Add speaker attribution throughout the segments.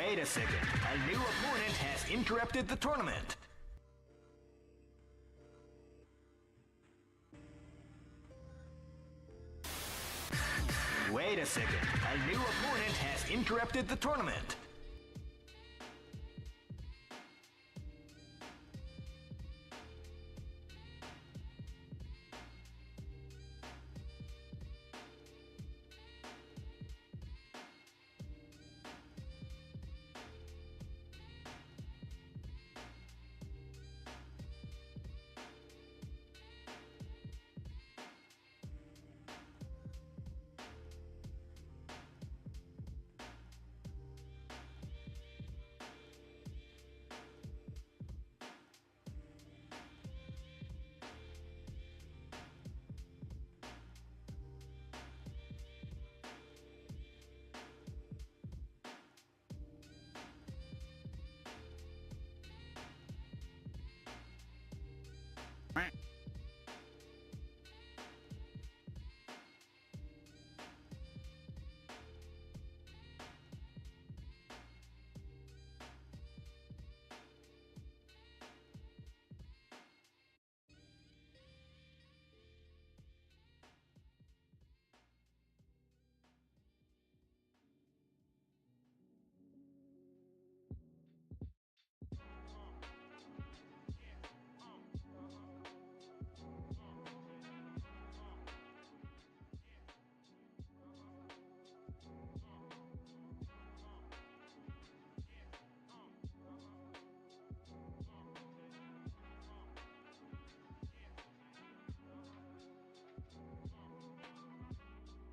Speaker 1: Wait a second. A new opponent has interrupted the tournament. Wait a second. A new opponent has interrupted the tournament.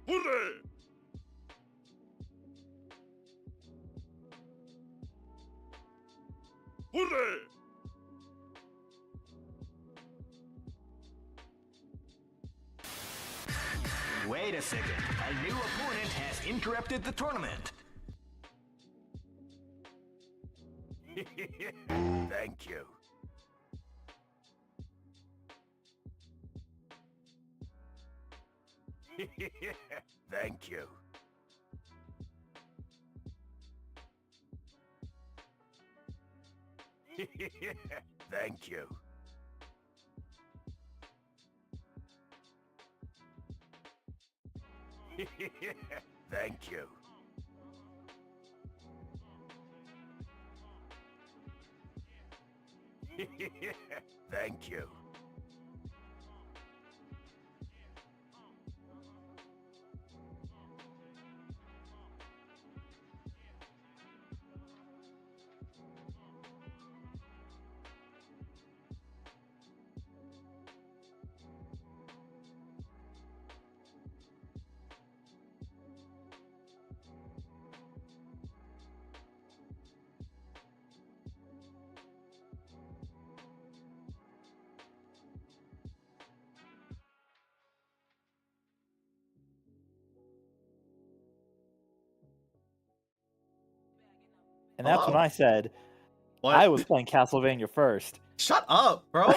Speaker 2: Hooray! Hooray!
Speaker 1: Wait a second. A new opponent has interrupted the tournament.
Speaker 2: Thank you. Thank you. Thank you. Thank you. Thank you.
Speaker 3: And that's when I said
Speaker 4: What?
Speaker 3: I was playing Castlevania first.
Speaker 4: Shut up, bro.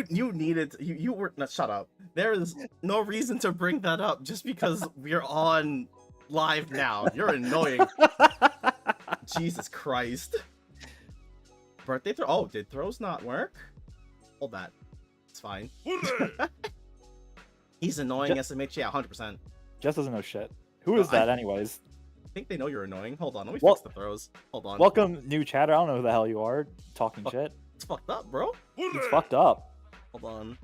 Speaker 4: you needed you were not shut up. There is no reason to bring that up just because we're on live now. You're annoying. Jesus Christ. Birthday throw. Oh, did throws not work? Hold that. It's fine.
Speaker 2: Hooray!
Speaker 4: He's annoying SMH. Yeah, 100%.
Speaker 3: Jess doesn't know shit. Who is that, anyways?
Speaker 4: I think they know you're annoying. Hold on, let me
Speaker 3: Well-
Speaker 4: fix the throws. Hold on.
Speaker 3: Welcome, new chatter. I don't know who the hell you are talking shit.
Speaker 4: It's fucked up, bro.
Speaker 3: It's
Speaker 2: Hooray!
Speaker 3: fucked up.
Speaker 4: Hold on.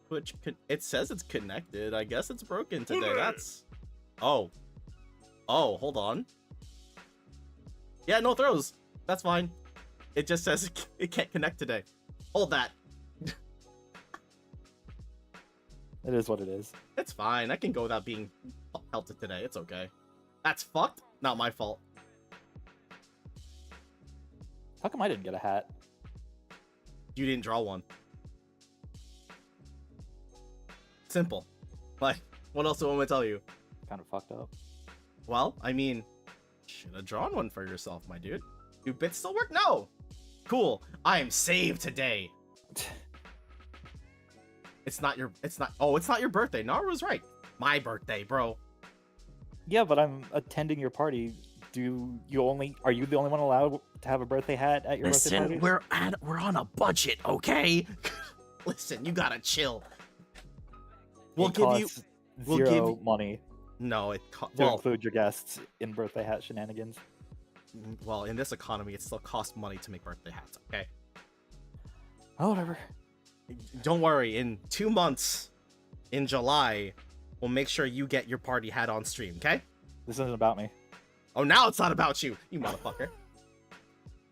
Speaker 4: Which it says it's connected. I guess it's broken today.
Speaker 2: Hooray!
Speaker 4: That's. Oh. Oh, hold on. Yeah, no throws. That's fine. It just says it can't connect today. Hold that.
Speaker 3: It is what it is.
Speaker 4: It's fine. I can go without being pelted today. It's okay. That's fucked. Not my fault.
Speaker 3: How come I didn't get a hat?
Speaker 4: You didn't draw one. Simple. Like, what else do I want to tell you?
Speaker 3: Kind of fucked up.
Speaker 4: Well, I mean, should have drawn one for yourself, my dude. Do bits still work? No. Cool. I am saved today. It's not your birthday. Naru was right. My birthday, bro.
Speaker 3: Yeah, but I'm attending your party Are you the only one allowed to have a birthday hat at your birthday
Speaker 4: Listen,
Speaker 3: parties?
Speaker 4: we're on a budget, okay? Listen, you gotta chill. We'll
Speaker 3: It
Speaker 4: give you
Speaker 3: costs
Speaker 4: we'll give
Speaker 3: zero
Speaker 4: you-
Speaker 3: money
Speaker 4: no. It
Speaker 3: to include your guests in birthday hat shenanigans.
Speaker 4: well, in this economy, it still costs money to make birthday hats. Okay,
Speaker 3: Oh, whatever.
Speaker 4: don't worry. In 2 months, in July, we'll make sure you get your party hat on stream. Okay?
Speaker 3: This isn't about me.
Speaker 4: Oh, now it's not about you, you motherfucker.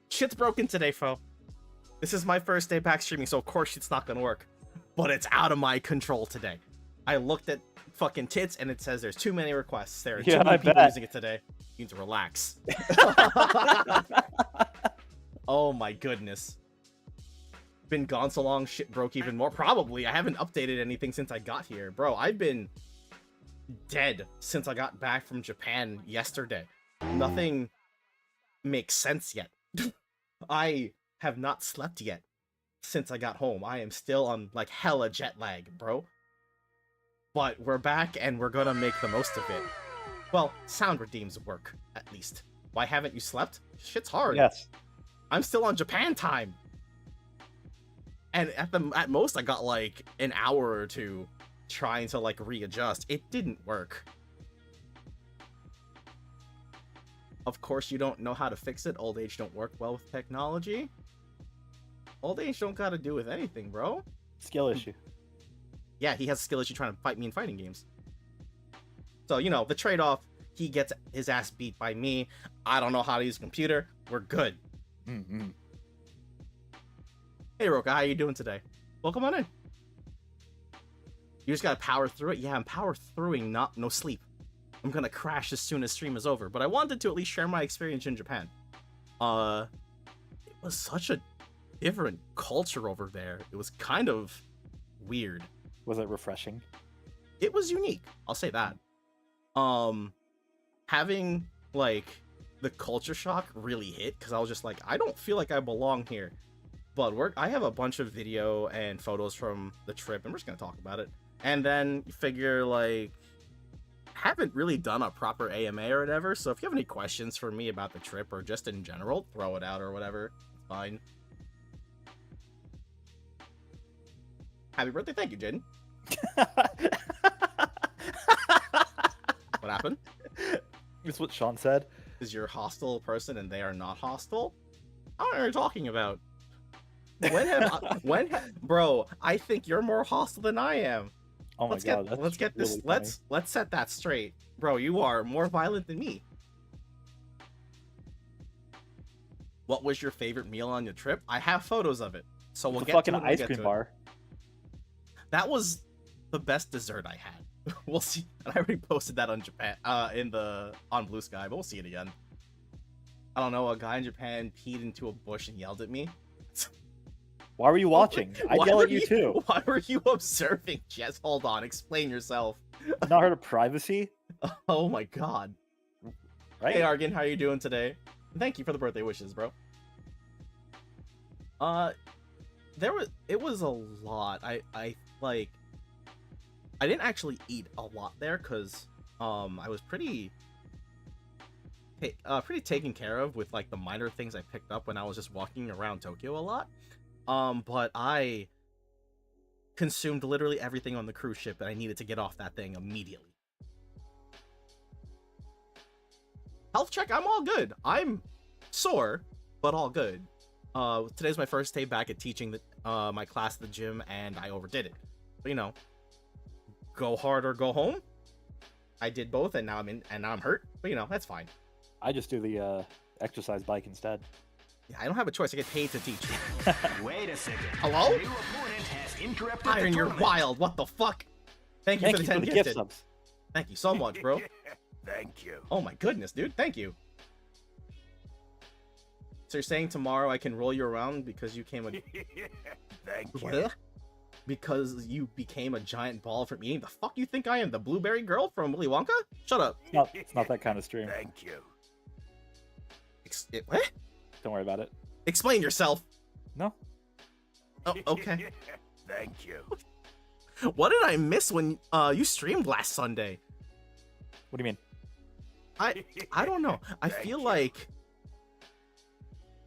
Speaker 4: Shit's broken today, fo. This is my first day back streaming, so of course shit's not gonna work. But it's out of my control today. I looked at fucking tits and it says there's too many requests. There are
Speaker 3: Yeah,
Speaker 4: too many
Speaker 3: I
Speaker 4: people
Speaker 3: bet.
Speaker 4: using it today. You need to relax. Oh my goodness. Been gone so long, shit broke even more. Probably. I haven't updated anything since I got here. Bro, I've been dead since I got back from Japan yesterday. Nothing makes sense yet. I have not slept yet since I got home. I am still on like hella jet lag, bro. But we're back and we're gonna make the most of it. Well, sound redeems work, at least. Why haven't you slept? Shit's hard.
Speaker 3: Yes.
Speaker 4: I'm still on Japan time. And at most I got like an hour or two trying to like readjust. It didn't work. Of course you don't know how to fix it. Old age don't work well with technology. Old age don't gotta do with anything, bro.
Speaker 3: Skill issue.
Speaker 4: Yeah, he has a skill issue trying to fight me in fighting games. So, you know, the trade-off, he gets his ass beat by me. I don't know how to use a computer. We're good.
Speaker 3: Mm-hmm.
Speaker 4: Hey, Roka, how you doing today? Welcome on in. You just gotta power through it? Yeah, I'm power throughing, no sleep. I'm gonna crash as soon as stream is over, but I wanted to at least share my experience in Japan. It was such a different culture over there. It was kind of weird.
Speaker 3: Was it refreshing?
Speaker 4: It was unique, I'll say that. Having like the culture shock really hit, because I was just like, I don't feel like I belong here. But I have a bunch of video and photos from the trip, and we're just gonna talk about it. And then you figure like, haven't really done a proper AMA or whatever, so if you have any questions for me about the trip or just in general, throw it out or whatever. It's fine. Happy birthday, thank you, Jaden. What happened?
Speaker 3: It's what Sean said.
Speaker 4: Is you're a hostile person and they are not hostile? I don't know what you're talking about. Bro, I think you're more hostile than I am.
Speaker 3: Oh my god. That's
Speaker 4: let's get this.
Speaker 3: really funny.
Speaker 4: Let's set that straight, bro. You are more violent than me. What was your favorite meal on your trip? I have photos of it, so we'll
Speaker 3: the
Speaker 4: get
Speaker 3: fucking
Speaker 4: to it. We'll
Speaker 3: ice
Speaker 4: get
Speaker 3: cream
Speaker 4: to it.
Speaker 3: bar.
Speaker 4: That was the best dessert I had. We'll see. And I already posted that on Japan, on Blue Sky, but we'll see it again. I don't know. A guy in Japan peed into a bush and yelled at me.
Speaker 3: Why were you watching? I'd
Speaker 4: Why
Speaker 3: yell
Speaker 4: were
Speaker 3: at you too.
Speaker 4: Why were you observing? Jess, hold on. Explain yourself.
Speaker 3: Not heard of privacy,
Speaker 4: Oh my god.
Speaker 3: right?
Speaker 4: Hey Argan, how you doing today? Thank you for the birthday wishes, bro. It was a lot. I didn't actually eat a lot there because I was pretty taken care of with like the minor things I picked up when I was just walking around Tokyo a lot. But I consumed literally everything on the cruise ship and I needed to get off that thing immediately. Health check, I'm all good. I'm sore, but all good. Today's my first day back at teaching my class at the gym, and I overdid it. But, you know, go hard or go home. I did both, and now I'm hurt. But you know, that's fine.
Speaker 3: I just do the exercise bike instead.
Speaker 4: Yeah, I don't have a choice. I get paid to teach.
Speaker 1: Wait a second.
Speaker 4: Hello?
Speaker 1: A new opponent has interrupted
Speaker 4: Iron,
Speaker 1: the
Speaker 4: you're
Speaker 1: tournament.
Speaker 4: wild. What the fuck? Thank you
Speaker 3: Thank
Speaker 4: for
Speaker 3: you
Speaker 4: the 10
Speaker 3: for the
Speaker 4: gifted.
Speaker 3: gift subs.
Speaker 4: Thank you so much, bro.
Speaker 2: Thank you.
Speaker 4: Oh my goodness, dude. Thank you. So you're saying tomorrow I can roll you around because you came a
Speaker 2: Thank you.
Speaker 4: what? Because you became a giant ball from eating? The fuck you think I am? The blueberry girl from Willy Wonka? Shut up.
Speaker 3: It's not that kind of stream.
Speaker 2: Thank you.
Speaker 4: What?
Speaker 3: Don't worry about it.
Speaker 4: Explain yourself.
Speaker 3: No.
Speaker 4: Oh, okay.
Speaker 2: Thank you.
Speaker 4: What did I miss when you streamed last Sunday?
Speaker 3: What do you mean?
Speaker 4: I don't know. I
Speaker 2: Thank
Speaker 4: feel
Speaker 2: you.
Speaker 4: like,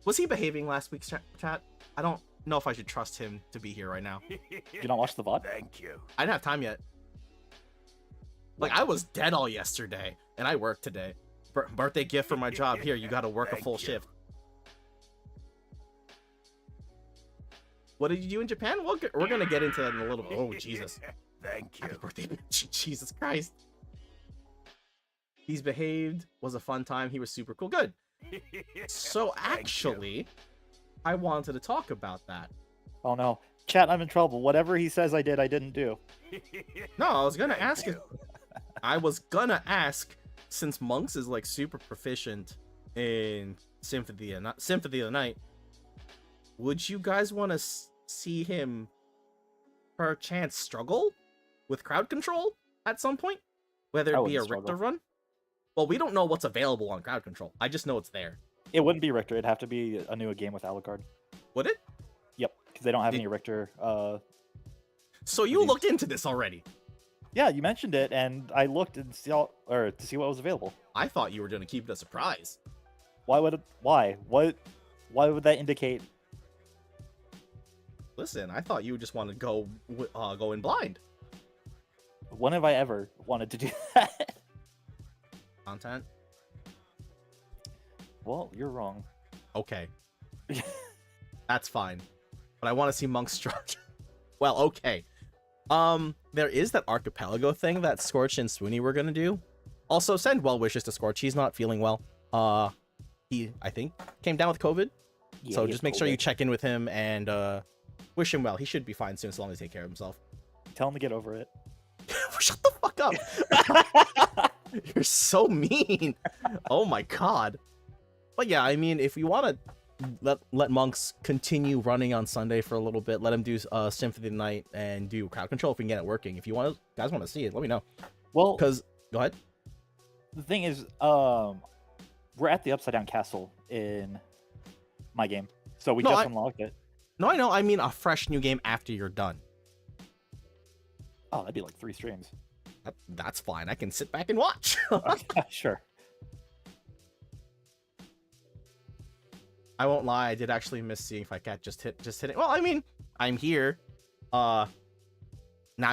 Speaker 4: was he behaving last week's chat? I don't know if I should trust him to be here right now.
Speaker 3: You don't watch the VOD?
Speaker 2: Thank you.
Speaker 4: I didn't have time yet. Like, I was dead all yesterday, and I worked today. Birthday gift for my job. Here, you gotta work a
Speaker 2: Thank
Speaker 4: full
Speaker 2: you.
Speaker 4: shift. What did you do in Japan? We're gonna get into that in a little bit. Oh, Jesus.
Speaker 2: Thank
Speaker 4: Happy
Speaker 2: you.
Speaker 4: birthday, bitch. Jesus Christ. He's behaved. Was a fun time. He was super cool. Good. So,
Speaker 2: Thank you.
Speaker 4: actually, I wanted to talk about that.
Speaker 3: Oh no. Chat, I'm in trouble. Whatever he says I did, I didn't do.
Speaker 4: No, I was gonna
Speaker 2: Thank
Speaker 4: ask
Speaker 2: you.
Speaker 4: it. I was gonna ask, since Monks is like super proficient in Symphony of the Night, would you guys want to see him perchance struggle with crowd control at some point? Whether
Speaker 3: I
Speaker 4: it be a
Speaker 3: wouldn't
Speaker 4: Richter
Speaker 3: struggle.
Speaker 4: run? Well, we don't know what's available on crowd control. I just know it's there.
Speaker 3: It wouldn't be Richter. It'd have to be a new game with Alucard.
Speaker 4: Would it?
Speaker 3: Yep, because they don't have
Speaker 4: Did-
Speaker 3: any Richter.
Speaker 4: So you
Speaker 3: Indeed.
Speaker 4: looked into this already.
Speaker 3: Yeah, you mentioned it, and I looked and to see what was available.
Speaker 4: I thought you were gonna keep it a surprise.
Speaker 3: Why would it? Why? Why would that indicate?
Speaker 4: Listen, I thought you would just want to go in blind.
Speaker 3: When have I ever wanted to do that?
Speaker 4: Content.
Speaker 3: Well, you're wrong.
Speaker 4: Okay. That's fine. But I want to see Monk struggle. Well, okay. There is that archipelago thing that Scorch and Swoony were gonna do. Also, send well wishes to Scorch. He's not feeling well. He, I think, came down with COVID.
Speaker 3: Yeah,
Speaker 4: So
Speaker 3: he
Speaker 4: just
Speaker 3: has
Speaker 4: make sure you
Speaker 3: COVID.
Speaker 4: check in with him and wish him well. He should be fine soon, as long as he take care of himself.
Speaker 3: Tell him to get over it.
Speaker 4: Shut the fuck up. You're so mean. Oh my god. But yeah, I mean, if you want to let Monks continue running on Sunday for a little bit, let him do Symphony of the Night and do crowd control if we can get it working. If you guys want to see it, let me know.
Speaker 3: Well,
Speaker 4: Because go ahead.
Speaker 3: the thing is, we're at the Upside Down Castle in my game, so we
Speaker 4: No,
Speaker 3: just
Speaker 4: I-
Speaker 3: unlocked it.
Speaker 4: No, I know. I mean a fresh new game after you're done.
Speaker 3: Oh, that'd be like 3 streams.
Speaker 4: That's fine. I can sit back and watch.
Speaker 3: Okay, sure.
Speaker 4: I won't lie. I did actually miss seeing if I can't just hit it. Well, I mean, I'm here. Now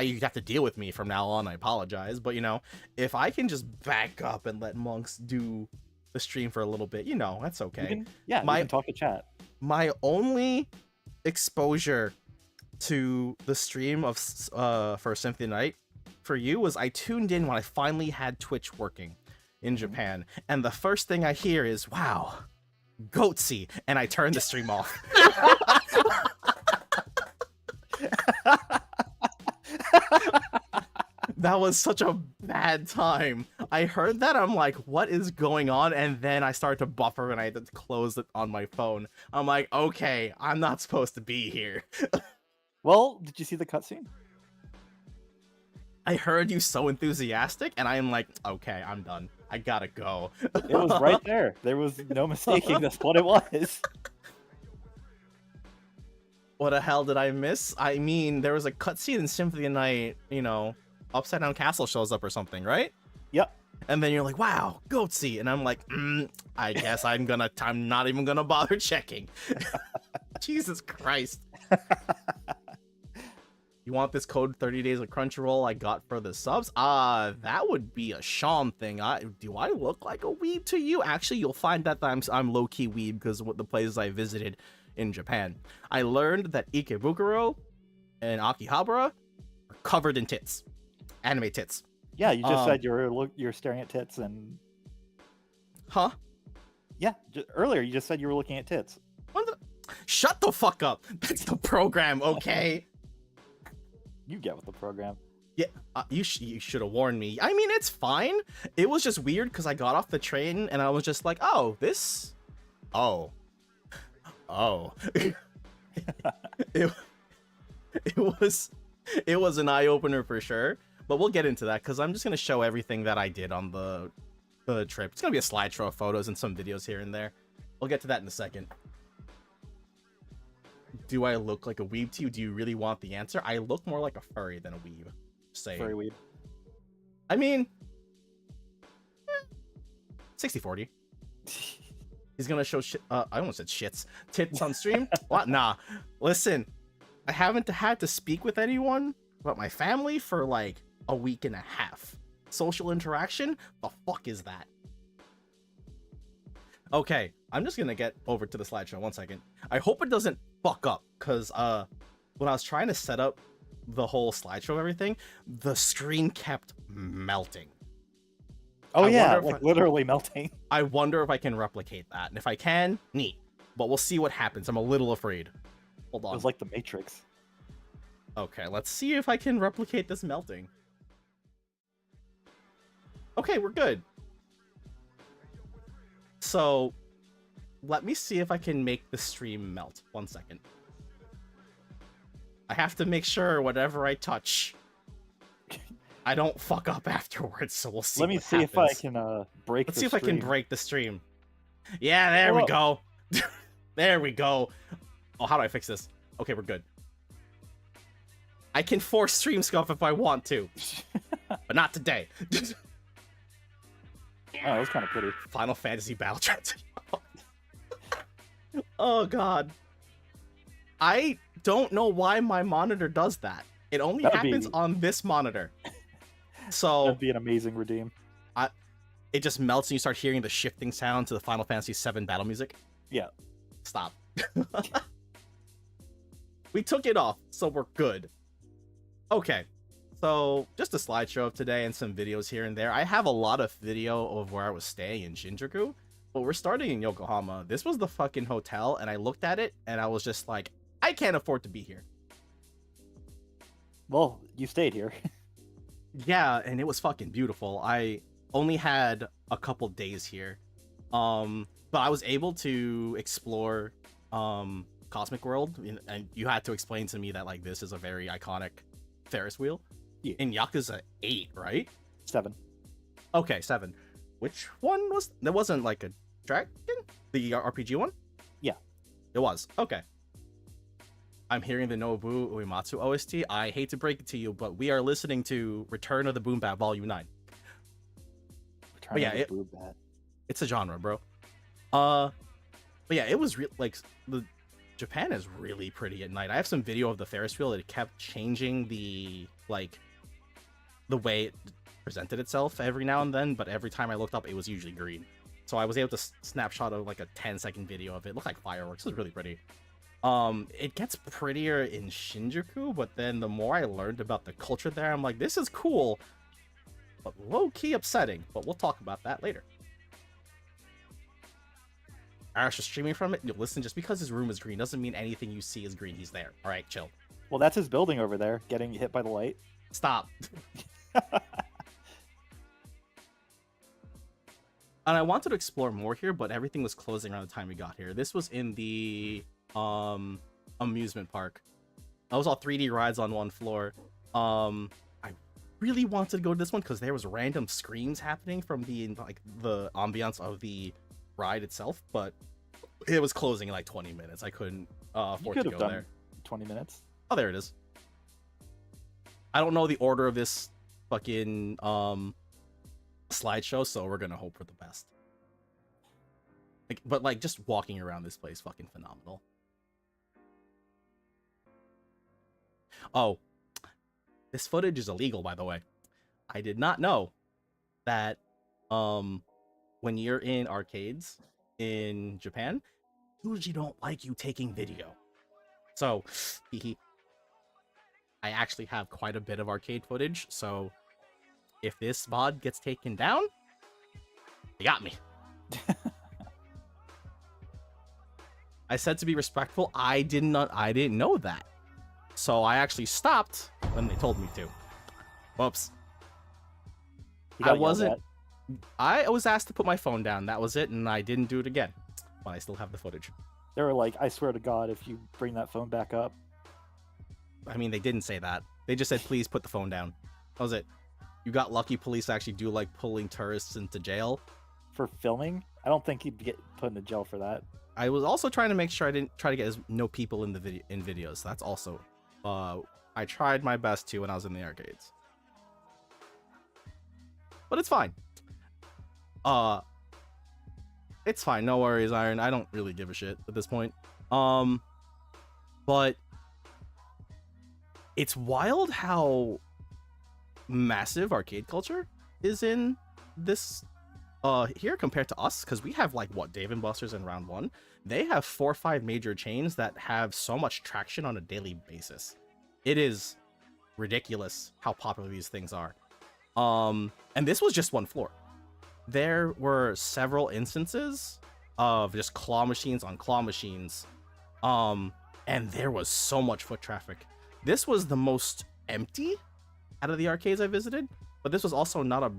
Speaker 4: you have to deal with me from now on. I apologize, but you know, if I can just back up and let Monks do the stream for a little bit, you know, that's okay.
Speaker 3: You can, yeah,
Speaker 4: My-
Speaker 3: you can talk to chat.
Speaker 4: My only exposure to the stream of for Symphony of the Night for you was I tuned in when I finally had Twitch working in Japan, and the first thing I hear is "Wow, Goatsy," and I turn the stream off. That was such a bad time. I heard that, I'm like, what is going on? And then I started to buffer and I had to close it on my phone. I'm like, okay, I'm not supposed to be here.
Speaker 3: Well, did you see the cutscene?
Speaker 4: I heard you so enthusiastic, and I'm like, okay, I'm done. I gotta go.
Speaker 3: It was right there. There was no mistaking that's what it was.
Speaker 4: What the hell did I miss? I mean, there was a cutscene in Symphony of the Night, you know, Upside Down Castle shows up or something, right?
Speaker 3: Yep.
Speaker 4: And then you're like, wow, Goatsy. And I'm like, I guess I'm not even gonna bother checking. Jesus Christ. You want this code 30 days of Crunchyroll I got for the subs? That would be a Sean thing. Do I look like a weeb to you? Actually, you'll find that I'm low-key weeb because of what the places I visited in Japan. I learned that Ikebukuro and Akihabara are covered in tits. Anime tits.
Speaker 3: Yeah, you just said you're staring at tits, and
Speaker 4: Huh?
Speaker 3: yeah, earlier you just said you were looking at tits.
Speaker 4: Shut the fuck up. That's the program, okay?
Speaker 3: You get with the program.
Speaker 4: Yeah, you should have warned me. I mean, it's fine. It was just weird because I got off the train and I was just like, oh, this... Oh. it was an eye-opener for sure. But we'll get into that because I'm just going to show everything that I did on the trip. It's going to be a slideshow of photos and some videos here and there. We'll get to that in a second. Do I look like a weeb to you? Do you really want the answer? I look more like a furry than a weeb. Say.
Speaker 3: Furry weeb.
Speaker 4: I mean, 60/40. He's gonna show shit. I almost said shits. Tits on stream? What? Nah. Listen, I haven't had to speak with anyone but my family for like a week and a half. Social interaction? The fuck is that? Okay, I'm just gonna get over to the slideshow. 1 second. I hope it doesn't fuck up, because when I was trying to set up the whole slideshow and everything, the screen kept melting.
Speaker 3: Oh
Speaker 4: I
Speaker 3: yeah,
Speaker 4: wonder if
Speaker 3: like literally melting.
Speaker 4: I wonder if I can replicate that. And if I can, neat. But we'll see what happens. I'm a little afraid. Hold
Speaker 3: It
Speaker 4: on.
Speaker 3: was like the Matrix.
Speaker 4: Okay, let's see if I can replicate this melting. Okay, we're good. So, let me see if I can make the stream melt. 1 second. I have to make sure whatever I touch, I don't fuck up afterwards, so we'll see.
Speaker 3: Let me
Speaker 4: what
Speaker 3: see if I
Speaker 4: happens.
Speaker 3: can break.
Speaker 4: Let's
Speaker 3: the
Speaker 4: see if I can
Speaker 3: stream.
Speaker 4: break the stream. Yeah, there we go. There we go. Oh, how do I fix this? Okay, we're good. I can force stream scuff if I want to, but not today.
Speaker 3: Oh, it was kind of pretty.
Speaker 4: Final Fantasy Battle Trance. Oh god. I don't know why my monitor does that. It only
Speaker 3: That'd
Speaker 4: happens
Speaker 3: be-
Speaker 4: on this monitor. So
Speaker 3: That'd be an amazing redeem.
Speaker 4: it just melts and you start hearing the shifting sound to the Final Fantasy VII battle music.
Speaker 3: Yeah.
Speaker 4: Stop. We took it off, so we're good. Okay. So, just a slideshow of today and some videos here and there. I have a lot of video of where I was staying in Shinjuku, but we're starting in Yokohama. This was the fucking hotel, and I looked at it, and I was just like, I can't afford to be here.
Speaker 3: Well, you stayed here.
Speaker 4: Yeah, and it was fucking beautiful. I only had a couple days here. But I was able to explore Cosmic World, and you had to explain to me that like this is a very iconic Ferris wheel.
Speaker 3: Yeah.
Speaker 4: In Yakuza 8, right?
Speaker 3: 7.
Speaker 4: Okay, 7. Which one was there? Wasn't like a dragon? The RPG one?
Speaker 3: Yeah.
Speaker 4: It was. Okay. I'm hearing the Nobu Uematsu OST. I hate to break it to you, but we are listening to Return of the Boom Bat Volume 9.
Speaker 3: Return
Speaker 4: yeah,
Speaker 3: of the
Speaker 4: it-
Speaker 3: Boob Bat.
Speaker 4: It's a genre, bro. But yeah, it was like the Japan is really pretty at night. I have some video of the Ferris wheel. It kept changing the the way it presented itself every now and then, but every time I looked up, it was usually green. So I was able to snapshot of like a 10-second video of it. It looked like fireworks. It was really pretty. It gets prettier in Shinjuku, but then the more I learned about the culture there, I'm like, this is cool, but low-key upsetting. But we'll talk about that later. Arash is streaming from it. Yo, listen, just because his room is green doesn't mean anything you see is green. He's there. All right, chill.
Speaker 3: Well, that's his building over there, getting hit by the light.
Speaker 4: Stop. And I wanted to explore more here, but everything was closing around the time we got here. This was in the amusement park. That was all 3D rides on one floor. I really wanted to go to this one because there was random screams happening from the ambiance of the ride itself, but it was closing in like 20 minutes. I couldn't
Speaker 3: You
Speaker 4: afford
Speaker 3: could
Speaker 4: to
Speaker 3: have
Speaker 4: go
Speaker 3: done
Speaker 4: there.
Speaker 3: 20 minutes.
Speaker 4: Oh, there it is. I don't know the order of this fucking slideshow, so we're gonna hope for the best. But like just walking around this place, fucking phenomenal. Oh, this footage is illegal, by the way. I did not know that when you're in arcades in Japan, usually don't like you taking video. So, I actually have quite a bit of arcade footage, so if this VOD gets taken down, you got me. I said to be respectful. I didn't know that, so I actually stopped when they told me to. Whoops.
Speaker 3: You got
Speaker 4: I
Speaker 3: yelled
Speaker 4: wasn't.
Speaker 3: at.
Speaker 4: I was asked to put my phone down. That was it, and I didn't do it again. But I still have the footage.
Speaker 3: They were like, I swear to God, if you bring that phone back up.
Speaker 4: I mean, they didn't say that. They just said, please put the phone down. That was it. You got lucky. Police actually do like pulling tourists into jail.
Speaker 3: For filming, I don't think he'd get put into jail for that.
Speaker 4: I was also trying to make sure I didn't try to get no people in the videos. That's also, I tried my best to when I was in the arcades, but it's fine. It's fine. No worries, Iron. I don't really give a shit at this point. But it's wild how massive arcade culture is in this here compared to us, because we have like what, Dave and Buster's in round one. They have 4 or 5 major chains that have so much traction on a daily basis. It is ridiculous how popular these things are. And this was just one floor. There were several instances of just claw machines on claw machines. And there was so much foot traffic. This was the most empty out of the arcades I visited, but this was also not a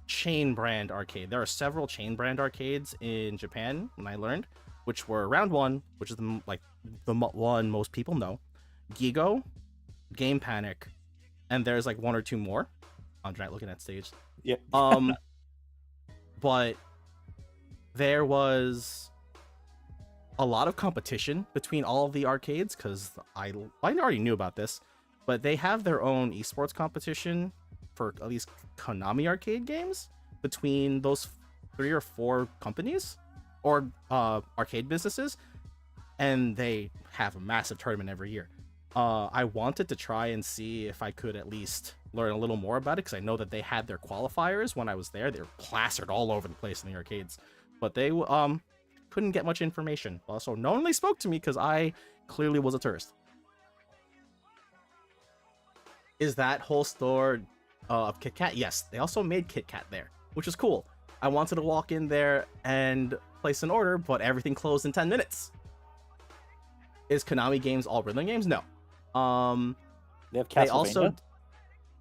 Speaker 4: chain brand arcade. There are several chain brand arcades in Japan, when I learned, which were round one, which is the one most people know, Gigo, Game Panic, and there's like 1 or 2 more. I'm trying looking at stage.
Speaker 3: Yeah.
Speaker 4: But there was a lot of competition between all of the arcades, because I already knew about this, but they have their own esports competition for at least Konami arcade games between those 3 or 4 companies or arcade businesses, and they have a massive tournament every year. I wanted to try and see if I could at least learn a little more about it, because I know that they had their qualifiers when I was there. They were plastered all over the place in the arcades, but they couldn't get much information. Also, no one really spoke to me because I clearly was a tourist. Is that whole store of Kit Kat? Yes, they also made Kit Kat there, which is cool. I wanted to walk in there and place an order, but everything closed in 10 minutes. Is Konami games all rhythm games? No.
Speaker 3: They have Castlevania.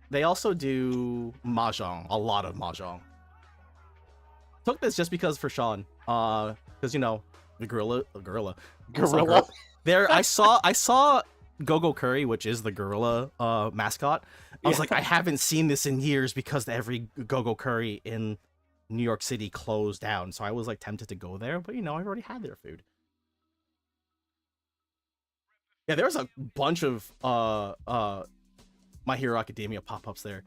Speaker 4: They also do Mahjong, a lot of Mahjong. Took this just because for Sean, because you know the gorilla. There, I saw Go-Go Curry, which is the gorilla mascot. I was like, I haven't seen this in years because every Go-Go Curry in New York City closed down. So I was like tempted to go there, but you know, I've already had their food. Yeah, there was a bunch of My Hero Academia pop-ups there.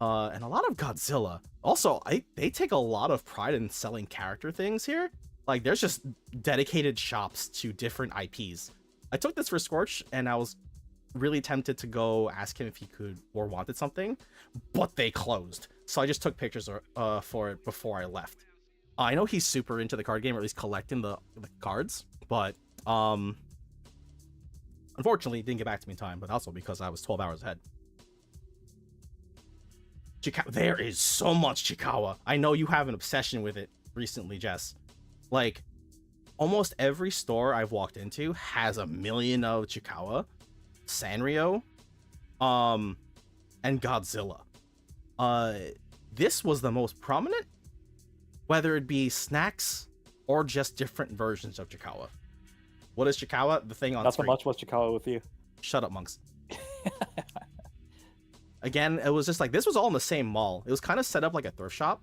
Speaker 4: And a lot of Godzilla. Also, they take a lot of pride in selling character things here. Like, there's just dedicated shops to different IPs. I took this for Scorch, and I was really tempted to go ask him if he could or wanted something, but they closed. So I just took pictures for it before I left. I know he's super into the card game, or at least collecting the cards, but unfortunately, he didn't get back to me in time, but also because I was 12 hours ahead. There is so much Chiikawa. I know you have an obsession with it recently, Jess. Like, almost every store I've walked into has a million of Chiikawa, Sanrio, and Godzilla. This was the most prominent, whether it be snacks or just different versions of Chiikawa. What is Chiikawa? The thing on screen.
Speaker 3: Not so much. What's Chiikawa with you?
Speaker 4: Shut up, monks. Again, it was just like, this was all in the same mall. It was kind of set up like a thrift shop,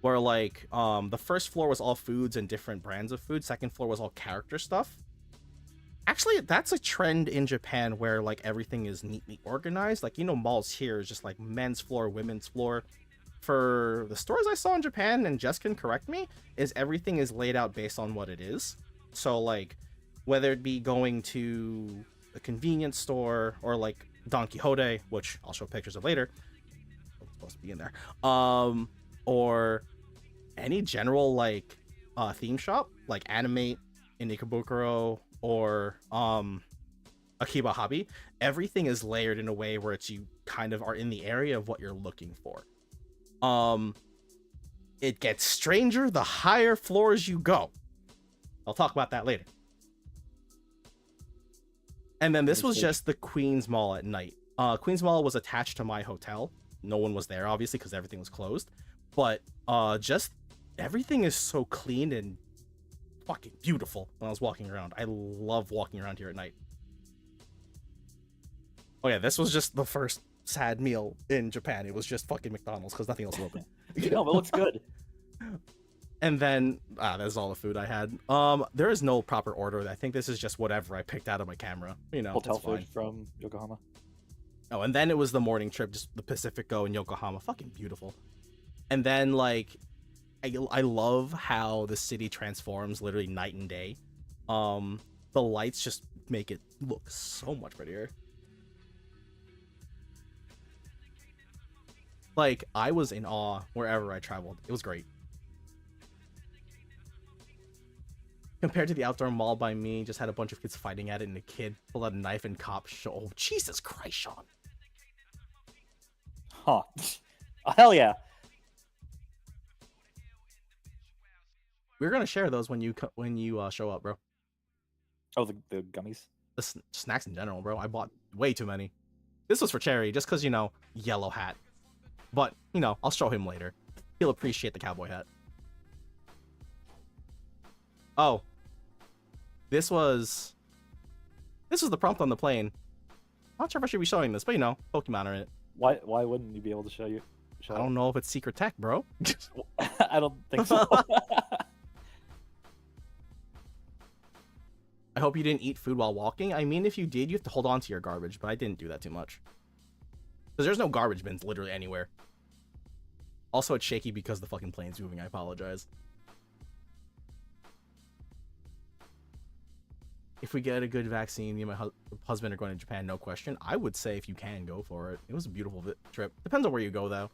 Speaker 4: where like the first floor was all foods and different brands of food. Second floor was all character stuff. Actually, that's a trend in Japan where like everything is neatly organized. Like, you know, malls here is just like men's floor, women's floor. For the stores I saw in Japan, and Jess can correct me, is everything is laid out based on what it is. So like, whether it be going to a convenience store or like Don Quixote, which I'll show pictures of later, it's supposed to be in there, or any general like theme shop like Animate in Ikebukuro or Akiba Hobby, everything is layered in a way where it's, you kind of are in the area of what you're looking for. It gets stranger the higher floors you go. I'll talk about that later. And then this was just the Queens Mall at night. Queens Mall was attached to my hotel. No one was there, obviously, because everything was closed. But just everything is so clean and fucking beautiful when I was walking around. I love walking around here at night. Oh yeah, this was just the first sad meal in Japan. It was just fucking McDonald's because nothing else was open.
Speaker 3: No, it looks good.
Speaker 4: And then, that's all the food I had. There is no proper order. I think this is just whatever I picked out of my camera. You know,
Speaker 3: hotel food from Yokohama.
Speaker 4: Oh, and then it was the morning trip, just the Pacifico in Yokohama. Fucking beautiful. And then, like, I love how the city transforms literally night and day. The lights just make it look so much prettier. Like, I was in awe wherever I traveled. It was great. Compared to the outdoor mall by me, just had a bunch of kids fighting at it, and a kid pulled out a knife and cop show. Oh, Jesus Christ, Sean.
Speaker 3: Huh. Oh, hell yeah.
Speaker 4: We're gonna share those when you show up, bro.
Speaker 3: Oh, the gummies.
Speaker 4: The snacks in general, bro. I bought way too many. This was for Cherry, just because, you know, yellow hat. But, you know, I'll show him later. He'll appreciate the cowboy hat. Oh. This was the prompt on the plane. I'm not sure if I should be showing this, but, you know, Pokemon are in it.
Speaker 3: Why wouldn't you be able to show you?
Speaker 4: I don't know if it's secret tech, bro.
Speaker 3: I don't think so.
Speaker 4: I hope you didn't eat food while walking. I mean, if you did, you have to hold on to your garbage, but I didn't do that too much. Because there's no garbage bins literally anywhere. Also, it's shaky because the fucking plane's moving. I apologize. If we get a good vaccine, me and my husband are going to Japan, no question. I would say if you can, go for it. It was a beautiful trip. Depends on where you go, though.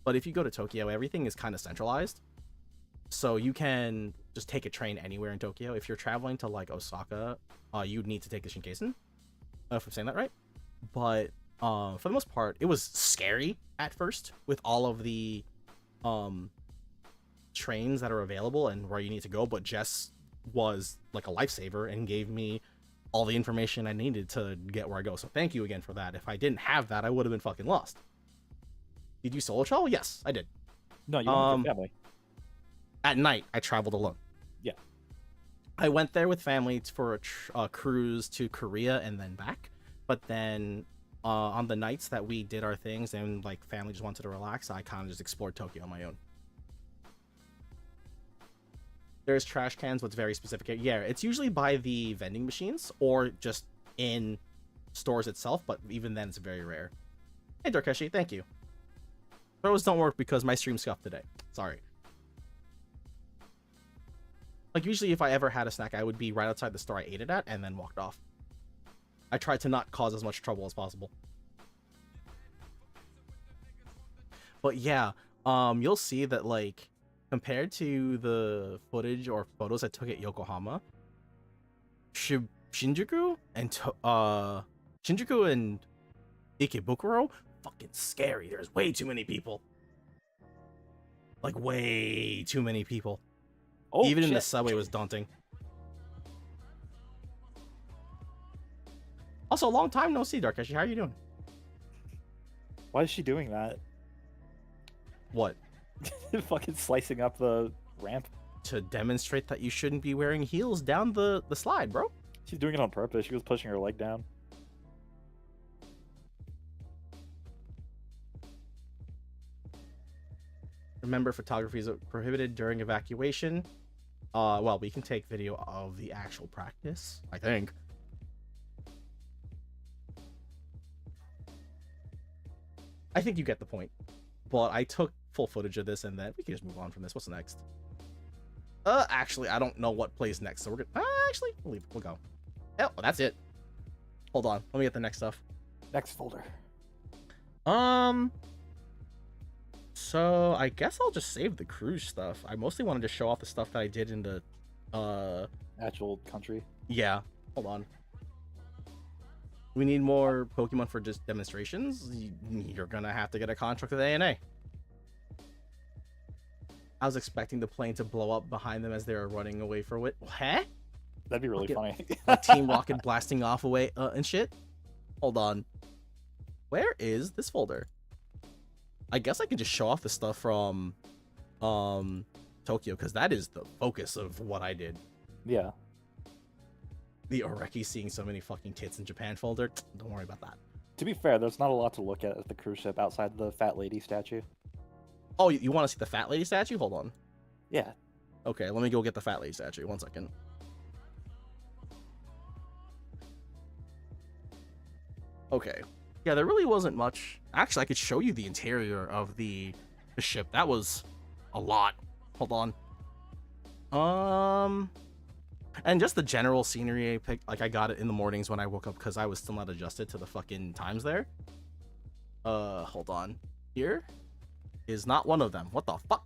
Speaker 4: But if you go to Tokyo, everything is kind of centralized. So you can just take a train anywhere in Tokyo. If you're traveling to, like, Osaka, you'd need to take the Shinkansen. If I'm saying that right. But for the most part, it was scary at first with all of the trains that are available and where you need to go. But Jess was like a lifesaver and gave me all the information I needed to get where I go. So thank you again for that. If I didn't have that, I would have been fucking lost. Did you solo travel? Yes, I did.
Speaker 3: No, you went with your family.
Speaker 4: At night, I traveled alone.
Speaker 3: Yeah.
Speaker 4: I went there with family for a cruise to Korea and then back. But then on the nights that we did our things and like family just wanted to relax, I kind of just explored Tokyo on my own. There's trash cans, but it's very specific. Yeah, it's usually by the vending machines or just in stores itself, but even then it's very rare. Hey, Darkeshi, thank you. Throws don't work because my stream scuffed today. Sorry. Like, usually if I ever had a snack, I would be right outside the store I ate it at and then walked off. I tried to not cause as much trouble as possible. But yeah, you'll see that, like, compared to the footage or photos I took at Yokohama, Shinjuku and Ikebukuro, fucking scary. There's way too many people. Like, way too many people.
Speaker 3: Oh,
Speaker 4: Even
Speaker 3: shit.
Speaker 4: in the subway was daunting. Also, a long time no see, Darkeshi. How are you doing?
Speaker 3: Why is she doing that?
Speaker 4: What?
Speaker 3: Fucking slicing up the ramp.
Speaker 4: To demonstrate that you shouldn't be wearing heels down the slide, bro.
Speaker 3: She's doing it on purpose. She was pushing her leg down.
Speaker 4: Remember, photography is prohibited during evacuation. Well, we can take video of the actual practice, I think. I think you get the point. But I took full footage of this, and then we can just move on from this. What's next? Actually, I don't know what plays next, so we're gonna... actually, we'll leave it. We'll go. Oh, that's it. Hold on. Let me get the next stuff.
Speaker 3: Next folder.
Speaker 4: So I guess I'll just save the cruise stuff. I mostly wanted to show off the stuff that I did in the
Speaker 3: Actual country.
Speaker 4: Yeah. Hold on. We need more Pokemon for just demonstrations. You're gonna have to get a contract with ANA. I was expecting the plane to blow up behind them as they were running away for it. Huh?
Speaker 3: That'd be really funny.
Speaker 4: Like Team Rocket blasting off away and shit. Hold on. Where is this folder? I guess I can just show off the stuff from Tokyo, because that is the focus of what I did.
Speaker 3: Yeah.
Speaker 4: The Oreki seeing so many fucking tits in Japan folder. Don't worry about that.
Speaker 3: To be fair, there's not a lot to look at the cruise ship outside the fat lady statue.
Speaker 4: Oh, you want to see the fat lady statue? Hold on.
Speaker 3: Yeah.
Speaker 4: Okay, let me go get the fat lady statue. 1 second. Okay. Yeah, there really wasn't much. Actually, I could show you the interior of the ship. That was a lot. Hold on. And just the general scenery pick, like I got it in the mornings when I woke up because I was still not adjusted to the fucking times there. Hold on. Here is not one of them. What the fuck?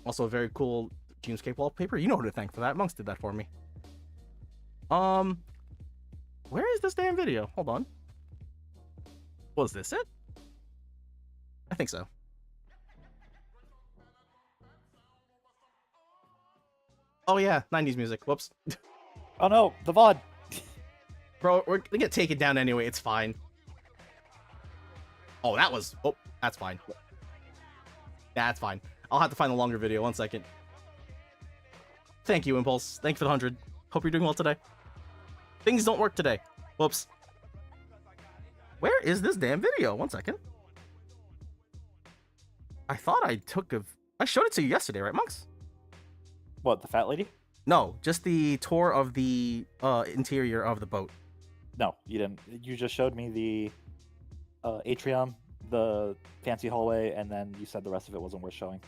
Speaker 4: Also a very cool Dreamscape wallpaper. You know who to thank for that. Monks did that for me. Where is this damn video? Hold on. Was this it? I think so. Oh yeah, 90s music. Whoops.
Speaker 3: Oh no, the VOD.
Speaker 4: Bro, we're gonna get taken down anyway. It's fine. Oh, that was... Oh, that's fine. That's fine. I'll have to find a longer video. 1 second. Thank you, Impulse. Thank you for the 100. Hope you're doing well today. Things don't work today. Whoops. Where is this damn video? 1 second. I thought I took a... I showed it to you yesterday, right, Monks?
Speaker 3: What, the fat lady?
Speaker 4: No, just the tour of the interior of the boat.
Speaker 3: No, you didn't. You just showed me the atrium, the fancy hallway, and then you said the rest of it wasn't worth showing.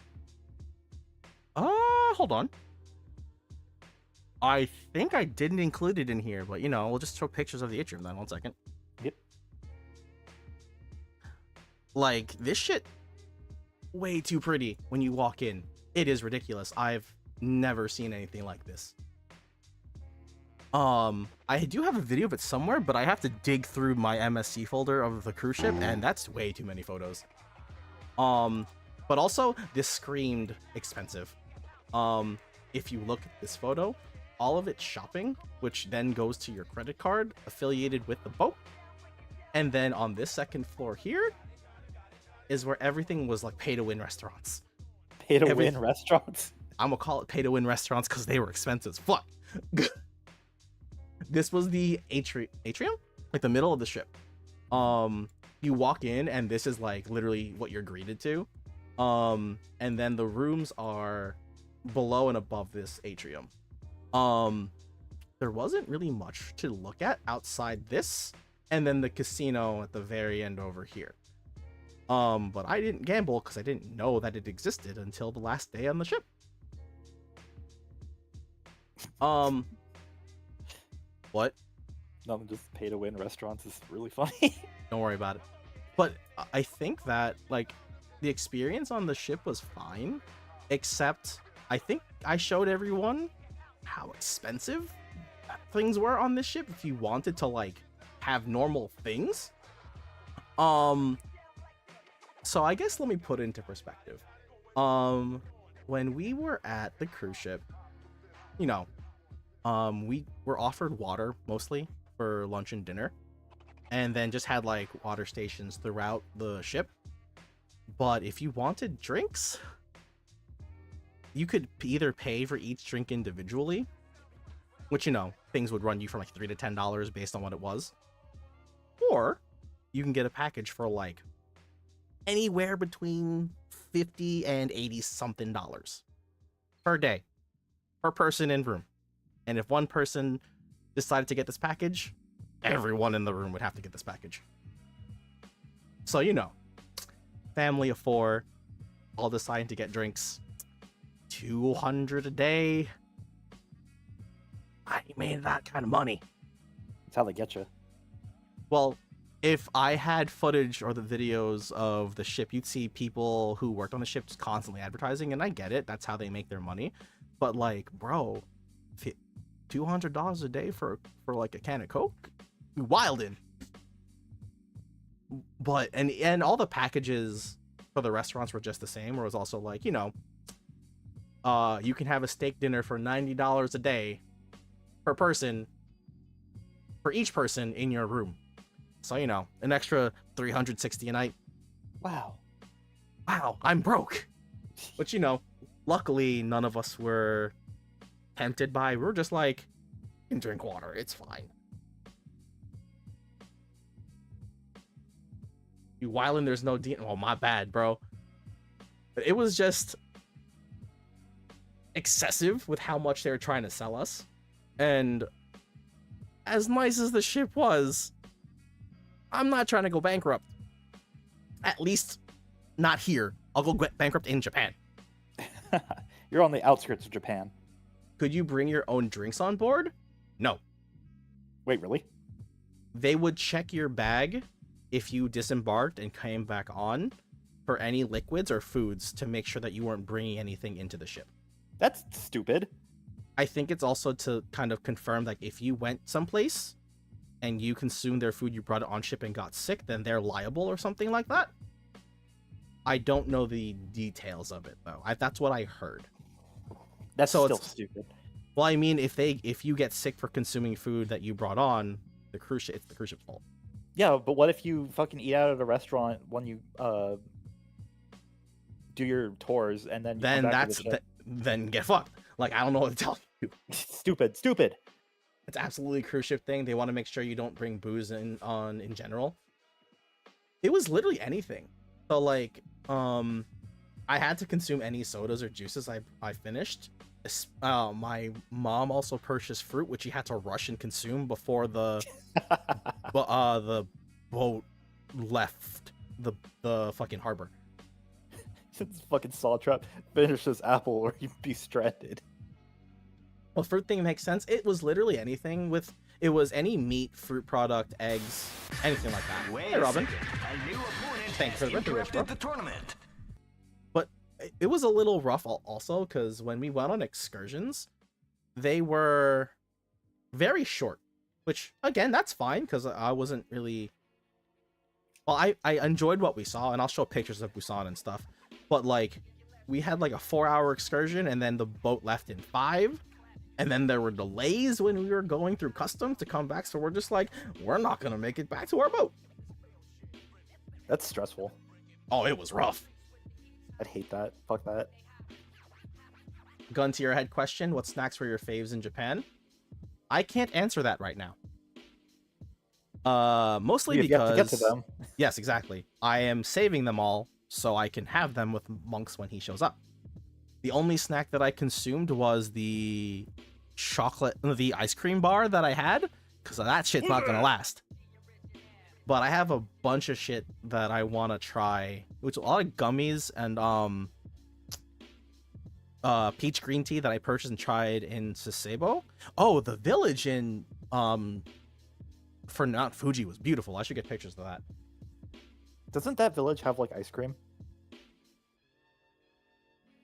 Speaker 4: Hold on. I think I didn't include it in here, but you know, we'll just show pictures of the atrium then. 1 second.
Speaker 3: Yep.
Speaker 4: Like, this shit, way too pretty when you walk in. It is ridiculous. I've never seen anything like this. I do have a video of it somewhere, but I have to dig through my MSC folder of the cruise ship, and that's way too many photos. But also, this screamed expensive. If you look at this photo, all of it's shopping, which then goes to your credit card affiliated with the boat. And then on this second floor here is where everything was like pay-to-win restaurants.
Speaker 3: Pay-to-win restaurants?
Speaker 4: I'm gonna call it pay-to-win restaurants because they were expensive as fuck. This was the atrium? Like the middle of the ship. You walk in and this is like literally what you're greeted to. And then the rooms are below and above this atrium. There wasn't really much to look at outside this, and then the casino at the very end over here. But I didn't gamble because I didn't know that it existed until the last day on the ship. What?
Speaker 3: No, just pay-to-win restaurants is really funny.
Speaker 4: Don't worry about it. But I think that, like, the experience on the ship was fine, except I think I showed everyone how expensive things were on this ship if you wanted to, like, have normal things. So I guess let me put it into perspective. When we were at the cruise ship, you know, we were offered water mostly for lunch and dinner, and then just had like water stations throughout the ship. But if you wanted drinks, you could either pay for each drink individually, which, you know, things would run you from like $3 to $10 based on what it was, or you can get a package for like anywhere between $50 and $80 something per day, per person in room. And if one person decided to get this package, everyone in the room would have to get this package. So, you know, family of 4, all deciding to get drinks. $200 a day. I made that kind of money.
Speaker 3: That's how they get you.
Speaker 4: Well, if I had footage or the videos of the ship, you'd see people who worked on the ship just constantly advertising, and I get it. That's how they make their money. But, like, bro, $200 a day for like a can of Coke? You wildin'. But, and all the packages for the restaurants were just the same, where it was also like, you know, you can have a steak dinner for $90 a day per person, for each person in your room. So, you know, an extra $360 a night.
Speaker 3: Wow,
Speaker 4: I'm broke. But, you know, luckily none of us were tempted by. We're just like, you can drink water, it's fine. You wildin', there's no oh, my bad, bro. But it was just excessive with how much they were trying to sell us. And as nice as the ship was, I'm not trying to go bankrupt. At least not here. I'll go bankrupt in Japan.
Speaker 3: You're on the outskirts of Japan.
Speaker 4: Could you bring your own drinks on board? No.
Speaker 3: Wait, really?
Speaker 4: They would check your bag if you disembarked and came back on for any liquids or foods to make sure that you weren't bringing anything into the ship.
Speaker 3: That's stupid.
Speaker 4: I think it's also to kind of confirm that if you went someplace and you consumed their food, you brought it on ship and got sick, then they're liable or something like that. I don't know the details of it though. That's what I heard.
Speaker 3: That's
Speaker 4: So
Speaker 3: still
Speaker 4: it's-
Speaker 3: stupid.
Speaker 4: Well, I mean, if you get sick for consuming food that you brought on the cruise ship, it's the cruise ship's fault.
Speaker 3: Yeah, but what if you fucking eat out at a restaurant when you do your tours and then you
Speaker 4: Then
Speaker 3: come back to the ship?
Speaker 4: then get fucked. Like, I don't know what to tell you.
Speaker 3: Stupid.
Speaker 4: It's absolutely a cruise ship thing. They want to make sure you don't bring booze in general. It was literally anything. So like, I had to consume any sodas or juices I finished. My mom also purchased fruit, which she had to rush and consume before the the boat left the fucking harbor.
Speaker 3: It's fucking saw trap. Finish this apple or you'd be stranded.
Speaker 4: Well, fruit thing makes sense. It was literally anything it was any meat, fruit product, eggs, anything like that.
Speaker 1: Wait
Speaker 4: Hey,
Speaker 1: a
Speaker 4: Robin.
Speaker 1: second. A new opponent
Speaker 4: Thanks
Speaker 1: has
Speaker 4: for the birthday wish, bro.
Speaker 1: interrupted the tournament.
Speaker 4: But it was a little rough also because when we went on excursions, they were very short, which again, that's fine because I wasn't really. Well, I enjoyed what we saw, and I'll show pictures of Busan and stuff. But like, we had like a 4-hour excursion, and then the boat left in 5, and then there were delays when we were going through customs to come back. So we're just like, we're not gonna make it back to our boat.
Speaker 3: That's stressful.
Speaker 4: Oh, it was rough.
Speaker 3: I'd hate that. Fuck that.
Speaker 4: Gun to your head question: what snacks were your faves in Japan? I can't answer that right now. Mostly
Speaker 3: You have
Speaker 4: because
Speaker 3: to get to them.
Speaker 4: yes, exactly. I am saving them all so I can have them with Monks when he shows up. The only snack that I consumed was the ice cream bar that I had, because that shit's not gonna last. But I have a bunch of shit that I want to try, which a lot of gummies and peach green tea that I purchased and tried in Sasebo. Oh, the village in for Mount Fuji was beautiful. I should get pictures of that.
Speaker 3: Doesn't that village have like ice cream?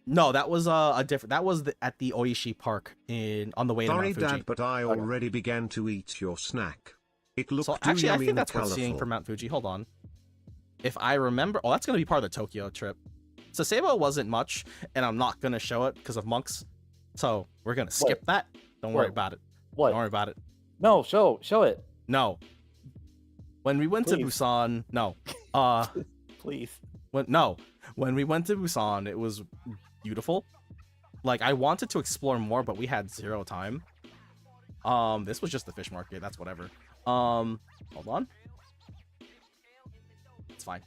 Speaker 4: No, that was a different. That was at the Oishi Park on the way to
Speaker 5: Sorry,
Speaker 4: Mount Fuji.
Speaker 5: Dad, but I already began to eat your snack. It looked
Speaker 4: So
Speaker 5: too
Speaker 4: actually, I
Speaker 5: yummy
Speaker 4: think
Speaker 5: and
Speaker 4: that's worth seeing
Speaker 5: colorful.
Speaker 4: for Mount Fuji. Hold on. If I remember, oh, that's gonna be part of the Tokyo trip. Sasebo wasn't much, and I'm not gonna show it because of Monks. So we're gonna skip that. Don't worry
Speaker 3: What?
Speaker 4: about it.
Speaker 3: What?
Speaker 4: Don't worry about it.
Speaker 3: No, show it,
Speaker 4: No. When we went to
Speaker 3: Please.
Speaker 4: Busan, no.
Speaker 3: please.
Speaker 4: When we went to Busan, it was beautiful. Like, I wanted to explore more, but we had 0 time. This was just the fish market. That's whatever. Hold on. It's fine.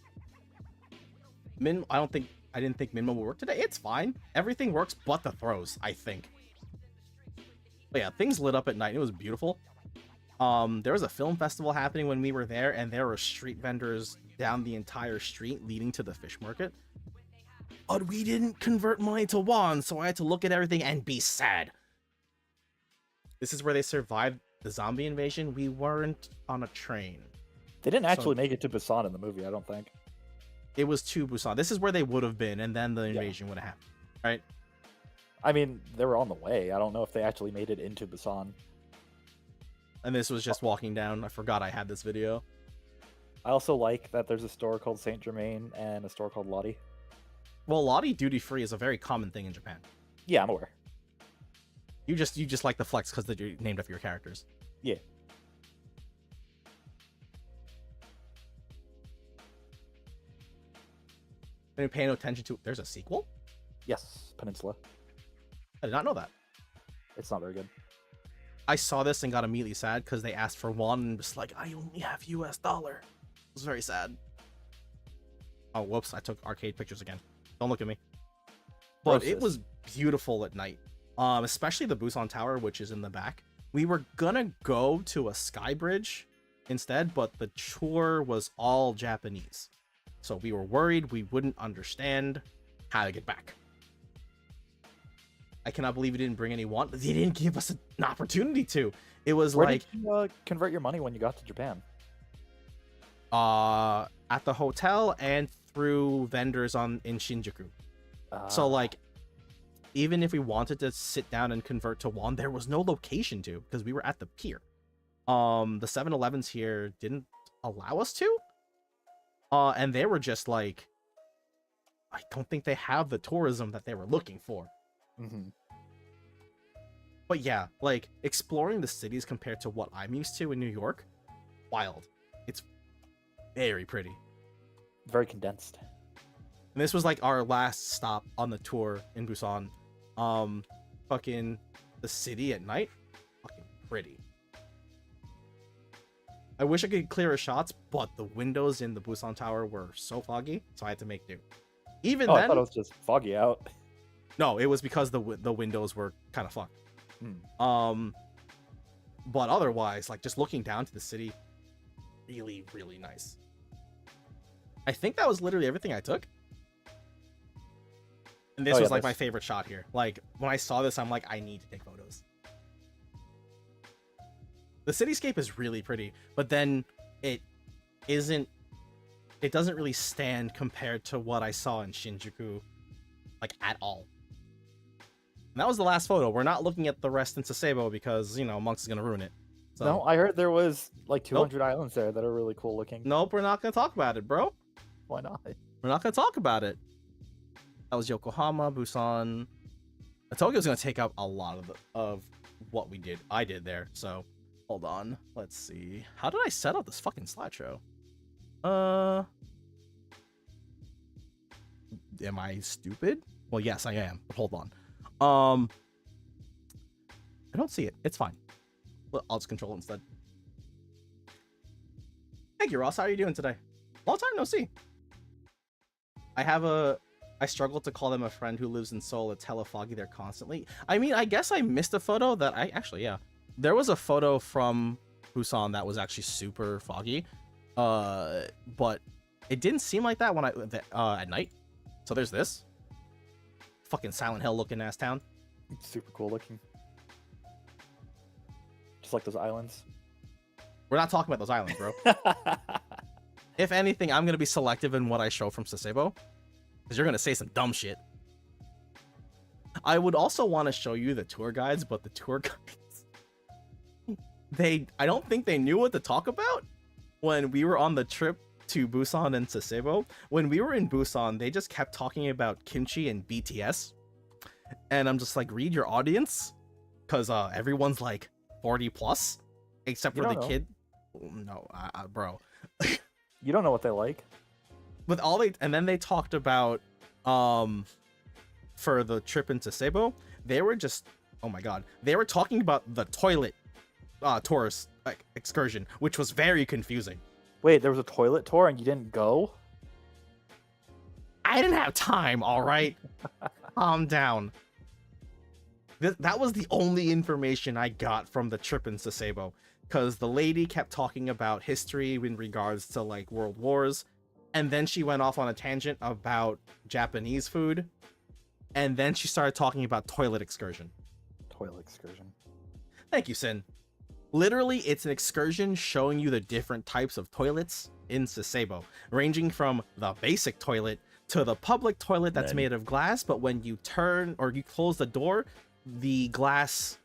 Speaker 4: I didn't think Minmo would work today. It's fine. Everything works but the throws, I think. But yeah, things lit up at night. It was beautiful. There was a film festival happening when we were there, and there were street vendors down the entire street leading to the fish market. But we didn't convert money to won, so I had to look at everything and be sad. This is where they survived the zombie invasion. We weren't on a train.
Speaker 3: They didn't actually make it to Busan in the movie, I don't think.
Speaker 4: It was to Busan. This is where they would have been, and then the invasion would have happened, right?
Speaker 3: I mean, they were on the way. I don't know if they actually made it into Busan.
Speaker 4: And this was just walking down. I forgot I had this video.
Speaker 3: I also like that there's a store called Saint Germain and a store called Lottie.
Speaker 4: Well, Lottie duty free is a very common thing in Japan.
Speaker 3: Yeah, I'm aware.
Speaker 4: You just like the flex because they're named after your characters.
Speaker 3: Yeah.
Speaker 4: And you pay no attention to. There's a sequel?
Speaker 3: Yes, Peninsula.
Speaker 4: I did not know that.
Speaker 3: It's not very good.
Speaker 4: I saw this and got immediately sad because they asked for one and was like, I only have US dollar. It was very sad. Oh, whoops. I took arcade pictures again. Don't look at me. But it was beautiful at night. Especially the Busan Tower, which is in the back. We were gonna go to a sky bridge instead, but the tour was all Japanese. So we were worried we wouldn't understand how to get back. I cannot believe you didn't bring anyone. They didn't give us an opportunity to. It was
Speaker 3: Where
Speaker 4: like
Speaker 3: did you convert your money when you got to Japan?
Speaker 4: at the hotel and through vendors in Shinjuku. So like, even if we wanted to sit down and convert to won, there was no location to, because we were at the pier. The 7-Elevens here didn't allow us to. And they were just like, I don't think they have the tourism that they were looking for.
Speaker 3: Mm-hmm.
Speaker 4: But yeah, like exploring the cities compared to what I'm used to in New York, wild. It's very pretty.
Speaker 3: Very condensed.
Speaker 4: And this was like our last stop on the tour in Busan. Fucking the city at night, fucking pretty. I wish I could get clearer shots, but the windows in the Busan Tower were so foggy, so I had to make do. Even
Speaker 3: I
Speaker 4: then,
Speaker 3: thought it was just foggy out.
Speaker 4: no, it was because the windows were kind of fucked.
Speaker 3: Hmm.
Speaker 4: But otherwise, like just looking down to the city, really, really nice. I think that was literally everything I took. And this was like my favorite shot here. Like when I saw this, I'm like, I need to take photos. The cityscape is really pretty, but then it doesn't really stand compared to what I saw in Shinjuku, like at all. And that was the last photo. We're not looking at the rest in Sasebo because, you know, Monks is gonna ruin it. So,
Speaker 3: No, I heard there was like 200 islands there that are really cool looking.
Speaker 4: nope, we're not gonna talk about it, bro.
Speaker 3: Why not?
Speaker 4: We're not gonna talk about it. That was Yokohama, Busan. Tokyo's gonna take up a lot of what I did there. So hold on, let's see. How did I set up this fucking slideshow? Am I stupid? Well, yes, I am. But hold on. I don't see it. It's fine. Well, I'll just control it instead. Thank you, Ross. How are you doing today? Long time no see. I struggle to call them a friend who lives in Seoul. It's hella foggy there constantly. I mean, I guess I missed a photo that yeah. There was a photo from Busan that was actually super foggy. But it didn't seem like that when at night. So there's this. Fucking Silent Hill looking ass town.
Speaker 3: It's super cool looking. Just like those islands.
Speaker 4: We're not talking about those islands, bro. If anything, I'm gonna be selective in what I show from Sasebo, because you're gonna say some dumb shit. I would also want to show you the tour guides, but the tour guides, I don't think they knew what to talk about when we were on the trip to Busan and Sasebo. When we were in Busan, they just kept talking about kimchi and BTS, and I'm just like, read your audience, because everyone's like 40 plus, except for the kid. No, bro.
Speaker 3: You don't know what they like.
Speaker 4: With all and then they talked about for the trip into Sasebo, they were just, oh my god, they were talking about the toilet tourist excursion, which was very confusing.
Speaker 3: Wait, there was a toilet tour and you didn't go?
Speaker 4: I didn't have time, all right? Calm down. That was the only information I got from the trip in Sasebo, because the lady kept talking about history in regards to like world wars, and then she went off on a tangent about Japanese food, and then she started talking about toilet excursion.
Speaker 3: Toilet excursion.
Speaker 4: Thank you, Sin. Literally, it's an excursion showing you the different types of toilets in Sasebo, ranging from the basic toilet to the public toilet that's made of glass, but when you turn or you close the door, the glass,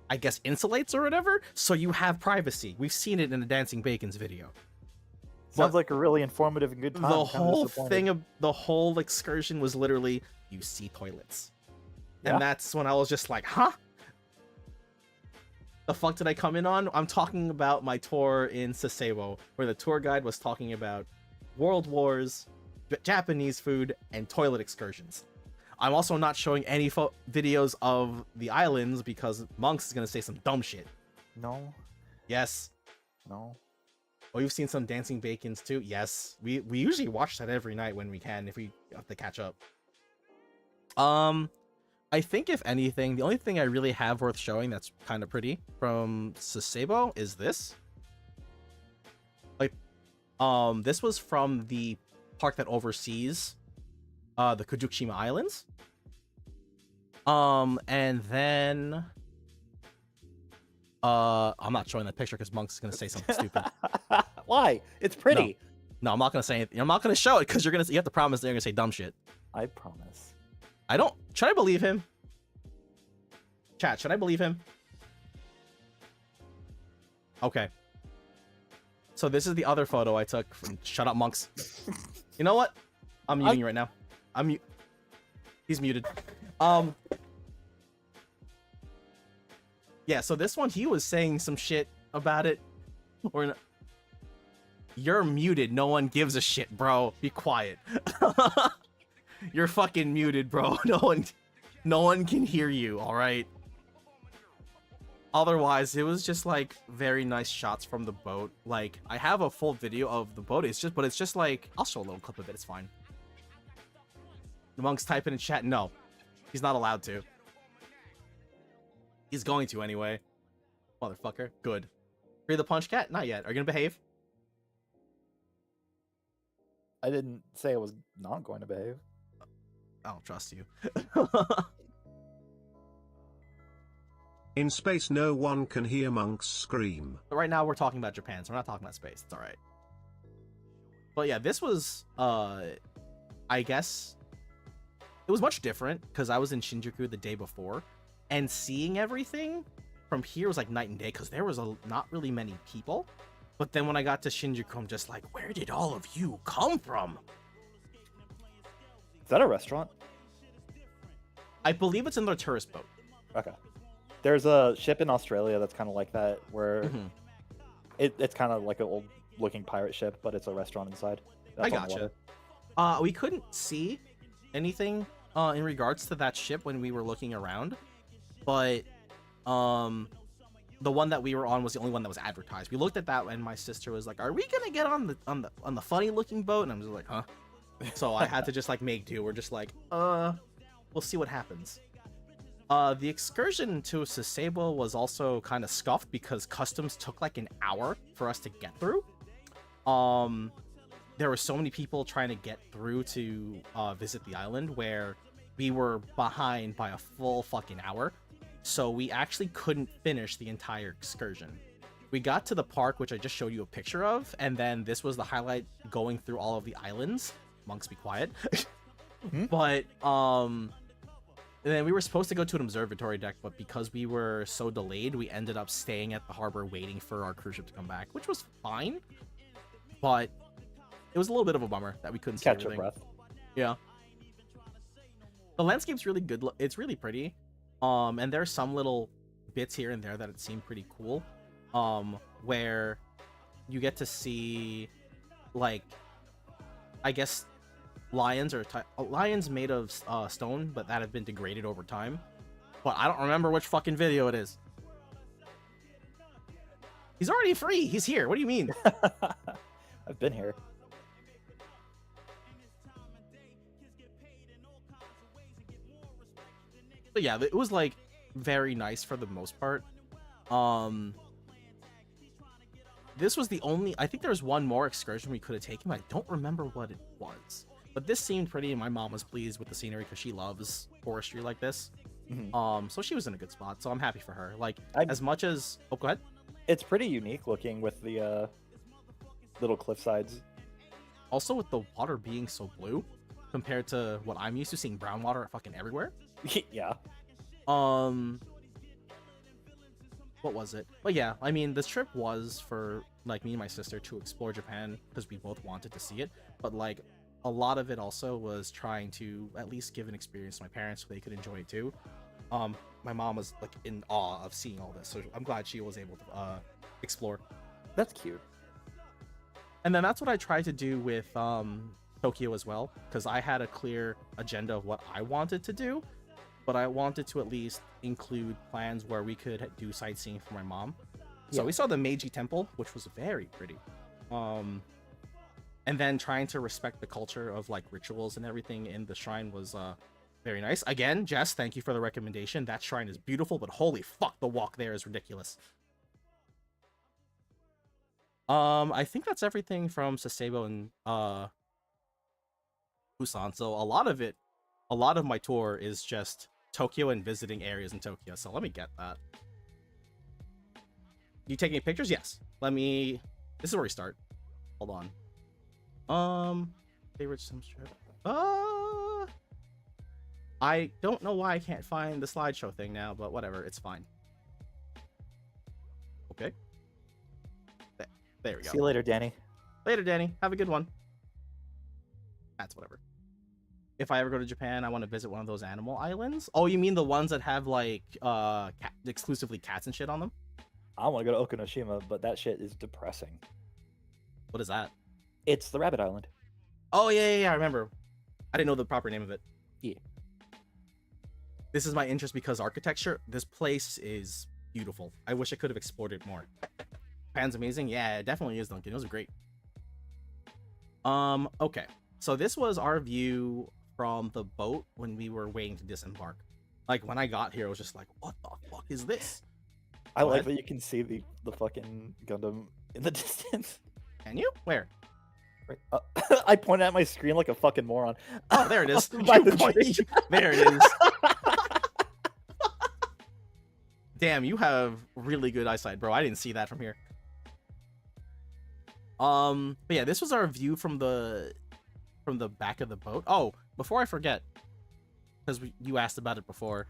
Speaker 4: I guess, insulates or whatever, so you have privacy. We've seen it in the Dancing Bacon's video.
Speaker 3: Sounds like a really informative and good time.
Speaker 4: The whole thing of the whole excursion was literally, you see toilets. Yeah. And that's when I was just like, huh? The fuck did I come in on? I'm talking about my tour in Sasebo, where the tour guide was talking about world wars, Japanese food, and toilet excursions. I'm also not showing any videos of the islands because Monks is gonna say some dumb shit.
Speaker 3: No. Yes. No.
Speaker 4: Oh, you've seen some Dancing Bacons too? Yes. We usually watch that every night when we can, if we have to catch up. I think if anything, the only thing I really have worth showing that's kind of pretty from Sasebo is this. Like, this was from the park that oversees the Kujukushima Islands. And then I'm not showing that picture because Monk's gonna say something stupid.
Speaker 3: Why? It's pretty.
Speaker 4: No, I'm not gonna say anything. I'm not gonna show it because you have to promise that you're gonna say dumb shit.
Speaker 3: I promise.
Speaker 4: I don't. Should I believe him? Chat, should I believe him? Okay. So this is the other photo I took from Shut Up Monks. You know what? I'm muting you right now. He's muted. Yeah, so this one, he was saying some shit about it. Or you're muted. No one gives a shit, bro. Be quiet. You're fucking muted, bro. No one can hear you, all right? Otherwise, it was just like very nice shots from the boat. Like, I have a full video of the boat. But it's just like, I'll show a little clip of it. It's fine. The Monk's typing in chat. No, he's not allowed to. He's going to anyway. Motherfucker. Good. Free the punch cat? Not yet. Are you gonna behave?
Speaker 3: I didn't say I was not going to behave.
Speaker 4: I don't trust you.
Speaker 5: In space, no one can hear monks scream.
Speaker 4: But right now we're talking about Japan, so we're not talking about space. It's all right. But yeah, this was, I guess, it was much different because I was in Shinjuku the day before, and seeing everything from here was like night and day because there was not really many people. But then when I got to Shinjuku, I'm just like, where did all of you come from?
Speaker 3: Is that a restaurant?
Speaker 4: I believe it's in their tourist boat.
Speaker 3: Okay. There's a ship in Australia that's kind of like that, where it's kind of like an old looking pirate ship, but it's a restaurant inside. That's
Speaker 4: I gotcha. We couldn't see anything in regards to that ship when we were looking around, but the one that we were on was the only one that was advertised. We looked at that and my sister was like, "Are we gonna get on the funny looking boat?" And I was like, "Huh?" So I had to just like make do. We're just like, we'll see what happens. The excursion to Sasebo was also kind of scuffed because customs took like an hour for us to get through. There were so many people trying to get through to visit the island where we were behind by a full fucking hour. So we actually couldn't finish the entire excursion. We got to the park, which I just showed you a picture of, and then this was the highlight going through all of the islands. Monks, be quiet. But, and then we were supposed to go to an observatory deck, but because we were so delayed, we ended up staying at the harbor waiting for our cruise ship to come back, which was fine. But it was a little bit of a bummer that we couldn't see
Speaker 3: Catch your
Speaker 4: everything.
Speaker 3: breath.
Speaker 4: Yeah. The landscape's really good. It's really pretty. And there are some little bits here and there that it seemed pretty cool. Where you get to see, like, I guess lions or lions made of stone, but that have been degraded over time. But I don't remember which fucking video it is. He's already free. He's here. What do you mean?
Speaker 3: I've been here.
Speaker 4: But yeah, it was like very nice for the most part. This was the only, I think there was one more excursion we could have taken, but I don't remember what it was. But this seemed pretty, and my mom was pleased with the scenery because she loves forestry like this. So she was in a good spot, so I'm happy for her. Like, as much as... Oh, go ahead.
Speaker 3: It's pretty unique looking with the little cliff sides.
Speaker 4: Also with the water being so blue, compared to what I'm used to seeing brown water fucking everywhere.
Speaker 3: Yeah.
Speaker 4: What was it? But yeah, I mean, this trip was for, like, me and my sister to explore Japan because we both wanted to see it. But, like, a lot of it also was trying to at least give an experience to my parents so they could enjoy it too. My mom was, like, in awe of seeing all this, so I'm glad she was able to explore.
Speaker 3: That's cute.
Speaker 4: And then that's what I tried to do with Tokyo as well, because I had a clear agenda of what I wanted to do, but I wanted to at least include plans where we could do sightseeing for my mom. So we saw the Meiji Temple, which was very pretty. And then trying to respect the culture of, like, rituals and everything in the shrine was very nice. Again, Jess, thank you for the recommendation. That shrine is beautiful, but holy fuck, the walk there is ridiculous. I think that's everything from Sasebo and Busan. So a lot of my tour is just Tokyo and visiting areas in Tokyo. So let me get that. You taking pictures? Yes. Let me. This is where we start. Hold on. Favorite sim strip. I don't know why I can't find the slideshow thing now, but whatever, it's fine. Okay. There we go.
Speaker 3: See you later, Danny.
Speaker 4: Later, Danny. Have a good one. That's whatever. If I ever go to Japan, I want to visit one of those animal islands. Oh, you mean the ones that have like exclusively cats and shit on them?
Speaker 3: I want to go to Okinoshima, but that shit is depressing.
Speaker 4: What is that?
Speaker 3: It's the Rabbit Island.
Speaker 4: Oh yeah, I remember. I didn't know the proper name of it.
Speaker 3: Yeah.
Speaker 4: This is my interest because architecture. This place is beautiful. I wish I could have explored it more. Japan's amazing. Yeah, it definitely is, Duncan. It was great. Okay. So this was our view from the boat when we were waiting to disembark. Like when I got here, I was just like, what the fuck is this?
Speaker 3: I like
Speaker 4: What?
Speaker 3: that you can see the fucking Gundam in the distance.
Speaker 4: Can you? Where?
Speaker 3: Right. I pointed at my screen like a fucking moron.
Speaker 4: Oh, there it is.
Speaker 3: By the tree.
Speaker 4: There it is. Damn, you have really good eyesight, bro. I didn't see that from here. But yeah, this was our view from the back of the boat. Oh, before I forget, because you asked about it before.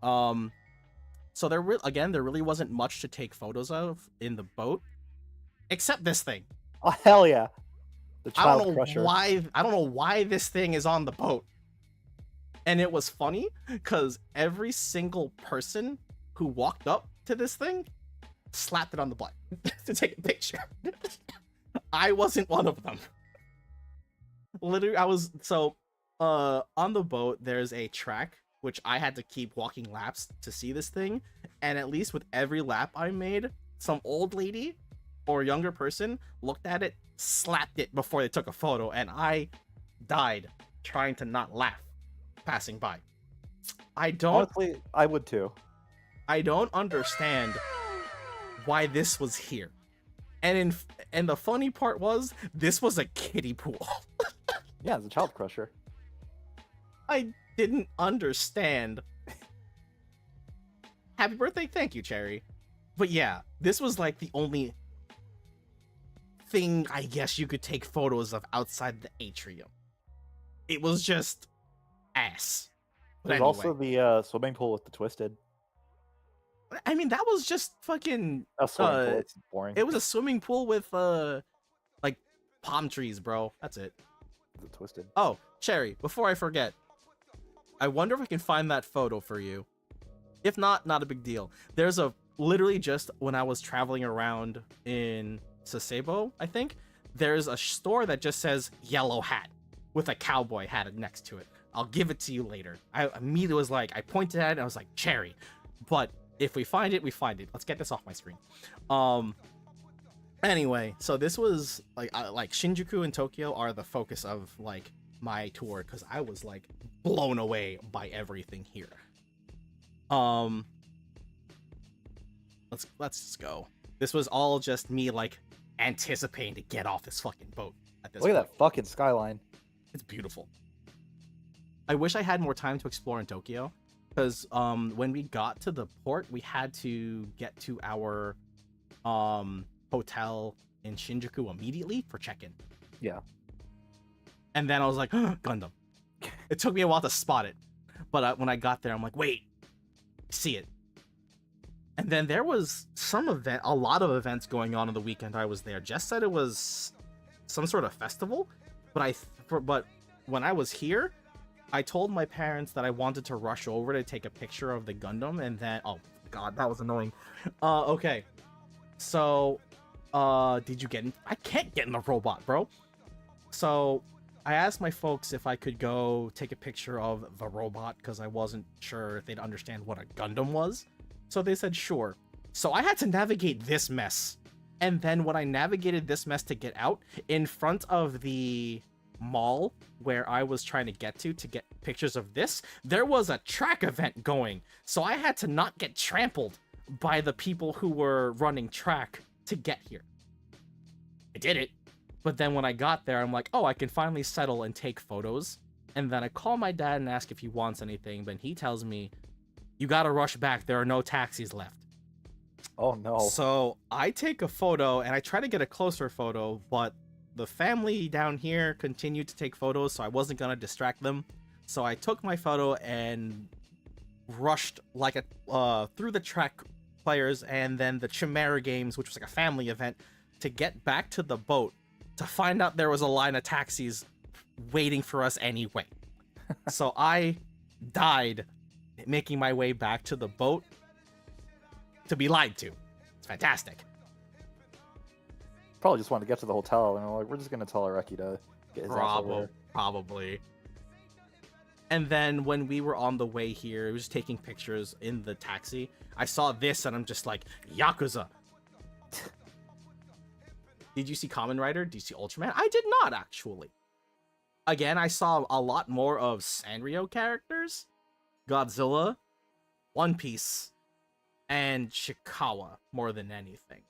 Speaker 4: So there really wasn't much to take photos of in the boat, except this thing.
Speaker 3: Oh hell yeah! The
Speaker 4: I
Speaker 3: Child
Speaker 4: don't know
Speaker 3: Crusher.
Speaker 4: why. I don't know why this thing is on the boat. And it was funny because every single person who walked up to this thing slapped it on the butt to take a picture. I wasn't one of them. Literally, I was on the boat. There's a track which I had to keep walking laps to see this thing, and at least with every lap I made, some old lady or younger person looked at it, slapped it before they took a photo, and I died trying to not laugh passing by.
Speaker 3: Honestly, I would too.
Speaker 4: I don't understand why this was here. And the funny part was this was a kiddie pool.
Speaker 3: Yeah, it's a Child Crusher.
Speaker 4: I didn't understand. Happy birthday, thank you, Cherry. But yeah, this was like the only thing I guess you could take photos of outside the atrium. It was just ass. But
Speaker 3: There's
Speaker 4: anyway,
Speaker 3: also the swimming pool with the Twisted.
Speaker 4: I mean, that was just fucking.
Speaker 3: A swimming pool. It's boring.
Speaker 4: It was a swimming pool with like palm trees, bro. That's it.
Speaker 3: The Twisted.
Speaker 4: Oh, Cherry, before I forget, I wonder if I can find that photo for you. If not, not a big deal. There's literally just when I was traveling around in Sasebo, I think, there's a store that just says yellow hat with a cowboy hat next to it. I'll give it to you later. I immediately was like, I pointed at it and I was like, Cherry. But if we find it, we find it. Let's get this off my screen. Anyway, so this was like Shinjuku and Tokyo are the focus of like my tour because I was like blown away by everything here. Let's go. This was all just me like anticipating to get off this fucking boat at this
Speaker 3: Look
Speaker 4: point.
Speaker 3: at that fucking skyline.
Speaker 4: It's beautiful. I wish I had more time to explore in Tokyo because when we got to the port, we had to get to our hotel in Shinjuku immediately for check-in.
Speaker 3: Yeah.
Speaker 4: And then I was like, Gundam. It took me a while to spot it. But when I got there, I'm like, wait, see it. And then there was a lot of events going on the weekend I was there. Jess said it was some sort of festival, but when I was here, I told my parents that I wanted to rush over to take a picture of the Gundam, and then oh god, that was annoying. Okay, so did you get in? I can't get in the robot, bro. So I asked my folks if I could go take a picture of the robot because I wasn't sure if they'd understand what a Gundam was. So they said sure. So I had to navigate this mess. And then when I navigated this mess to get out, in front of the mall where I was trying to get pictures of this, there was a track event going. So I had to not get trampled by the people who were running track to get here. I did it. But then when I got there, I'm like, oh, I can finally settle and take photos.
Speaker 6: And then I call my dad and ask if he wants anything, but he tells me, you gotta rush back. There are no taxis left.
Speaker 3: Oh no.
Speaker 6: So I take a photo and I try to get a closer photo, but the family down here continued to take photos, so I wasn't gonna distract them. So I took my photo and rushed like a through the track players and then the Chimera Games, which was like a family event, to get back to the boat to find out there was a line of taxis waiting for us anyway. So I died making my way back to the boat to be lied to. It's fantastic.
Speaker 3: Probably just wanted to get to the hotel, and we're just gonna tell Areki to get his ass over here.
Speaker 6: Probably. And then when we were on the way here, it was just taking pictures in the taxi. I saw this and I'm just like, Yakuza. Did you see Kamen Rider? Did you see Ultraman? I did not, actually. Again, I saw a lot more of Sanrio characters, Godzilla, One Piece, and Chikawa more than anything.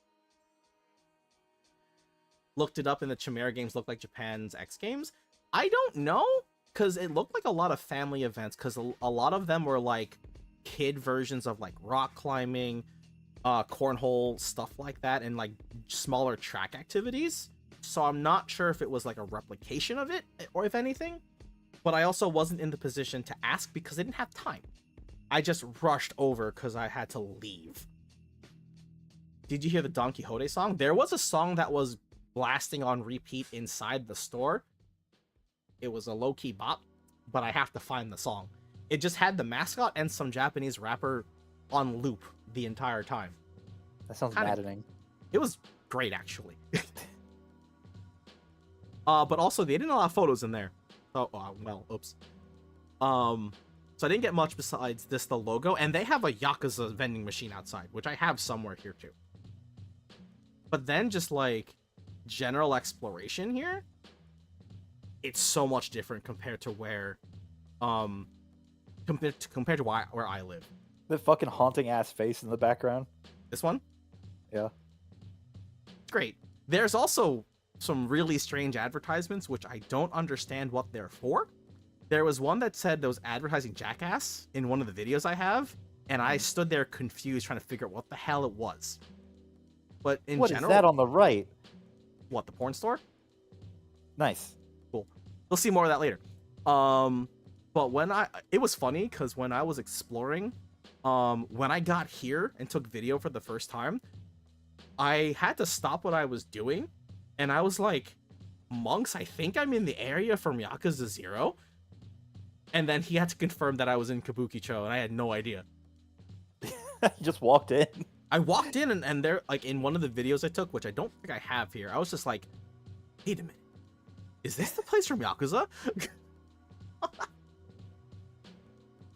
Speaker 6: Looked it up, and the Chimera Games looked like Japan's X Games. I don't know, because it looked like a lot of family events, because a lot of them were like kid versions of like rock climbing, cornhole, stuff like that, and like smaller track activities. So I'm not sure if it was like a replication of it, or if anything, but I also wasn't in the position to ask because I didn't have time. I just rushed over because I had to leave. Did you hear the Don Quixote song? There was a song that was blasting on repeat inside the store. It was a low-key bop, but I have to find the song. It just had the mascot and some Japanese rapper on loop the entire time.
Speaker 3: That sounds
Speaker 6: Kinda-
Speaker 3: maddening.
Speaker 6: It was great, actually. But also, they didn't allow photos in there. Oh, well, oops. So I didn't get much besides this, the logo, and they have a Yakuza vending machine outside, which I have somewhere here too. But then just like general exploration here, it's so much different compared to where, compared to where I live.
Speaker 3: The fucking haunting ass face in the background.
Speaker 6: This one?
Speaker 3: Yeah.
Speaker 6: It's great. There's also some really strange advertisements, which I don't understand what they're for. There was one that said there was advertising Jackass in one of the videos I have, and I stood there confused trying to figure out what the hell it was. But in
Speaker 3: What
Speaker 6: general,
Speaker 3: is that on the right?
Speaker 6: what, the porn store?
Speaker 3: Nice.
Speaker 6: Cool. We'll see more of that later. But when it was funny because when I was exploring, when I got here and took video for the first time, I had to stop what I was doing, and I was like, Monks, I think I'm in the area from Yakuza 0. And then he had to confirm that I was in Kabukicho, and I had no idea.
Speaker 3: You just walked in.
Speaker 6: I walked in, and there, like, in one of the videos I took, which I don't think I have here, I was just like, wait a minute. Is this the place from Yakuza?
Speaker 3: They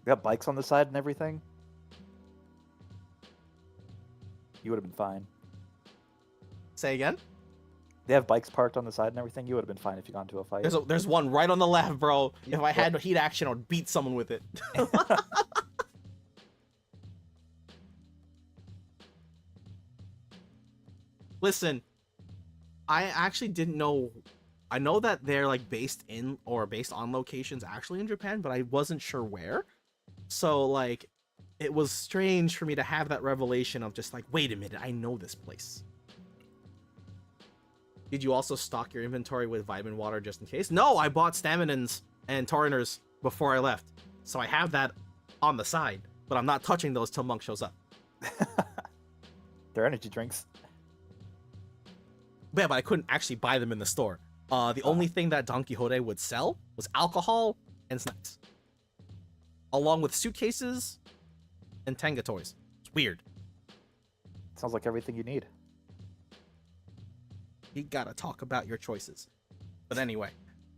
Speaker 3: got bikes on the side and everything. You would have been fine.
Speaker 6: Say again?
Speaker 3: They have bikes parked on the side and everything. You would have been fine if you got into a fight.
Speaker 6: There's one right on the left, bro. If I had heat action, I would beat someone with it. Listen, I actually didn't know. I know that they're like based in or based on locations actually in Japan, but I wasn't sure where. So like, it was strange for me to have that revelation of just like, wait a minute, I know this place. Did you also stock your inventory with vitamin water just in case? No, I bought Staminans and Tauriners before I left. So I have that on the side, but I'm not touching those till Monk shows up.
Speaker 3: They're energy drinks.
Speaker 6: Yeah, but I couldn't actually buy them in the store. The only thing that Don Quixote would sell was alcohol and snacks. Along with suitcases and Tenga toys. It's weird.
Speaker 3: Sounds like everything you need.
Speaker 6: You gotta talk about your choices. But anyway,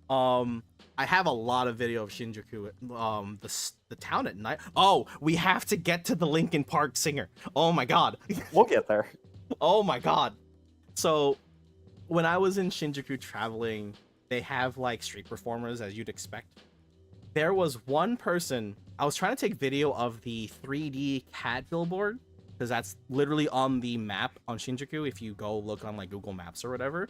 Speaker 6: I have a lot of video of Shinjuku, the town at night. Oh, we have to get to the Linkin Park singer. Oh my god.
Speaker 3: We'll get there.
Speaker 6: Oh my god. So, when I was in Shinjuku traveling, they have like street performers as you'd expect. There was one person, I was trying to take video of the 3D cat billboard, because that's literally on the map on Shinjuku if you go look on like Google Maps or whatever.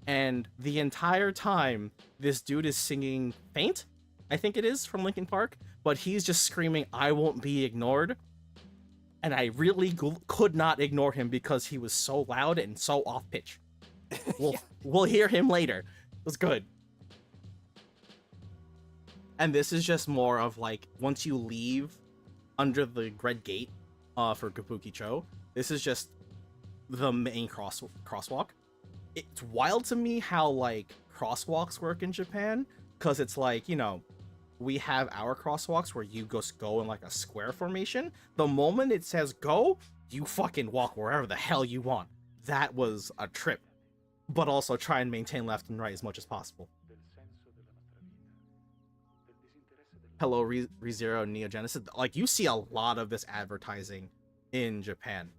Speaker 6: And the entire time, this dude is singing Faint I think it is, from Linkin Park, but he's just screaming, "I won't be ignored." And I really could not ignore him because he was so loud and so off pitch. We'll hear him later. It was good. And this is just more of like, once you leave under the Red Gate for Kabukicho, this is just the main crosswalk. It's wild to me how like crosswalks work in Japan, because it's like, you know, we have our crosswalks where you go in like a square formation. The moment it says go, you fucking walk wherever the hell you want. That was a trip. But also try and maintain left and right as much as possible. Hello, ReZero Neogenesis. Like, you see a lot of this advertising in Japan.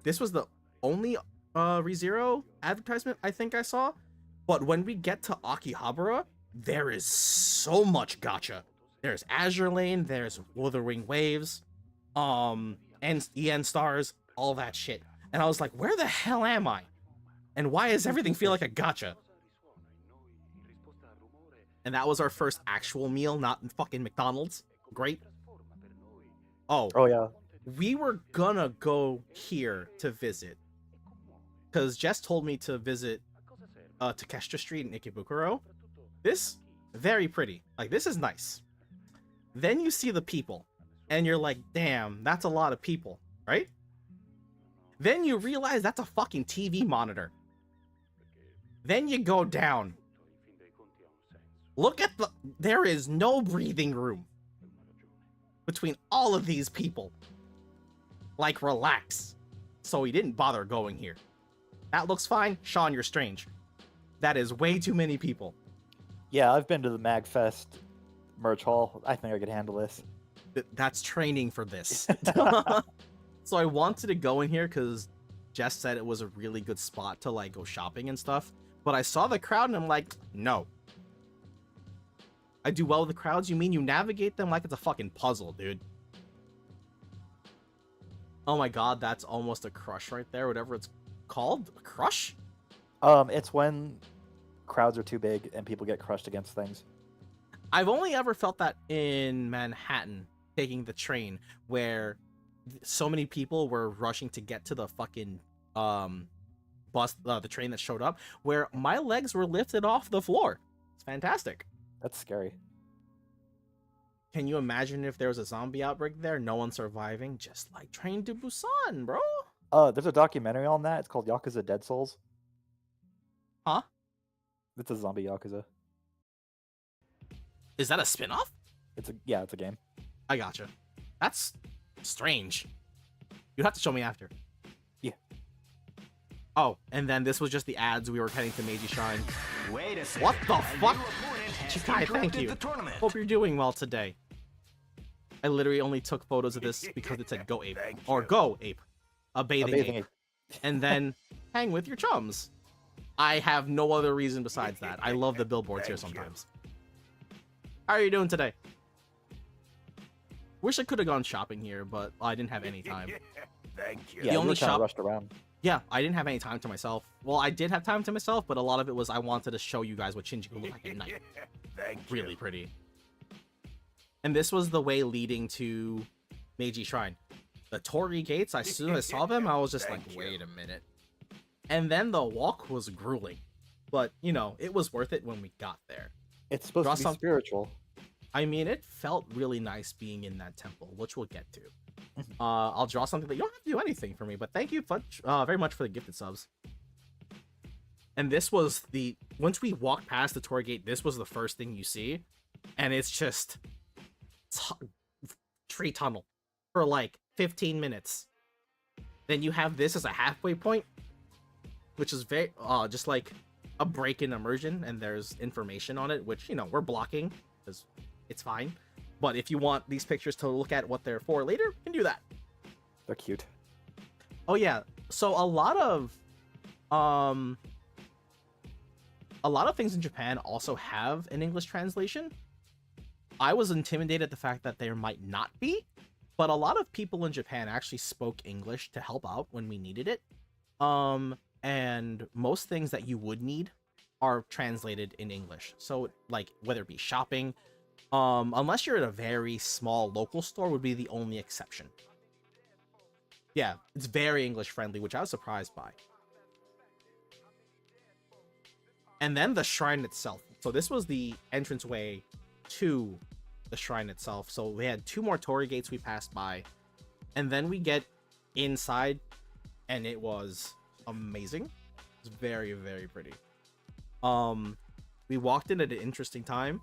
Speaker 6: This was the only ReZero advertisement I think I saw. But when we get to Akihabara, there is so much gacha. There's Azure Lane, there's Wuthering Waves, and EN Stars, all that shit. And I was like, where the hell am I? And why does everything feel like a gacha? And that was our first actual meal, not in fucking McDonald's. Great. Oh
Speaker 3: yeah.
Speaker 6: We were gonna go here to visit, because Jess told me to visit Takeshita Street in Ikebukuro. This, very pretty. Like, this is nice. Then you see the people, and you're like, damn, that's a lot of people, right? Then you realize that's a fucking TV monitor. Then you go down. Look at there is no breathing room between all of these people. Like, relax. So we didn't bother going here. That looks fine. Sean, you're strange. That is way too many people.
Speaker 3: Yeah, I've been to the MagFest merch hall. I think I could handle this.
Speaker 6: That's training for this. So I wanted to go in here because Jess said it was a really good spot to like go shopping and stuff. But I saw the crowd and I'm like, no. I do well with the crowds. You mean you navigate them like it's a fucking puzzle, dude. Oh my god, that's almost a crush right there, whatever it's called. A crush?
Speaker 3: It's when crowds are too big and people get crushed against things.
Speaker 6: I've only ever felt that in Manhattan, taking the train, where so many people were rushing to get to the fucking bus, the train that showed up, where my legs were lifted off the floor. It's fantastic.
Speaker 3: That's scary.
Speaker 6: Can you imagine if there was a zombie outbreak there? No one surviving, just like Train to Busan, bro.
Speaker 3: There's a documentary on that. It's called Yakuza Dead Souls.
Speaker 6: Huh?
Speaker 3: It's a zombie Yakuza.
Speaker 6: Is that a spin-off?
Speaker 3: It's a game.
Speaker 6: I gotcha. That's strange. You'd have to show me after.
Speaker 3: Yeah.
Speaker 6: Oh, and then this was just the ads. We were heading to Meiji Shrine.
Speaker 1: Wait a second.
Speaker 6: What the
Speaker 1: A
Speaker 6: fuck?
Speaker 1: new opponent has
Speaker 6: Chikai, thank
Speaker 1: interrupted
Speaker 6: you.
Speaker 1: the tournament.
Speaker 6: Hope you're doing well today. I literally only took photos of this because it said Go Ape.
Speaker 2: Thank
Speaker 6: Or
Speaker 2: you.
Speaker 6: Go Ape. A bathing,
Speaker 3: Bathing
Speaker 6: ape.
Speaker 3: ape.
Speaker 6: And then hang with your chums. I have no other reason besides that. I love the billboards here
Speaker 2: Thank you.
Speaker 6: sometimes. How are you doing today? Wish I could have gone shopping here, but I didn't have any time.
Speaker 2: Thank you.
Speaker 3: Yeah, you
Speaker 6: only
Speaker 3: were kind
Speaker 6: shop-
Speaker 3: of rushed around.
Speaker 6: Yeah, I didn't have any time to myself. Well, I did have time to myself, but a lot of it was I wanted to show you guys what Shinjuku looked like at night.
Speaker 2: Thank you.
Speaker 6: Really pretty. And this was the way leading to Meiji Shrine. The Torii gates, as soon as I saw them, I was just like,
Speaker 2: Thank you.
Speaker 6: wait a minute. And then the walk was grueling. But, you know, it was worth it when we got there.
Speaker 3: It's supposed
Speaker 6: Draw
Speaker 3: to be
Speaker 6: some-
Speaker 3: spiritual.
Speaker 6: I mean, it felt really nice being in that temple, which we'll get to. I'll draw something that you don't have to do anything for me, but thank you very much for the gifted subs. And this was once we walked past the tour gate, this was the first thing you see, and it's just tree tunnel for like 15 minutes. Then you have this as a halfway point, which is very just like a break in immersion, and there's information on it, which, you know, we're blocking because it's fine. But if you want these pictures to look at what they're for later, you can do that.
Speaker 3: They're cute.
Speaker 6: Oh yeah, so a lot of things in Japan also have an English translation. I was intimidated at the fact that there might not be, but a lot of people in Japan actually spoke English to help out when we needed it. And most things that you would need are translated in English. So like whether it be shopping, unless you're at a very small local store would be the only exception. Yeah, it's very English friendly, which I was surprised by. And then the shrine itself. So this was the entranceway to the shrine itself. So we had 2 more torii gates we passed by. And then we get inside, and it was amazing. It's very, very pretty. We walked in at an interesting time.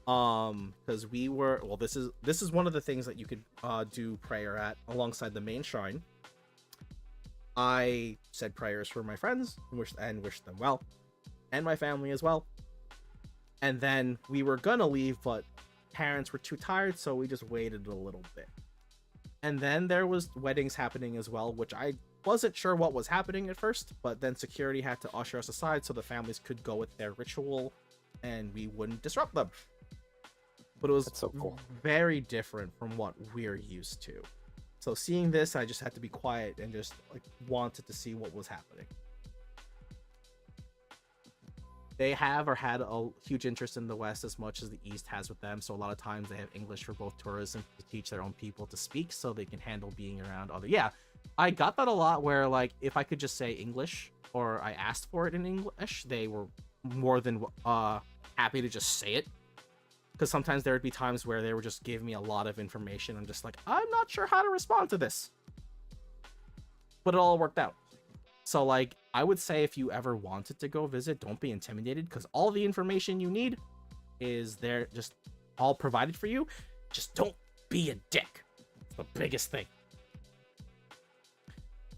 Speaker 6: Because we were, well, this is one of the things that you could do prayer at alongside the main shrine. I said prayers for my friends and wished them well, and my family as well. And then we were gonna leave, but parents were too tired, so we just waited a little bit. And then there was weddings happening as well, which I wasn't sure what was happening at first, but then security had to usher us aside so the families could go with their ritual and we wouldn't disrupt them. But it was
Speaker 3: That's so cool.
Speaker 6: very different from what we're used to. So seeing this, I just had to be quiet and just like wanted to see what was happening. They have or had a huge interest in the West as much as the East has with them. So a lot of times they have English for both tourism to teach their own people to speak so they can handle being around other. Yeah, I got that a lot where like if I could just say English or I asked for it in English, they were more than happy to just say it. Because sometimes there would be times where they would just give me a lot of information. I'm just like, I'm not sure how to respond to this. But it all worked out. So like, I would say if you ever wanted to go visit, don't be intimidated because all the information you need is there, just all provided for you. Just don't be a dick. It's the biggest thing.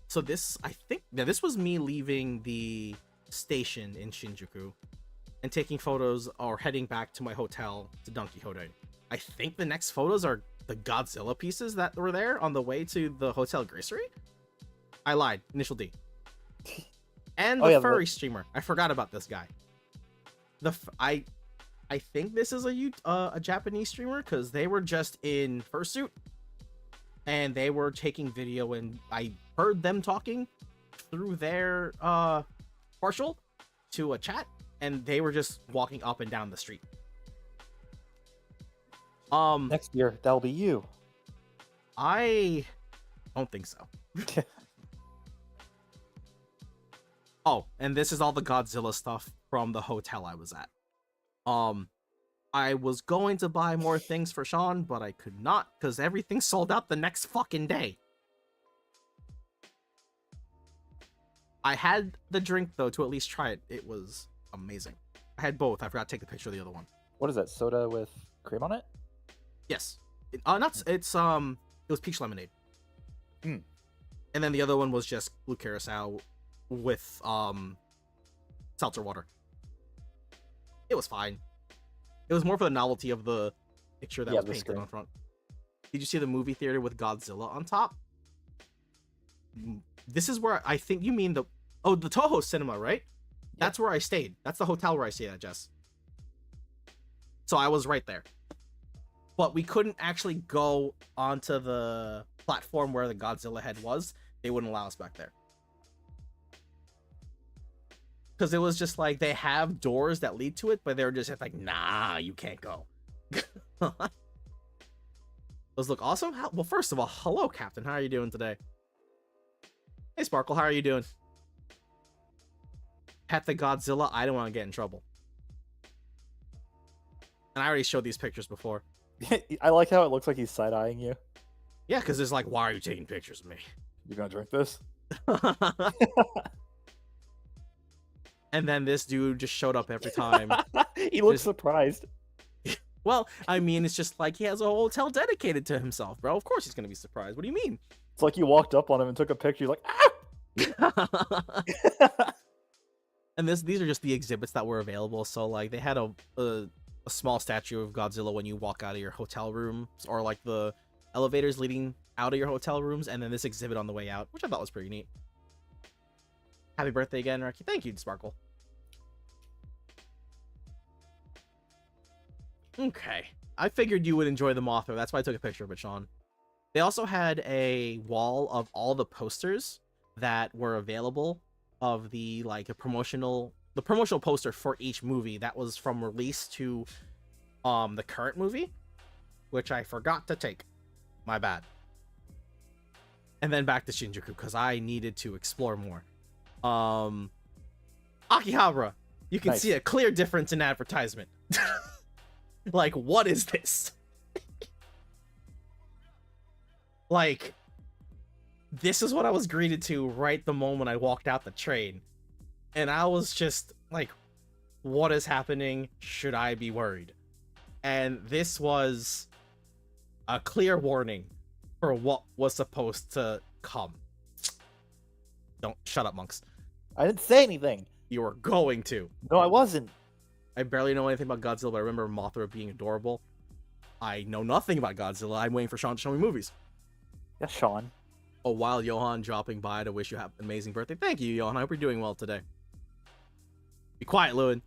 Speaker 6: So this, I think, yeah, this was me leaving the station in Shinjuku and taking photos or heading back to my hotel to Don Quixote. I think the next photos are the Godzilla pieces that were there on the way to the Hotel Gracery. I lied. Initial D. And the furry streamer. I forgot about this guy. I think this is a Japanese streamer because they were just in fursuit and they were taking video and I heard them talking through their partial to a chat. And they were just walking up and down the street.
Speaker 3: Next year, that'll be you.
Speaker 6: I don't think so. Oh, and this is all the Godzilla stuff from the hotel I was at. I was going to buy more things for Sean, but I could not because everything sold out the next fucking day. I had the drink though to at least try it. It was amazing. I had both. I forgot to take the picture of the other one.
Speaker 3: What is that? Soda with cream on it?
Speaker 6: Yes. It was peach lemonade.
Speaker 3: Mm.
Speaker 6: And then the other one was just blue curacao with seltzer water. It was fine. It was more for the novelty of the picture that was painted on front. Did you see the movie theater with Godzilla on top? This is where I think you mean the Toho Cinema, right? That's where I stayed. That's the hotel where I stayed at, Jess. So I was right there. But we couldn't actually go onto the platform where the Godzilla head was. They wouldn't allow us back there. Because it was just like, they have doors that lead to it, but they were just like, nah, you can't go. Those look awesome. Well, first of all, hello, Captain. How are you doing today? Hey, Sparkle. How are you doing? Pet the Godzilla. I don't want to get in trouble. And I already showed these pictures before.
Speaker 3: I like how it looks like he's side-eyeing you.
Speaker 6: Yeah, because it's like, why are you taking pictures of me?
Speaker 3: You gonna drink this?
Speaker 6: And then this dude just showed up every time.
Speaker 3: He looks surprised.
Speaker 6: Well, I mean, it's just like he has a whole hotel dedicated to himself, bro. Of course he's gonna be surprised. What do you mean?
Speaker 3: It's like you walked up on him and took a picture. You're like, ah!
Speaker 6: And these are just the exhibits that were available. So like they had a small statue of Godzilla when you walk out of your hotel room, or like the elevators leading out of your hotel rooms, and then this exhibit on the way out, which I thought was pretty neat. Happy birthday again, Ricky. Thank you, Sparkle. Okay. I figured you would enjoy the Mothra. That's why I took a picture of it, Sean. They also had a wall of all the posters that were available of the like promotional the promotional poster for each movie that was from release to the current movie, which I forgot to take. My bad. And then back to Shinjuku because I needed to explore more. Akihabara, you can
Speaker 3: Nice.
Speaker 6: see a clear difference in advertisement. Like, what is this? Like, this is what I was greeted to right the moment I walked out the train. And I was just like, what is happening? Should I be worried? And this was a clear warning for what was supposed to come. Don't shut up, monks.
Speaker 3: I didn't say anything.
Speaker 6: You were going to.
Speaker 3: No, I wasn't.
Speaker 6: I barely know anything about Godzilla, but I remember Mothra being adorable. I know nothing about Godzilla. I'm waiting for Sean to show me movies.
Speaker 3: Yeah, Sean.
Speaker 6: Oh, while Johan dropping by to wish you an amazing birthday. Thank you, Johan. I hope you're doing well today. Be quiet, Lewin.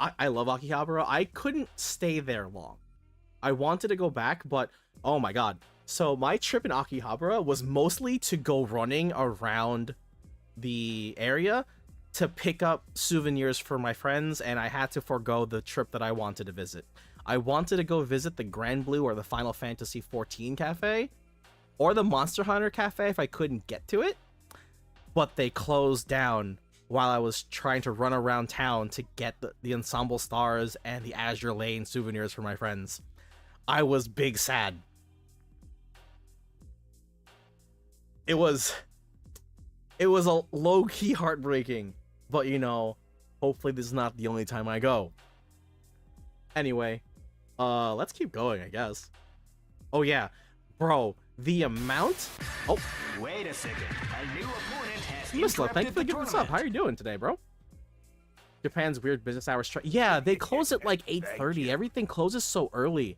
Speaker 6: I love Akihabara. I couldn't stay there long. I wanted to go back, but oh my god. So my trip in Akihabara was mostly to go running around the area to pick up souvenirs for my friends, and I had to forego the trip that I wanted to visit. I wanted to go visit the Grand Blue or the Final Fantasy XIV cafe, or the Monster Hunter cafe if I couldn't get to it, but they closed down while I was trying to run around town to get the Ensemble Stars and the Azure Lane souvenirs for my friends. I was big sad. It was a low-key heartbreaking, but you know, hopefully this is not the only time I go. Anyway, let's keep going, I guess. Oh yeah, bro, the amount... Oh,
Speaker 1: Wait a second. A new opponent has
Speaker 6: Musla, thank you
Speaker 1: interrupted
Speaker 6: for
Speaker 1: the
Speaker 6: giving us up. How are
Speaker 1: tournament.
Speaker 6: you doing today, bro? Japan's weird business hours. Yeah, they close at like 8:30. Everything closes so early.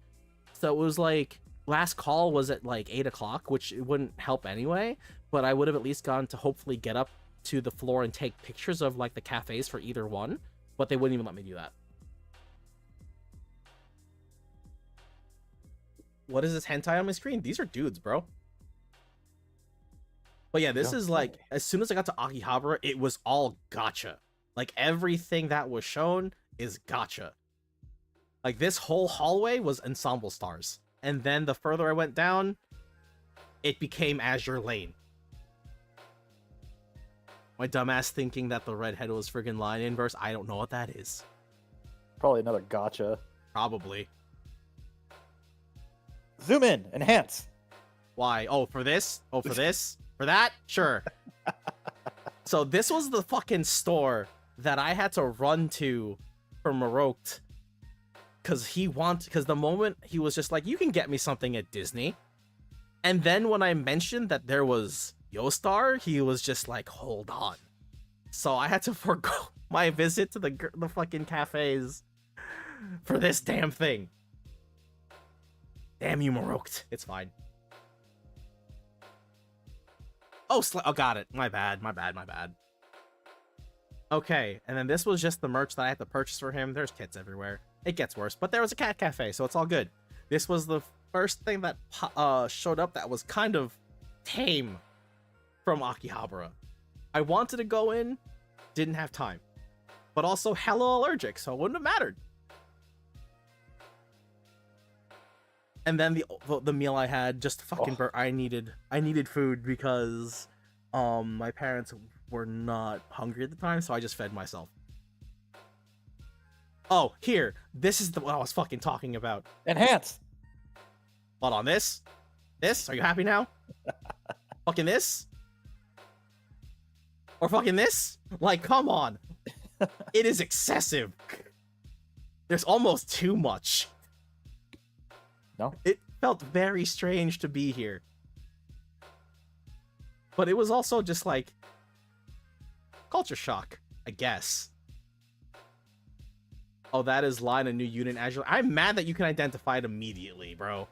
Speaker 6: So it was like, last call was at like 8 o'clock, which it wouldn't help anyway. But I would have at least gone to hopefully get up to the floor and take pictures of like the cafes for either one. But they wouldn't even let me do that. What is this hentai on my screen? These are dudes, bro. But yeah, this is like, as soon as I got to Akihabara, it was all gacha. Like, everything that was shown is gacha. Like, this whole hallway was Ensemble Stars. And then the further I went down, it became Azure Lane. My dumbass thinking that the redhead was friggin' line inverse. I don't know what that is.
Speaker 3: Probably another gotcha.
Speaker 6: Probably.
Speaker 3: Zoom in. Enhance.
Speaker 6: Why? Oh, for this? Oh, for this? For that? Sure. So this was the fucking store that I had to run to for Maroked. Because the moment he was just like, you can get me something at Disney. And then when I mentioned that there was Yostar, he was just like, hold on. So I had to forego my visit to the fucking cafes for this damn thing. Damn you, Maroked. It's fine. Oh, got it. My bad. Okay, and then this was just the merch that I had to purchase for him. There's kits everywhere. It gets worse, but there was a cat cafe, so it's all good. This was the first thing that showed up that was kind of tame from Akihabara. I wanted to go in, didn't have time. But also hella allergic, so it wouldn't have mattered. And then the meal I had, just fucking I needed food because my parents were not hungry at the time, so I just fed myself. Oh, here. This is what I was fucking talking about.
Speaker 3: Enhance.
Speaker 6: Hold on, this? This? Are you happy now? Fucking this? Or fucking this? Like, come on. It is excessive. There's almost too much.
Speaker 3: No?
Speaker 6: It felt very strange to be here. But it was also just like culture shock, I guess. Oh, that is line a new unit Azure. I'm mad that you can identify it immediately, bro.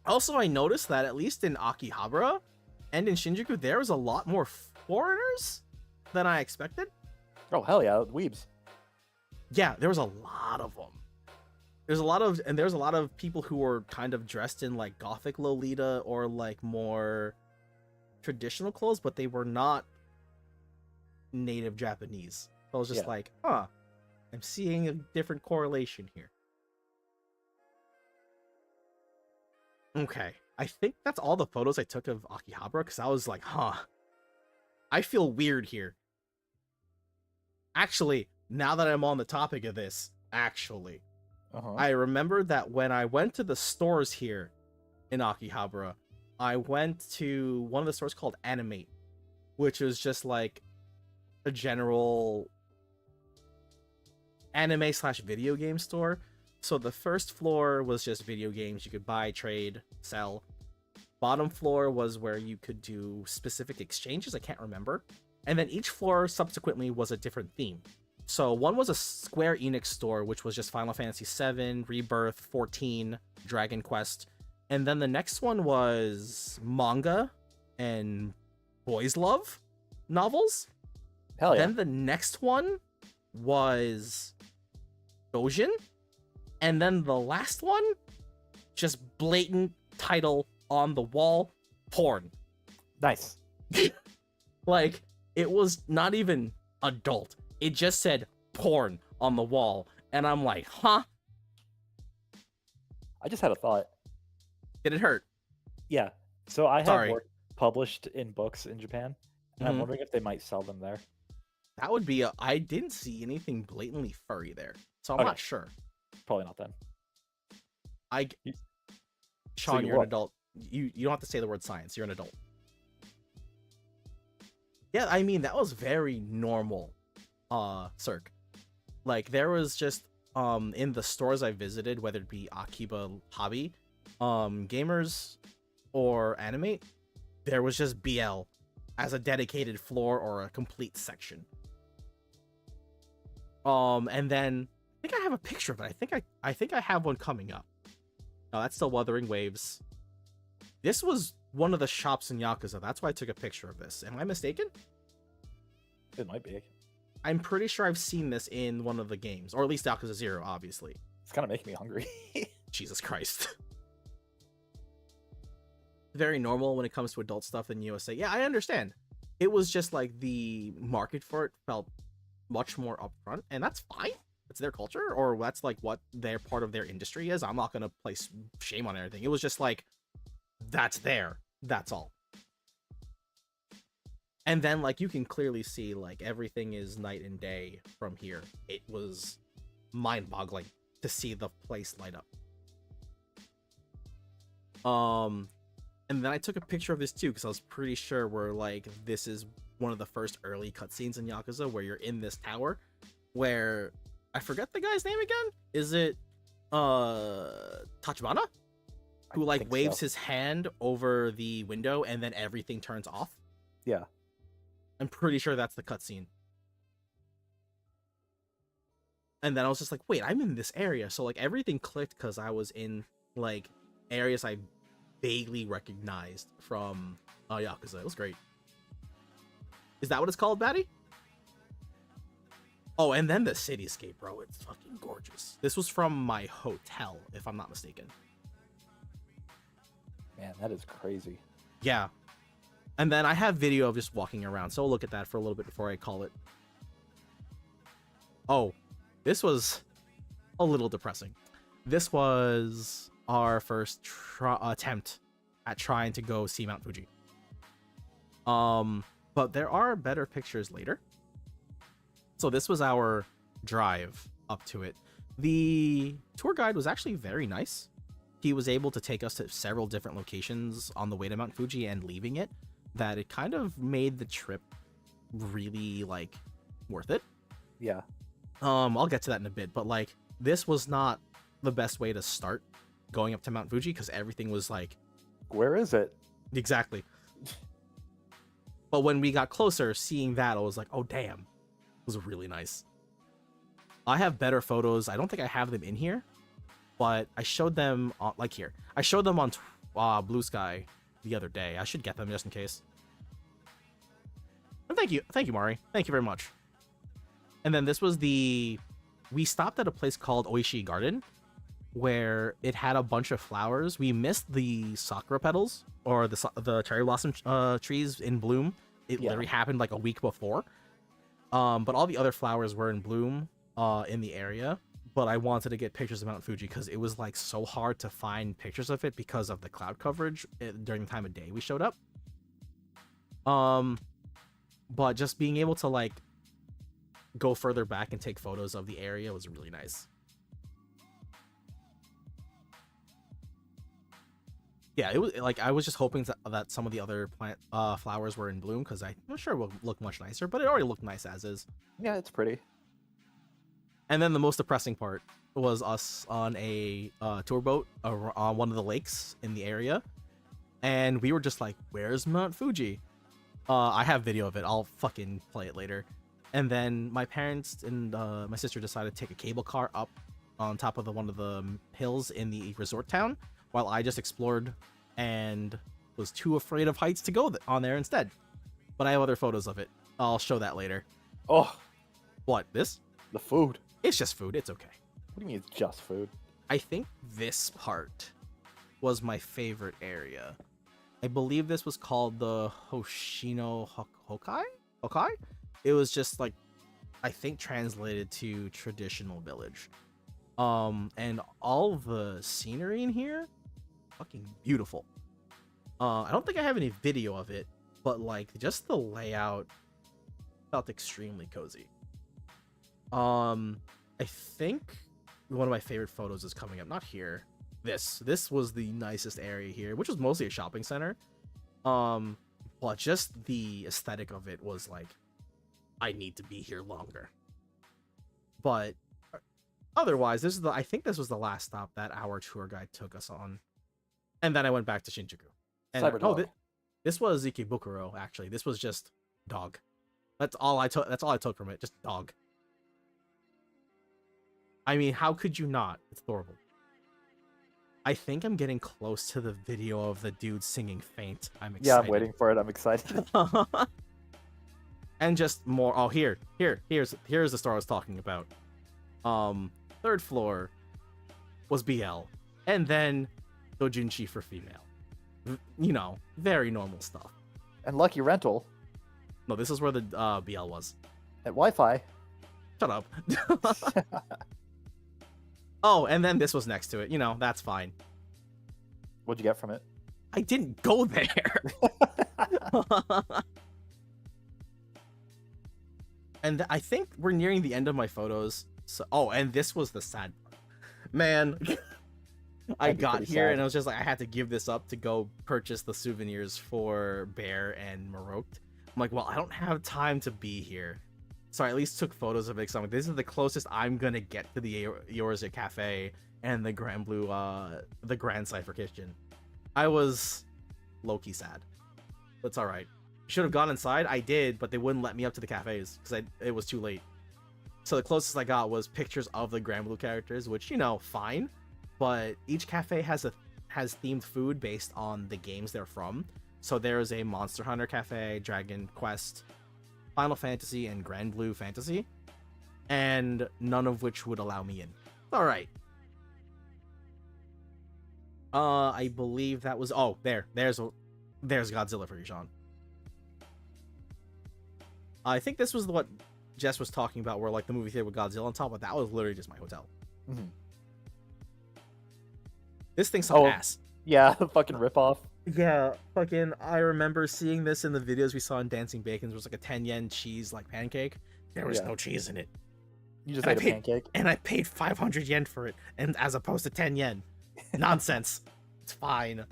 Speaker 6: Also, I noticed that at least in Akihabara and in Shinjuku, there was a lot more foreigners than I expected.
Speaker 3: Oh, hell yeah. Weebs.
Speaker 6: Yeah, there was a lot of them. There's a lot of people who were kind of dressed in like gothic Lolita or like more traditional clothes, but they were not native Japanese. So I was just
Speaker 3: Yeah.
Speaker 6: like, huh, I'm seeing a different correlation here. Okay, I think that's all the photos I took of Akihabara, because I was like, huh, I feel weird here. Actually, now that I'm on the topic of this,
Speaker 3: Uh-huh.
Speaker 6: I remember that when I went to the stores here in Akihabara, I went to one of the stores called Animate, which was just like a general anime / video game store. So the first floor was just video games. You could buy, trade, sell. Bottom floor was where you could do specific exchanges. I can't remember. And then each floor subsequently was a different theme. So one was a Square Enix store, which was just Final Fantasy VII, Rebirth, 14, Dragon Quest. And then the next one was manga and boys love novels.
Speaker 3: Hell yeah.
Speaker 6: Then the next one was Dojin. And then the last one, just blatant title on the wall, porn.
Speaker 3: Nice.
Speaker 6: Like, it was not even adult. It just said porn on the wall. And I'm like, huh?
Speaker 3: I just had a thought.
Speaker 6: Did it hurt?
Speaker 3: Yeah. So I have
Speaker 6: Sorry.
Speaker 3: work published in books in Japan, and I'm
Speaker 6: Mhm.
Speaker 3: wondering if they might sell them there.
Speaker 6: That would be I didn't see anything blatantly furry there. So I'm
Speaker 3: Okay.
Speaker 6: not sure.
Speaker 3: Probably not then. You-
Speaker 6: Sean,
Speaker 3: you
Speaker 6: you're an
Speaker 3: what?
Speaker 6: adult. You don't have to say the word science. You're an adult. Yeah, I mean, that was very normal, Cirque. Like, there was just, in the stores I visited, whether it be Akiba Hobby, Gamers, or Animate, there was just BL as a dedicated floor or a complete section. And then I think I have a picture of it. I think I have one coming up. No, that's still Wuthering Waves. This was one of the shops in Yakuza. That's why I took a picture of this. Am I mistaken?
Speaker 3: It might be.
Speaker 6: I'm pretty sure I've seen this in one of the games, or at least Yakuza 0, obviously.
Speaker 3: It's kind of making me hungry.
Speaker 6: Jesus Christ. Very normal when it comes to adult stuff in USA. Yeah, I understand. It was just like the market for it felt much more upfront, and that's fine. It's their culture, or that's like what their part of their industry is. I'm not gonna place shame on anything. It was just like, that's there. That's all. And then, like, you can clearly see, like, everything is night and day from here. It was mind-boggling to see the place light up. And then I took a picture of this too, because I was pretty sure this is one of the first early cutscenes in Yakuza where you're in this tower, where I forget the guy's name again. Is it Tachibana? Who
Speaker 3: I
Speaker 6: like
Speaker 3: think
Speaker 6: waves
Speaker 3: so.
Speaker 6: his hand over the window and then everything turns off?
Speaker 3: Yeah.
Speaker 6: I'm pretty sure that's the cutscene. And then I was just like, wait, I'm in this area. So like everything clicked because I was in like areas I vaguely recognized from Yakuza. It was great. Is that what it's called, Batty? Oh, and then the cityscape, bro. It's fucking gorgeous. This was from my hotel, if I'm not mistaken.
Speaker 3: Man, that is crazy.
Speaker 6: Yeah. And then I have video of just walking around, so I'll look at that for a little bit before I call it. Oh, this was a little depressing. This was our first attempt at trying to go see Mount Fuji. But there are better pictures later. So this was our drive up to it. The tour guide was actually very nice. He was able to take us to several different locations on the way to Mount Fuji and leaving it, that it kind of made the trip really like worth it.
Speaker 3: Yeah.
Speaker 6: I'll get to that in a bit, but like this was not the best way to start going up to Mount Fuji because everything was like
Speaker 3: Where is it?
Speaker 6: exactly. But when we got closer, seeing that, I was like, oh damn, it was really nice. I have better photos. I don't think I have them in here, but I showed them on, like here. I showed them on Blue Sky the other day. I should get them just in case. And thank you, Mari. Thank you very much. And then this was we stopped at a place called Oishi Garden, where it had a bunch of flowers. We missed the sakura petals or the cherry blossom trees in bloom. It
Speaker 3: Yeah.
Speaker 6: literally happened like a week before. But all the other flowers were in bloom in the area. But I wanted to get pictures of Mount Fuji because it was like so hard to find pictures of it because of the cloud coverage during the time of day we showed up. But just being able to like go further back and take photos of the area was really nice. Yeah, it was like I was just hoping that some of the other flowers were in bloom because I'm sure it will look much nicer, but it already looked nice as is.
Speaker 3: Yeah, it's pretty.
Speaker 6: And then the most depressing part was us on a tour boat on one of the lakes in the area, and we were just like, "Where's Mount Fuji?" I have video of it. I'll fucking play it later. And then my parents and my sister decided to take a cable car up on top of one of the hills in the resort town, while I just explored and was too afraid of heights to go on there instead. But I have other photos of it. I'll show that later.
Speaker 3: Oh,
Speaker 6: What, this?
Speaker 3: the food.
Speaker 6: It's just food. It's okay.
Speaker 3: What do you mean it's just food?
Speaker 6: I think this part was my favorite area. I believe this was called the Hoshino Hokai? It was just like, I think translated to traditional village. And all the scenery in here, fucking beautiful. I don't think I have any video of it, but like just the layout felt extremely cozy. I think one of my favorite photos is coming up. Not here. This was the nicest area here, which was mostly a shopping center. But just the aesthetic of it was like, I need to be here longer. But otherwise, I think this was the last stop that our tour guide took us on, and then I went back to Shinjuku. And
Speaker 3: Cyberdog.
Speaker 6: this was Ikebukuro. Actually, this was just dog. That's all I took. That's all I took from it. Just dog. I mean, how could you not? It's adorable. I think I'm getting close to the video of the dude singing Faint. I'm excited.
Speaker 3: Yeah, I'm waiting for it. I'm excited.
Speaker 6: And just more. Oh, here's the store I was talking about. Third floor was BL, and then Dojinshi for female. You know, very normal stuff.
Speaker 3: And Lucky Rental
Speaker 6: No, this is where the BL was.
Speaker 3: at Wi-Fi.
Speaker 6: Shut up. Oh, and then this was next to it. You know, that's fine.
Speaker 3: What'd you get from it?
Speaker 6: I didn't go there. And I think we're nearing the end of my photos. So, oh, and this was the sad part. Man, I
Speaker 3: That'd be
Speaker 6: got
Speaker 3: pretty
Speaker 6: here
Speaker 3: sad.
Speaker 6: and I was just like, I had to give this up to go purchase the souvenirs for Bear and Maroked. I'm like, well, I don't have time to be here. So I at least took photos of it. So I'm like, this is the closest I'm gonna get to the Yorza Cafe and the Grand Blue, the Grand Cypher Kitchen. I was low-key sad. That's all right. Should have gone inside. I did, but they wouldn't let me up to the cafes because it was too late. So the closest I got was pictures of the Grand Blue characters, which, you know, fine. But each cafe has themed food based on the games they're from. So there's a Monster Hunter cafe, Dragon Quest, Final Fantasy, and Grand Blue Fantasy, and none of which would allow me in. All right. I believe that was there's Godzilla for you, Sean. I think this was what Jess was talking about, where like the movie theater with Godzilla on top, but that was literally just my hotel.
Speaker 3: Mhm.
Speaker 6: This thing's some
Speaker 3: Oh.
Speaker 6: ass.
Speaker 3: Yeah, fucking ripoff.
Speaker 6: Yeah, fucking. I remember seeing this in the videos we saw in Dancing Bacon. It was like a 10 yen cheese like pancake. There was
Speaker 3: Yeah.
Speaker 6: no cheese in it,
Speaker 3: You just
Speaker 6: And I
Speaker 3: ate a
Speaker 6: paid-
Speaker 3: pancake.
Speaker 6: and I paid 500 yen for it, and as opposed to 10 yen. Nonsense. It's fine. I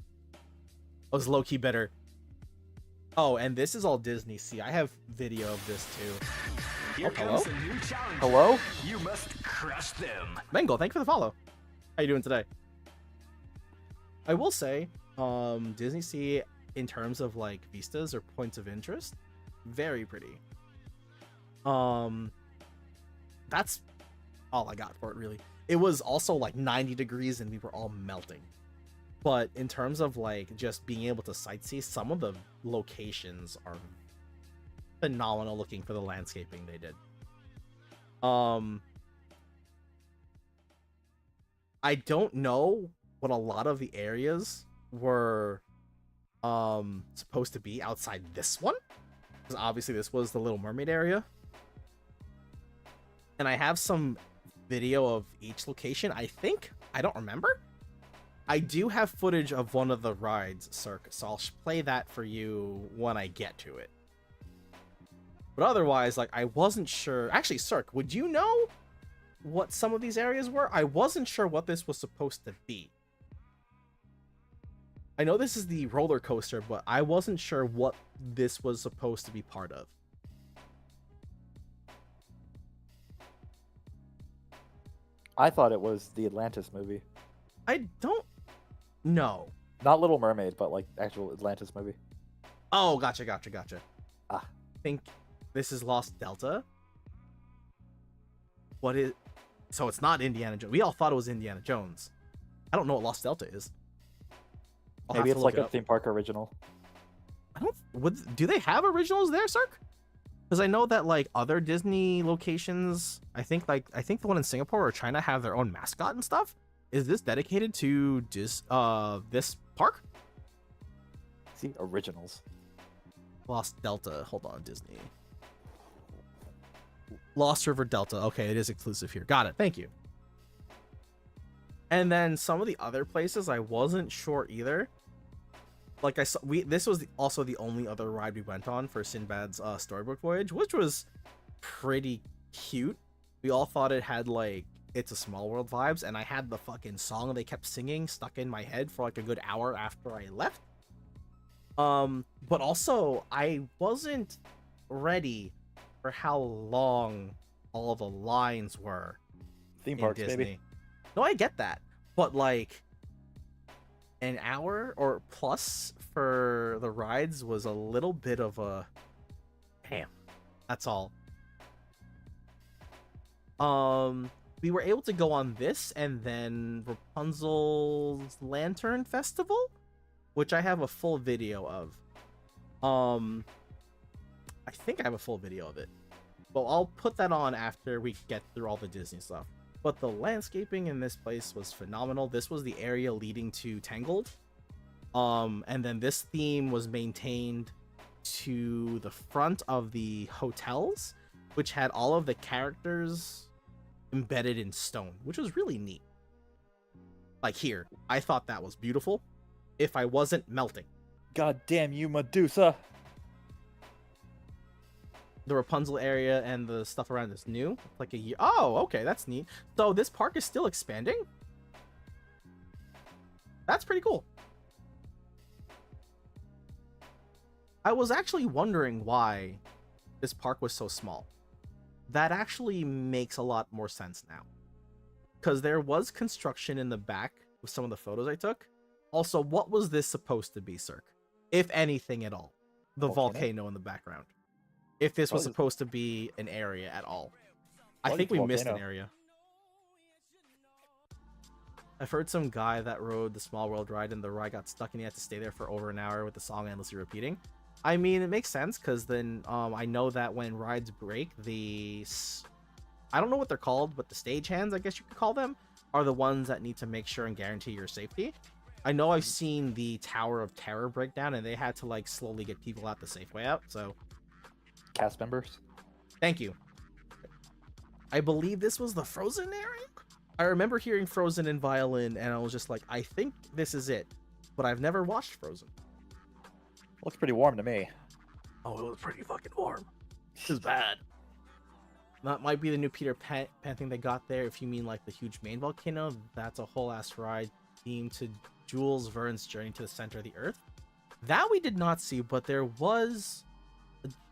Speaker 6: was low key bitter. Oh, and this is all Disney. See, I have video of this too.
Speaker 1: Here
Speaker 6: hello?
Speaker 1: comes a new challenge.
Speaker 3: Hello?
Speaker 1: You must crush them.
Speaker 6: Bengal, thank you for the follow. How you doing today? I will say, Disney Sea, in terms of like vistas or points of interest, very pretty. That's all I got for it, really. It was also like 90 degrees and we were all melting. But in terms of like just being able to sightsee, some of the locations are phenomenal looking for the landscaping they did. I don't know what a lot of the areas were supposed to be outside this one, because obviously this was the Little Mermaid area. and I have some video of each location. I don't remember. I do have footage of one of the rides, Cirque, so I'll play that for you when I get to it. But otherwise, like, I wasn't sure. Actually, Cirque, would you know what some of these areas were? I wasn't sure what this was supposed to be. I know this is the roller coaster, but I wasn't sure what this was supposed to be part of.
Speaker 3: I thought it was the Atlantis movie.
Speaker 6: I don't know.
Speaker 3: Not Little Mermaid, but like actual Atlantis movie.
Speaker 6: Oh, gotcha.
Speaker 3: Ah.
Speaker 6: I think this is Lost Delta. What is... So it's not Indiana Jones. We all thought it was Indiana Jones. I don't know what Lost Delta is. I'll
Speaker 3: Maybe
Speaker 6: have to
Speaker 3: it's
Speaker 6: look
Speaker 3: like
Speaker 6: it
Speaker 3: a
Speaker 6: up.
Speaker 3: theme park original.
Speaker 6: I don't... Do they have originals there, Cirque? Because I know that like other Disney locations, I think the one in Singapore or China have their own mascot and stuff. Is this dedicated to this park?
Speaker 3: See, originals.
Speaker 6: Lost Delta. Hold on, Disney. Lost River Delta. Okay, it is exclusive here. Got it. Thank you. And then some of the other places I wasn't sure either. Like I saw, this was also the only other ride we went on for Sinbad's Storybook Voyage, which was pretty cute. We all thought it had like It's a Small World vibes, and I had the fucking song they kept singing stuck in my head for like a good hour after I left. But also I wasn't ready for how long all the lines were
Speaker 3: Theme
Speaker 6: in
Speaker 3: parks,
Speaker 6: Disney.
Speaker 3: baby.
Speaker 6: No, I get that, but like an hour or plus for the rides was a little bit of a damn. That's all. We were able to go on this and then Rapunzel's Lantern Festival, which I have a full video of. I think I have a full video of it, but I'll put that on after we get through all the Disney stuff. But the landscaping in this place was phenomenal. This was the area leading to Tangled. And then this theme was maintained to the front of the hotels, which had all of the characters embedded in stone, which was really neat. Like here, I thought that was beautiful if I wasn't melting.
Speaker 3: God damn you, Medusa!
Speaker 6: The Rapunzel area and the stuff around is new. Like a year. Oh, okay, that's neat. So this park is still expanding? That's pretty cool. I was actually wondering why this park was so small. That actually makes a lot more sense now. Because there was construction in the back with some of the photos I took. Also, what was this supposed to be, Cirque? If anything at all. The volcano in the background. If this was supposed to be an area at all. I think we missed an area. I've heard some guy that rode the Small World ride and the ride got stuck and he had to stay there for over an hour with the song endlessly repeating. I mean, it makes sense because then I know that when rides break, I don't know what they're called, but the stagehands, I guess you could call them, are the ones that need to make sure and guarantee your safety. I know I've seen the Tower of Terror break down and they had to like slowly get people out the safe way out, so...
Speaker 3: Cast members.
Speaker 6: Thank you. I believe this was the Frozen area? I remember hearing Frozen in violin and I was just like, I think this is it. But I've never watched Frozen.
Speaker 3: Looks pretty warm to me.
Speaker 6: Oh, it was pretty fucking warm. This is bad. That might be the new Peter Pan thing they got there. If you mean like the huge main volcano, that's a whole ass ride themed to Jules Verne's Journey to the Center of the Earth. That we did not see, but there was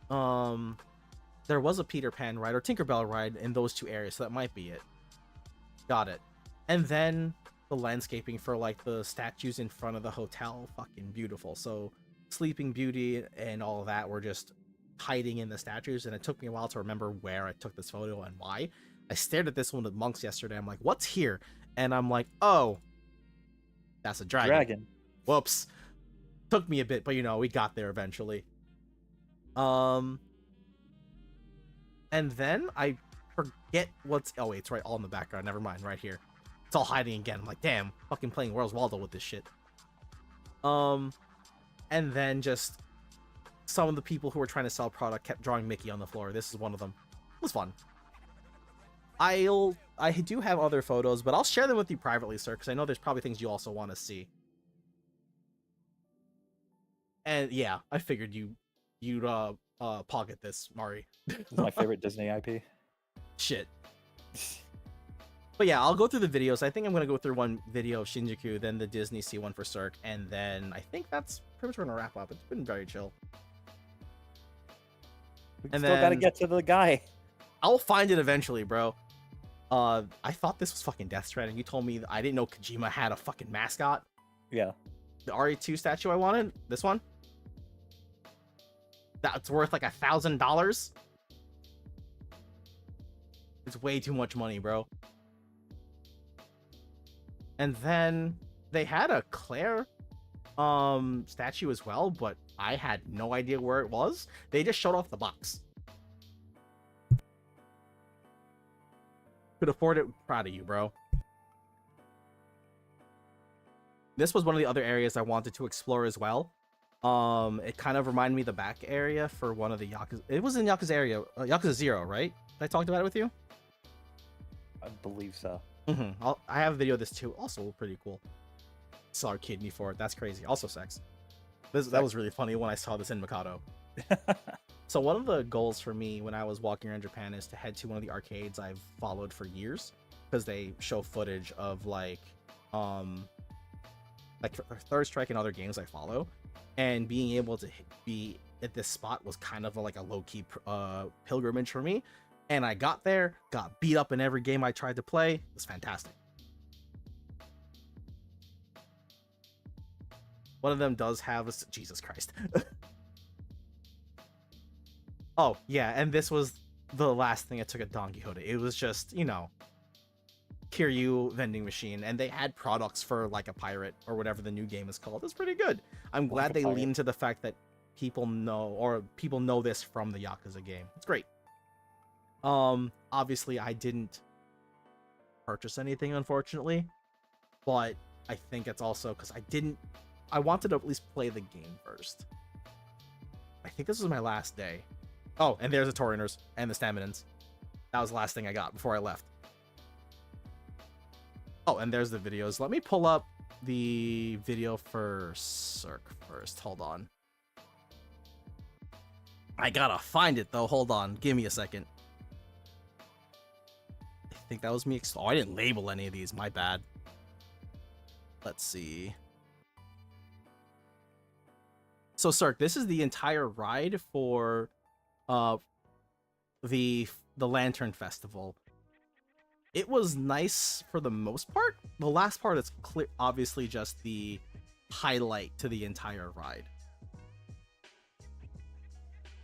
Speaker 6: a Peter Pan ride or Tinkerbell ride in those two areas, so that might be it. Got it. And then the landscaping for like the statues in front of the hotel, fucking beautiful. So Sleeping Beauty and all of that were just hiding in the statues, and it took me a while to remember where I took this photo and why. I stared at this one with monks yesterday. I'm like, what's here? And I'm like, oh, that's a dragon. Whoops. Took me a bit, but you know, we got there eventually. And then I forget what's... Oh, wait, it's right all in the background. Never mind, right here. It's all hiding again. I'm like, damn, fucking playing Where's Waldo with this shit. And then just some of the people who were trying to sell product kept drawing Mickey on the floor. This is one of them. It was fun. I do have other photos, but I'll share them with you privately, sir, because I know there's probably things you also want to see. And yeah, I figured you'd pocket this, Mari.
Speaker 3: This is my favorite Disney IP.
Speaker 6: Shit. But yeah, I'll go through the videos. I think I'm gonna go through one video of Shinjuku, then the Disney Sea one for Cirque, and then I think that's pretty much gonna wrap up. It's been very chill.
Speaker 3: We
Speaker 6: And
Speaker 3: still gotta
Speaker 6: then-
Speaker 3: get to the guy.
Speaker 6: I'll find it eventually, bro. I thought this was fucking Death Stranding. You told me I didn't know Kojima had a fucking mascot.
Speaker 3: Yeah.
Speaker 6: The RE2 statue I wanted, this one. That's worth like $1,000. It's way too much money, bro. And then they had a Claire statue as well, but I had no idea where it was. They just showed off the box. Could afford it, proud of you, bro. This was one of the other areas I wanted to explore as well. It kind of reminded me of the back area for one of the Yakuza. It was in Yakuza area, Yakuza 0, right? I talked about it with you.
Speaker 3: I believe so.
Speaker 6: I have a video of this too. Also pretty cool. Saw our kidney for it. That's crazy. Also sex. That was really funny when I saw this in Mikado. So one of the goals for me when I was walking around Japan is to head to one of the arcades I've followed for years, because they show footage of like Third Strike and other games I follow, and being able to be at this spot was kind of like a low-key pilgrimage for me. And I got there, got beat up in every game I tried to play. It was fantastic. One of them does have a... Jesus Christ. Oh, yeah, and this was the last thing I took at Don Quixote. It was just, you know, Kiryu vending machine, and they had products for like a pirate or whatever the new game is called. It's pretty good. I'm glad
Speaker 3: a
Speaker 6: they
Speaker 3: pirate.
Speaker 6: lean into the fact that people know this from the Yakuza game. It's great. Obviously I didn't purchase anything, unfortunately, but I think it's also because I wanted to at least play the game first. I think this was my last day. Oh, and there's the Toriners and the Staminans. That was the last thing I got before I left. Oh, and there's the videos. Let me pull up the video for Cirque first. Hold on. I gotta find it though. Hold on. Give me a second. I think that was me. Oh, I didn't label any of these. My bad. Let's see. So, Cirque, this is the entire ride for the Lantern Festival. It was nice for the most part. The last part is clear, obviously just the highlight to the entire ride.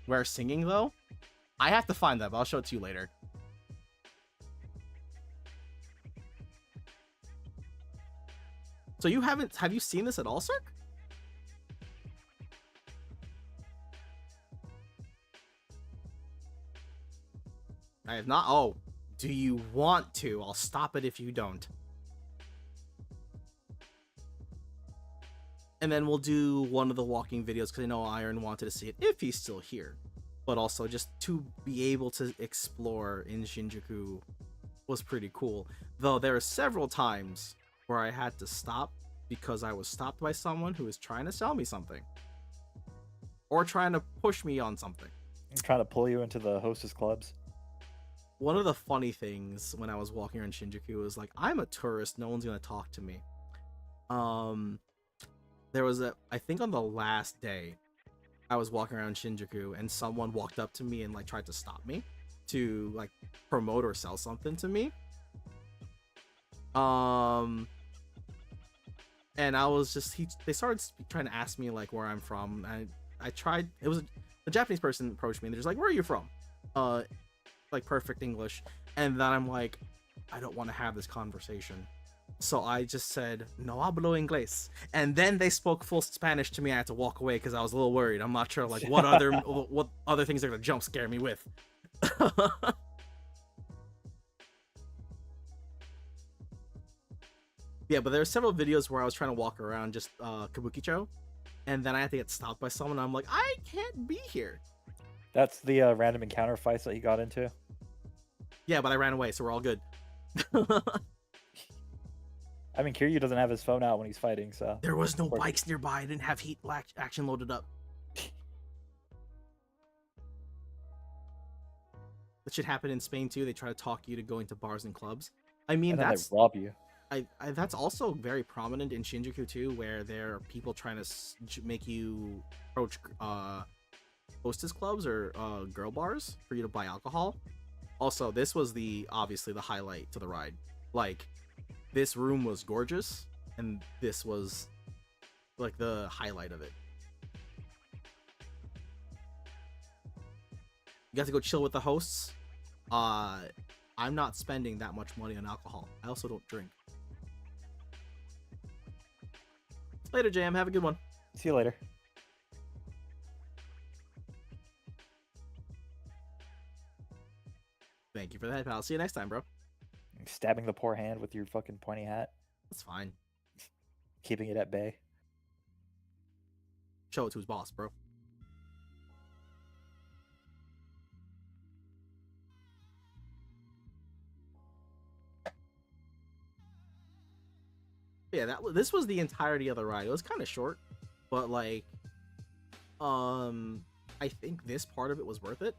Speaker 6: Where singing though, I have to find that, but I'll show it to you later. So have you seen this at all, Cirque? I have not. Oh, do you want to? I'll stop it if you don't. And then we'll do one of the walking videos, because I know Iron wanted to see it if he's still here. But also just to be able to explore in Shinjuku was pretty cool. Though there are several times where I had to stop because I was stopped by someone who was trying to sell me something. Or trying to push me on something.
Speaker 3: I'm trying to pull you into the hostess clubs.
Speaker 6: One of the funny things when I was walking around Shinjuku was like, I'm a tourist, no one's gonna talk to me. There was I think on the last day, I was walking around Shinjuku and someone walked up to me and like tried to stop me to like promote or sell something to me. And I was just, they started trying to ask me like where I'm from. And I tried, it was a Japanese person approached me and they're just like, where are you from? Like perfect English. And then I'm like, I don't want to have this conversation. So I just said, no hablo inglés. And then they spoke full Spanish to me. I had to walk away because I was a little worried. I'm not sure like what other things they're gonna jump scare me with. Yeah, but there are several videos where I was trying to walk around just Kabukicho, and then I had to get stopped by someone. And I'm like, I can't be here.
Speaker 3: That's the random encounter fights that you got into.
Speaker 6: Yeah, but I ran away, so we're all good.
Speaker 3: I mean, Kiryu doesn't have his phone out when he's fighting, so.
Speaker 6: There was no bikes nearby. I didn't have heat action loaded up. That should happen in Spain too. They try to talk you to go into bars and clubs. I mean,
Speaker 3: And then
Speaker 6: that's
Speaker 3: they rob you.
Speaker 6: that's also very prominent in Shinjuku too, where there are people trying to make you approach hostess clubs or girl bars for you to buy alcohol. Also, this was obviously the highlight to the ride. Like, this room was gorgeous, and this was like the highlight of it. You got to go chill with the hosts. I'm not spending that much money on alcohol. I also don't drink. Later, Jam. Have a good one.
Speaker 3: See you later.
Speaker 6: Thank you for that, pal. See you next time, bro.
Speaker 3: Stabbing the poor hand with your fucking pointy hat,
Speaker 6: That's fine.
Speaker 3: keeping it at bay.
Speaker 6: Show it to his boss, bro. Yeah, this was the entirety of the ride. It was kind of short, but like, I think this part of it was worth it,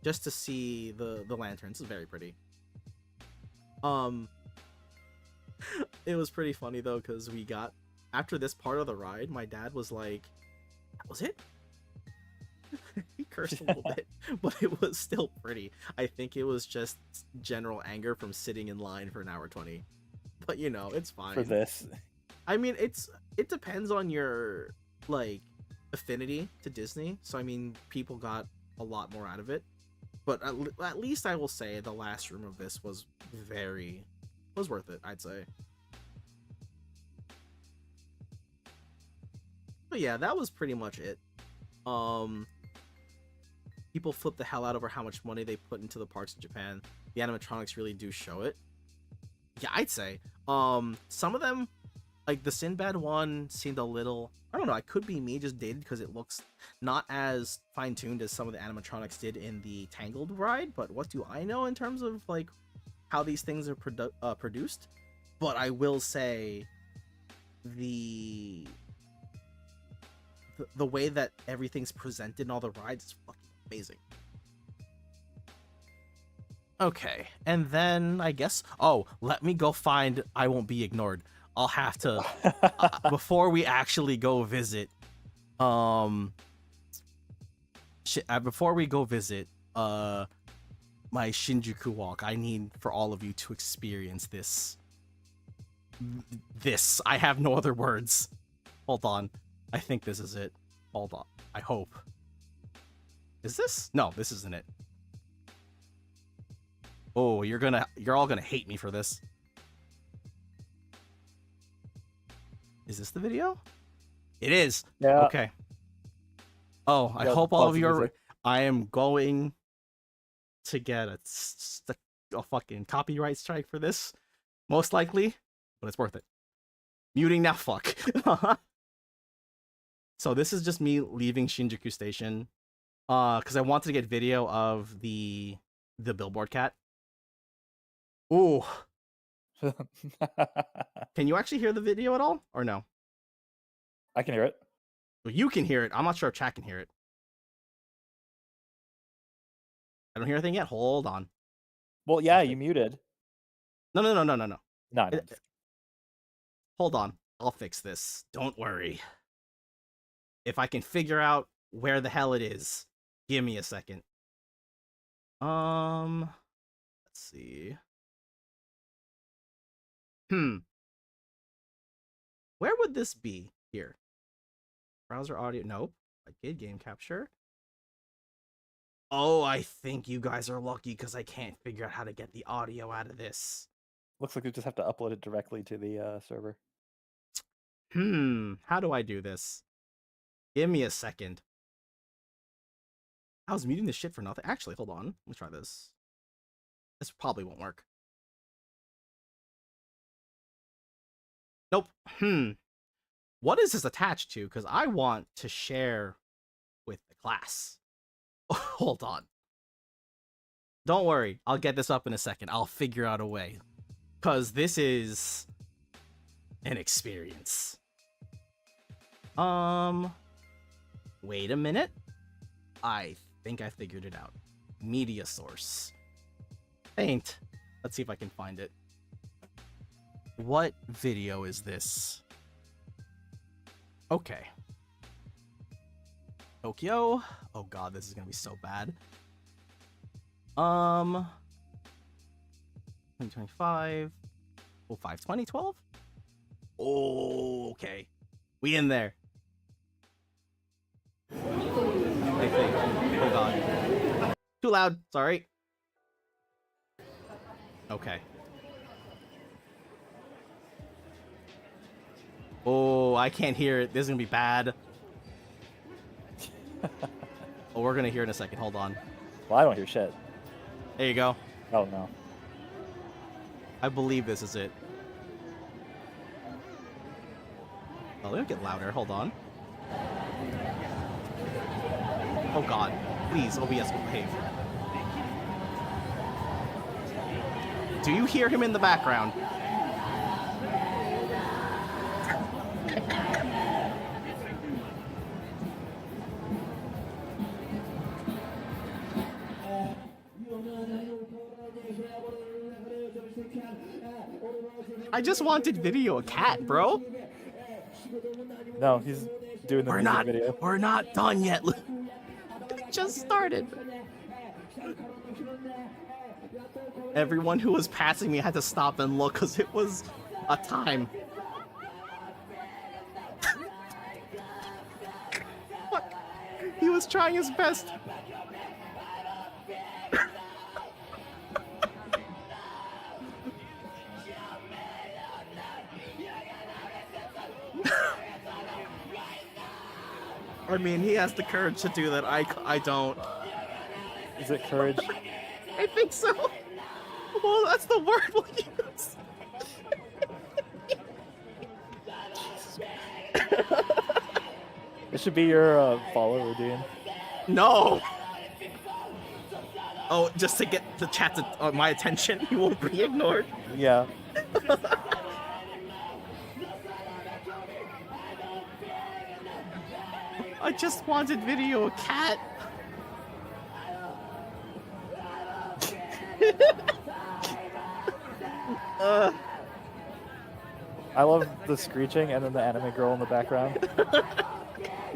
Speaker 6: just to see the lanterns. It's very pretty. It was pretty funny though, because after this part of the ride, my dad was like, "That was it." He cursed a little bit, but it was still pretty. I think it was just general anger from sitting in line for an hour 20. But you know, it's fine.
Speaker 3: For this.
Speaker 6: I mean, it depends on your like affinity to Disney. So I mean, people got a lot more out of it. But at least I will say the last room of this was worth it, I'd say. But yeah, that was pretty much it. People flip the hell out over how much money they put into the parks in Japan. The animatronics really do show it. Yeah, I'd say. Some of them, like the Sinbad one, seemed a little, I don't know, it could be me just dated because it looks not as fine-tuned as some of the animatronics did in the Tangled ride, but what do I know in terms of like how these things are produced? But I will say the way that everything's presented in all the rides is fucking amazing. Okay, and then I guess, let me go find I Won't Be Ignored. I'll have to before we actually go visit before we go visit my Shinjuku walk, I need for all of you to experience this. I have no other words. Hold on. I think this is it. Hold on. I hope. Is this? No, this isn't it. Oh, you're all gonna hate me for this. Is this the video? It is.
Speaker 3: Yeah.
Speaker 6: Okay. Oh, I
Speaker 3: Yeah,
Speaker 6: hope all
Speaker 3: pause
Speaker 6: of
Speaker 3: the
Speaker 6: you are.
Speaker 3: music.
Speaker 6: I am going to get a fucking copyright strike for this, most likely, but it's worth it. Muting now, fuck. So this is just me leaving Shinjuku Station, because I wanted to get video of the billboard cat. Ooh, can you actually hear the video at all, or no?
Speaker 3: I can hear it.
Speaker 6: Well, you can hear it. I'm not sure if chat can hear it. I don't hear anything yet. Hold on.
Speaker 3: Well, yeah, you muted.
Speaker 6: No.
Speaker 3: No, no.
Speaker 6: Hold on. I'll fix this. Don't worry. If I can figure out where the hell it is, give me a second. Let's see. Where would this be? Here. Browser audio. Nope. I did game capture. Oh, I think you guys are lucky because I can't figure out how to get the audio out of this.
Speaker 3: Looks like we just have to upload it directly to the server.
Speaker 6: How do I do this? Give me a second. I was muting this shit for nothing. Actually, hold on. Let me try this. This probably won't work. Nope. What is this attached to? Because I want to share with the class. Hold on. Don't worry, I'll get this up in a second. I'll figure out a way. Because this is an experience. Wait a minute. I think I figured it out. Media source. Paint. Let's see if I can find it. What video is this? Okay. Tokyo. Oh god, this is gonna be so bad. 2025. Oh, 5/20/12? Oh, okay. We in there. I think. Oh god. Too loud. Sorry. Okay. Oh, I can't hear it. This is gonna be bad. Oh, we're gonna hear it in a second. Hold on.
Speaker 3: Well, I don't hear shit.
Speaker 6: There you go.
Speaker 3: Oh no.
Speaker 6: I believe this is it. Oh, let me get louder. Hold on. Oh god. Please, OBS behave. Do you hear him in the background? I just wanted video a cat, bro.
Speaker 3: No, he's doing the music video.
Speaker 6: We're not done yet. We just started. Everyone who was passing me had to stop and look because it was a time. Fuck. He was trying his best. I mean, he has the courage to do that. I don't.
Speaker 3: Is it courage?
Speaker 6: I think so. Well, that's the word we'll use.
Speaker 3: It should be your follower, Dean.
Speaker 6: No. Oh, just to get the chat to my attention, he won't be ignored.
Speaker 3: Yeah.
Speaker 6: I just wanted video a cat.
Speaker 3: I love the screeching and then the anime girl in the background.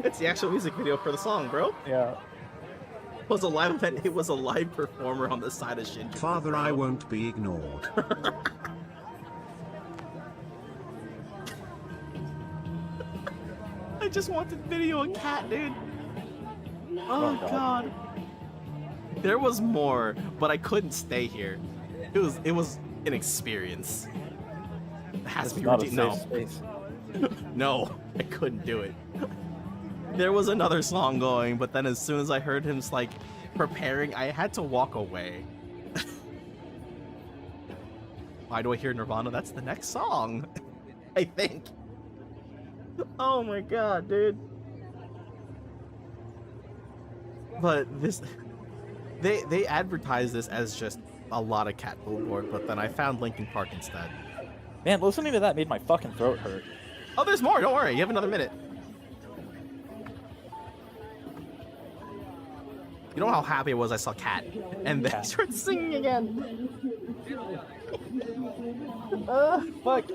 Speaker 6: It's the actual music video for the song, bro.
Speaker 3: Yeah.
Speaker 6: It was a live event. It was a live performer on the side of Shinjuku.
Speaker 5: Father,
Speaker 6: bro.
Speaker 5: I won't be ignored.
Speaker 6: I just wanted video a cat, dude. Oh god. There was more, but I couldn't stay here. It was an experience. It has to be
Speaker 3: Not a
Speaker 6: redeemed.
Speaker 3: safe
Speaker 6: No.
Speaker 3: space.
Speaker 6: No, I couldn't do it. There was another song going, but then as soon as I heard him like preparing, I had to walk away. Why do I hear Nirvana? That's the next song, I think. Oh my god, dude. But this, they advertise this as just a lot of Cat Billboard, but then I found Linkin Park instead.
Speaker 3: Man, listening to that made my fucking throat hurt.
Speaker 6: Oh, there's more. Don't worry. You have another minute. You know how happy I was I saw Cat, and then I started singing again.
Speaker 3: Fuck.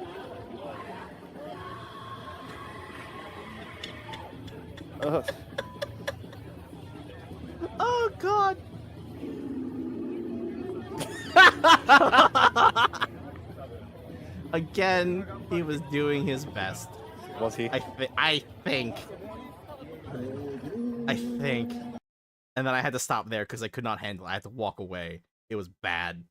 Speaker 6: Oh god. Again, he was doing his best.
Speaker 3: Was he?
Speaker 6: I think. And then I had to stop there because I could not handle it. I had to walk away. It was bad.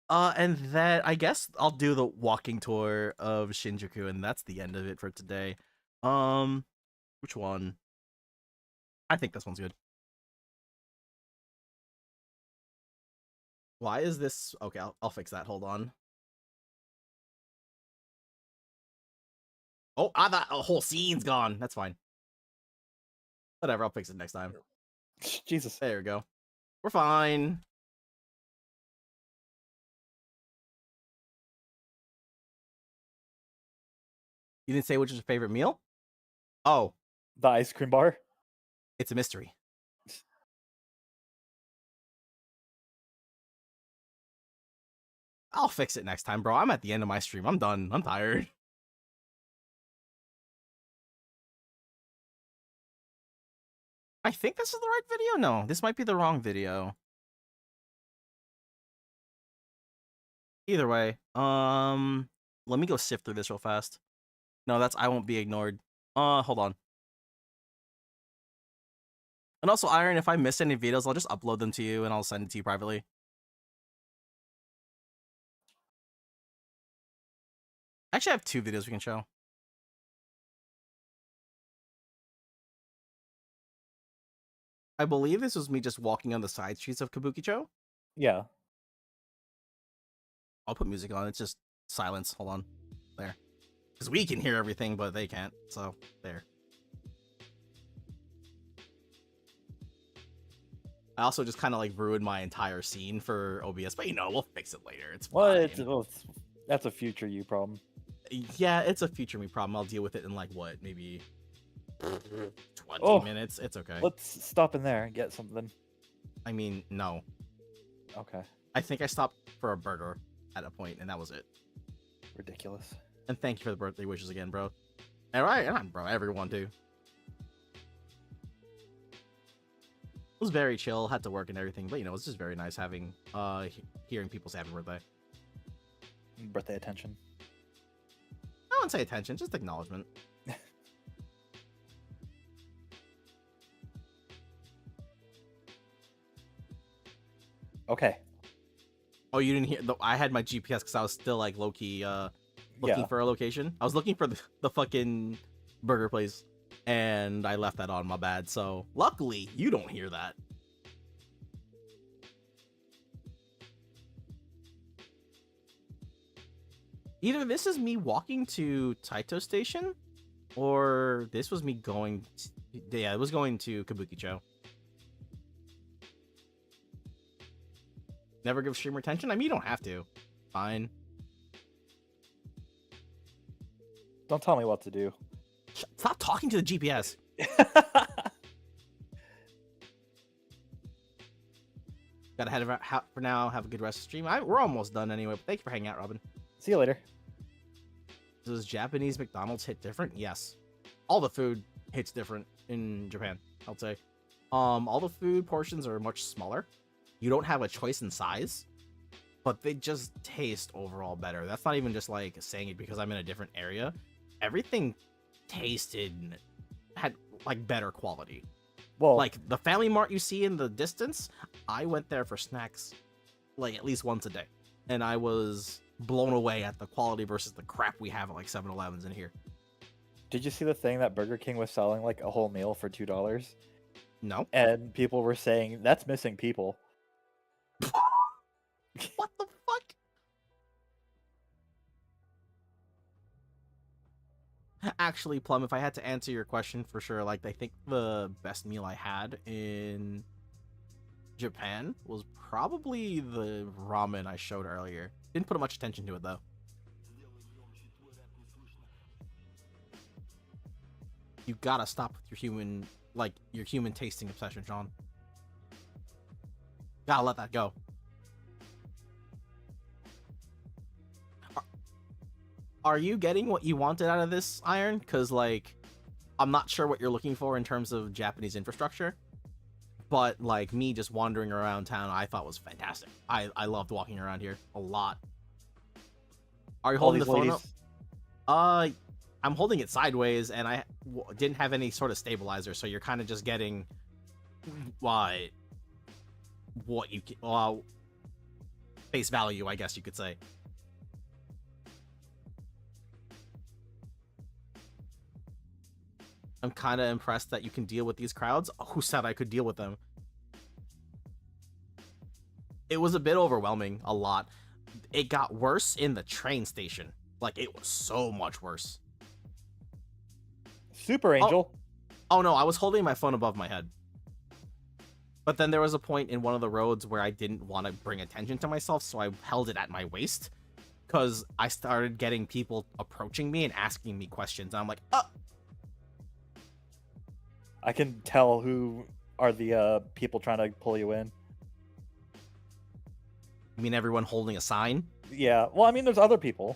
Speaker 6: And then I guess I'll do the walking tour of Shinjuku, and that's the end of it for today. Which one? I think this one's good. Why is this? Okay, I'll fix that. Hold on. Oh, I thought a whole scene's gone. That's fine. Whatever, I'll fix it next time.
Speaker 3: Jesus.
Speaker 6: There we go. We're fine. You didn't say which is your favorite meal? Oh,
Speaker 3: The ice cream bar.
Speaker 6: it's a mystery. I'll fix it next time, bro. I'm at the end of my stream. I'm done. I'm tired. I think this is the right video. No, this might be the wrong video. Either way, let me go sift through this real fast. No, that's I won't be ignored. Hold on. And also, Iron, if I miss any videos, I'll just upload them to you and I'll send it to you privately. Actually, I have 2 videos we can show. I believe this was me just walking on the side streets of Kabukicho.
Speaker 3: Yeah.
Speaker 6: I'll put music on. It's just silence. Hold on. There. Because we can hear everything, but they can't. So, there. I also just kind of like ruined my entire scene for OBS, but you know, we'll fix it later. It's fine.
Speaker 3: That's a future you problem.
Speaker 6: Yeah, it's a future me problem. I'll deal with it in like what, maybe 20 minutes. It's okay.
Speaker 3: Let's stop in there and get something.
Speaker 6: I mean, no.
Speaker 3: Okay.
Speaker 6: I think I stopped for a burger at a point, and that was it.
Speaker 3: Ridiculous.
Speaker 6: And thank you for the birthday wishes again, bro. All right, bro. Everyone too. It was very chill. Had to work and everything, but you know, it's just very nice having hearing people say happy birthday.
Speaker 3: Birthday attention.
Speaker 6: I wouldn't say attention, just acknowledgement.
Speaker 3: Okay.
Speaker 6: Oh, you didn't hear? I had my GPS because I was still like low key looking for a location. I was looking for the fucking burger place, and I left that on. My bad. So luckily, you don't hear that. Either this is me walking to Taito Station, or this was me going. Yeah, it was going to Kabukicho. Never give streamer attention? I mean, you don't have to. Fine.
Speaker 3: Don't tell me what to do.
Speaker 6: Stop talking to the GPS. Gotta head out for now. Have a good rest of the stream. We're almost done anyway. But thank you for hanging out, Robin.
Speaker 3: See you later.
Speaker 6: Does Japanese McDonald's hit different? Yes. All the food hits different in Japan, I'll say. All the food portions are much smaller. You don't have a choice in size, but they just taste overall better. That's not even just like saying it because I'm in a different area. Everything had like better quality.
Speaker 3: Well,
Speaker 6: Like the Family Mart you see in the distance, I went there for snacks like at least once a day. And I was blown away at the quality versus the crap we have at like 7-Elevens in here.
Speaker 3: did you see the thing that Burger King was selling like a whole meal for $2?
Speaker 6: No.
Speaker 3: And people were saying that's missing people.
Speaker 6: What the fuck? Actually, Plum, if I had to answer your question for sure, like I think the best meal I had in Japan was probably the ramen I showed earlier. Didn't put much attention to it though. You gotta stop with your human tasting obsession, John. Gotta let that go. Are you getting what you wanted out of this, Iron? Because, like, I'm not sure what you're looking for in terms of Japanese infrastructure. But, like, me just wandering around town, I thought was fantastic. I loved walking around here a lot. Are you holding the phone up? I'm holding it sideways, and I didn't have any sort of stabilizer, so you're kind of just getting what you face value, I guess you could say. I'm kind of impressed that you can deal with these crowds. Who said I could deal with them? It was a bit overwhelming, a lot. It got worse in the train station. Like, it was so much worse.
Speaker 3: Super Angel.
Speaker 6: Oh no, I was holding my phone above my head. But then there was a point in one of the roads where I didn't want to bring attention to myself, so I held it at my waist because I started getting people approaching me and asking me questions. And I'm like, oh,
Speaker 3: I can tell who are the people trying to pull you in.
Speaker 6: you mean everyone holding a sign?
Speaker 3: Yeah. Well, I mean, there's other people.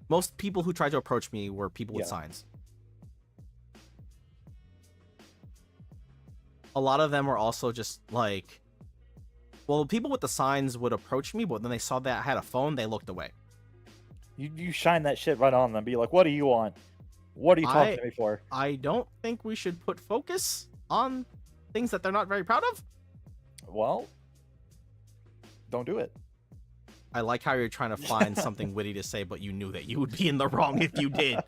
Speaker 6: Most people who tried to approach me were people with
Speaker 3: Yeah.
Speaker 6: signs. A lot of them were also just like, well, people with the signs would approach me, but then they saw that I had a phone, they looked away.
Speaker 3: You shine that shit right on them. Be like, what do you want? What are you talking to me for?
Speaker 6: I don't think we should put focus on things that they're not very proud of.
Speaker 3: Well, don't do it.
Speaker 6: I like how you're trying to find something witty to say, but you knew that you would be in the wrong if you did.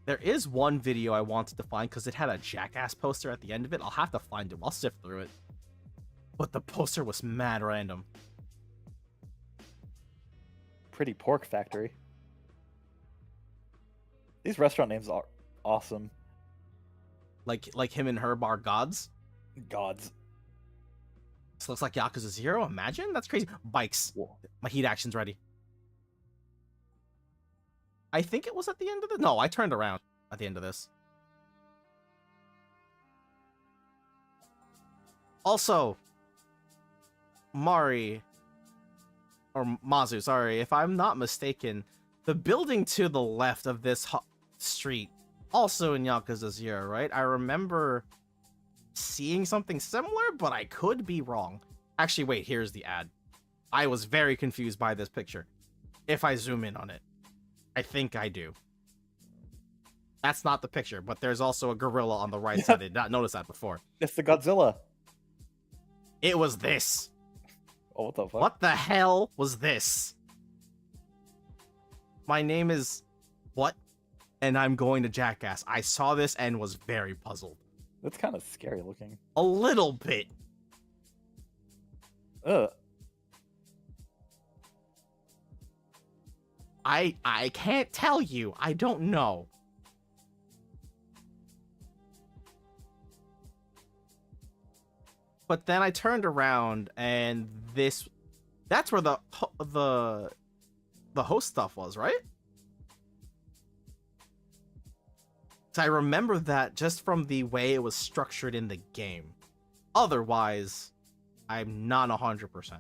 Speaker 6: There is one video I wanted to find because it had a Jackass poster at the end of it. I'll have to find it. I'll sift through it. But the poster was mad random.
Speaker 3: Pretty Pork Factory. These restaurant names are awesome.
Speaker 6: Like him and Herb are gods.
Speaker 3: Gods.
Speaker 6: This looks like Yakuza 0. Imagine? That's crazy. Bikes.
Speaker 3: Whoa.
Speaker 6: My heat action's ready. I think it was at the end of the... No, I turned around at the end of this. Also, Mari, or Mazu, sorry, if I'm not mistaken, the building to the left of this street, also in Yakuza 0, right? I remember seeing something similar, but I could be wrong. Actually, wait, here's the ad. I was very confused by this picture. If I zoom in on it. I think I do. That's not the picture, but there's also a gorilla on the right side. I did not notice that before.
Speaker 3: It's the Godzilla.
Speaker 6: It was this.
Speaker 3: Oh, what the fuck?
Speaker 6: What the hell was this? My name is... What? And I'm going to Jackass. I saw this and was very puzzled.
Speaker 3: That's kind of scary looking.
Speaker 6: A little bit.
Speaker 3: Ugh.
Speaker 6: I can't tell you. I don't know. But then I turned around and that's where the host stuff was, right? So I remember that just from the way it was structured in the game. Otherwise, I'm not 100%.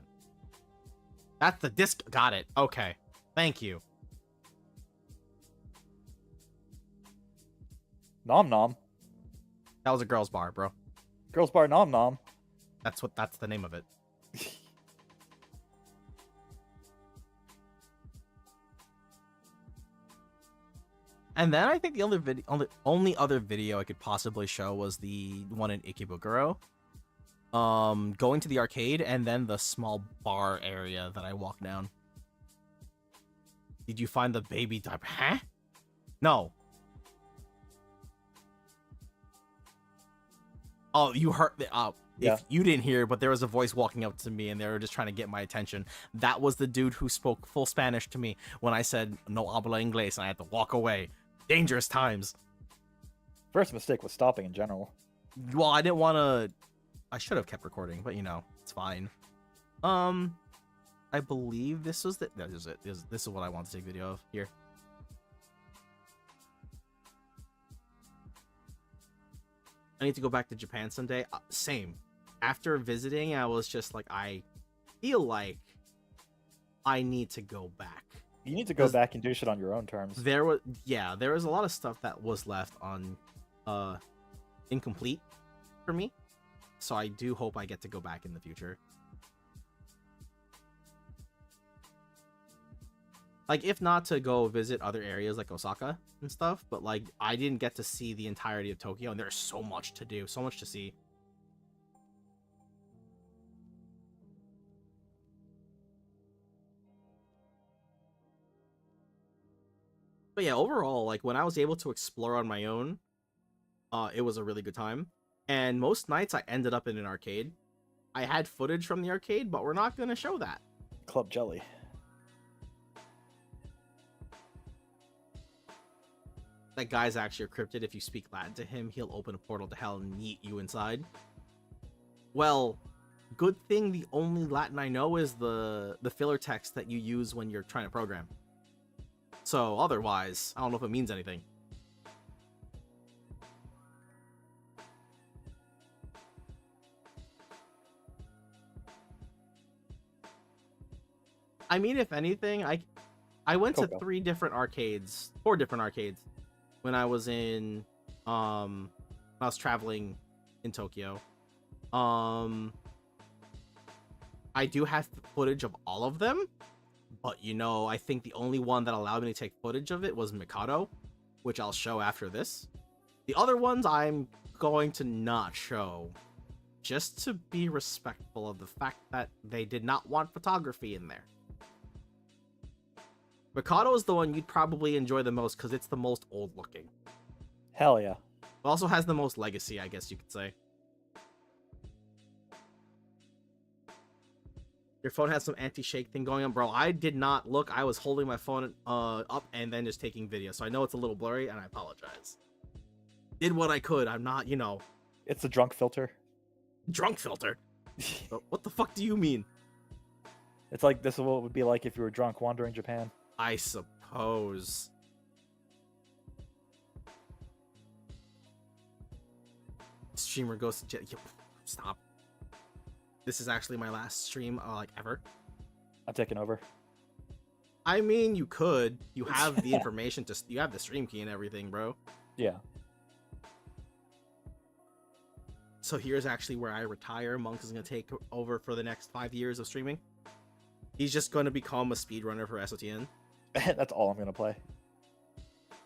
Speaker 6: That's the disc. Got it. Okay. Thank you.
Speaker 3: Nom Nom.
Speaker 6: That was a girl's bar, bro.
Speaker 3: Girls Bar Nom Nom.
Speaker 6: That's the name of it. And then I think the only other video I could possibly show was the one in Ikebukuro. Going to the arcade and then the small bar area that I walked down. Did you find the baby diaper? Huh? No. Oh, you heard the
Speaker 3: Yeah.
Speaker 6: If you didn't hear, but there was a voice walking up to me and they were just trying to get my attention. That was the dude who spoke full Spanish to me when I said no habla inglés and I had to walk away. Dangerous times.
Speaker 3: First mistake was stopping in general.
Speaker 6: Well, I didn't want to... I should have kept recording, but you know, it's fine. I believe this was the... This is it. This is what I want to take video of. Here. I need to go back to Japan someday. Same. After visiting, I was just like, I feel like I need to go back.
Speaker 3: You need to go back and do shit on your own terms.
Speaker 6: There was a lot of stuff that was left on incomplete for me. So I do hope I get to go back in the future. Like, if not to go visit other areas like Osaka and stuff, but like I didn't get to see the entirety of Tokyo and there's so much to do, so much to see. But yeah, overall, like when I was able to explore on my own, it was a really good time. And most nights I ended up in an arcade. I had footage from the arcade, but we're not going to show that.
Speaker 3: Club Jelly.
Speaker 6: that guy's actually a cryptid. If you speak Latin to him, he'll open a portal to hell and yeet you inside. Well, good thing the only Latin I know is the filler text that you use when you're trying to program. So otherwise, I don't know if it means anything. I mean, if anything, I went to
Speaker 3: Coco.
Speaker 6: 4 different arcades when I was in when I was traveling in Tokyo. I do have footage of all of them, but I think the only one that allowed me to take footage of it was Mikado, which I'll show after this. The other ones I'm going to not show, just to be respectful of the fact that they did not want photography in there. Mikado is the one you'd probably enjoy the most because it's the most old looking.
Speaker 3: Hell yeah.
Speaker 6: It also has the most legacy, I guess you could say. Your phone has some anti-shake thing going on, bro. I did not look. I was holding my phone up and then just taking video, so I know it's a little blurry, and I apologize. Did what I could. I'm not,
Speaker 3: It's a drunk filter.
Speaker 6: drunk filter. What the fuck do you mean?
Speaker 3: It's like this is what it would be like if you were drunk wandering Japan.
Speaker 6: I suppose. Streamer goes to stop. This is actually my last stream, like, ever.
Speaker 3: I'm taking over.
Speaker 6: I mean, you could. You have the information you have the stream key and everything, bro.
Speaker 3: Yeah.
Speaker 6: So here's actually where I retire. Monk is gonna take over for the next 5 years of streaming. He's just gonna become a speedrunner for SOTN.
Speaker 3: That's all I'm gonna play.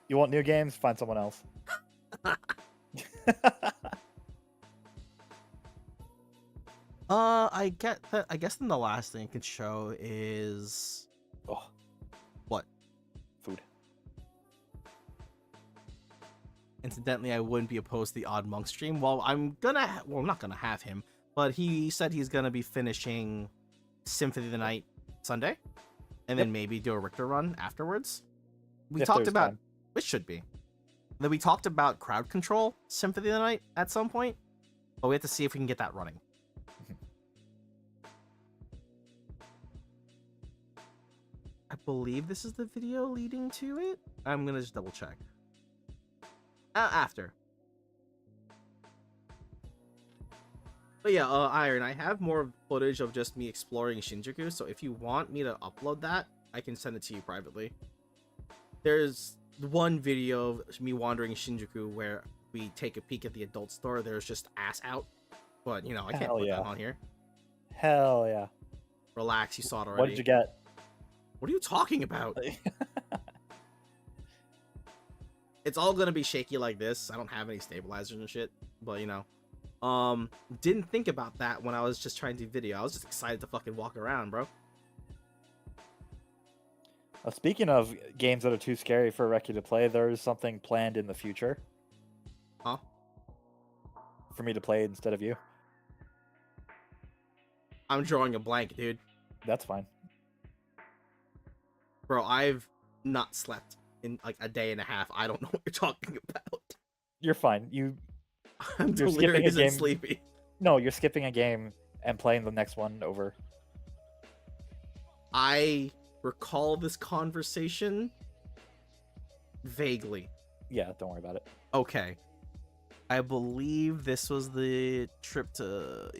Speaker 3: You want new games? Find someone else.
Speaker 6: I get that. I guess then the last thing I could show is
Speaker 3: Oh,
Speaker 6: what?
Speaker 3: food.
Speaker 6: Incidentally, I wouldn't be opposed to the Odd Monk stream. Well, I'm not gonna have him, but he said he's gonna be finishing Symphony of the Night Sunday, and then maybe do a Richter run afterwards. We
Speaker 3: If
Speaker 6: talked
Speaker 3: there's
Speaker 6: about
Speaker 3: time.
Speaker 6: it should be. Then we talked about crowd control Symphony of the Night at some point, but we have to see if we can get that running. I believe this is the video leading to it. I'm gonna just double check. After. But yeah, Iron, I have more footage of just me exploring Shinjuku, so if you want me to upload that, I can send it to you privately. There's one video of me wandering Shinjuku where we take a peek at the adult store. There's just ass out, but I can't
Speaker 3: Hell
Speaker 6: put
Speaker 3: yeah.
Speaker 6: that on here.
Speaker 3: Hell yeah.
Speaker 6: Relax, you saw it already.
Speaker 3: What did you get?
Speaker 6: What are you talking about? It's all gonna be shaky like this. I don't have any stabilizers and shit, but didn't think about that when I was just trying to do video. I was just excited to fucking walk around, bro.
Speaker 3: Speaking of games that are too scary for Reki to play, there's something planned in the future.
Speaker 6: Huh?
Speaker 3: For me to play instead of you.
Speaker 6: I'm drawing a blank, dude.
Speaker 3: That's fine.
Speaker 6: Bro, I've not slept in like a day and a half. I don't know what you're talking about.
Speaker 3: You're fine.
Speaker 6: I'm
Speaker 3: You're skipping a
Speaker 6: delirious and
Speaker 3: game.
Speaker 6: sleepy.
Speaker 3: No, you're skipping a game and playing the next one over.
Speaker 6: I recall this conversation vaguely.
Speaker 3: Yeah, don't worry about it.
Speaker 6: Okay. I believe this was the trip to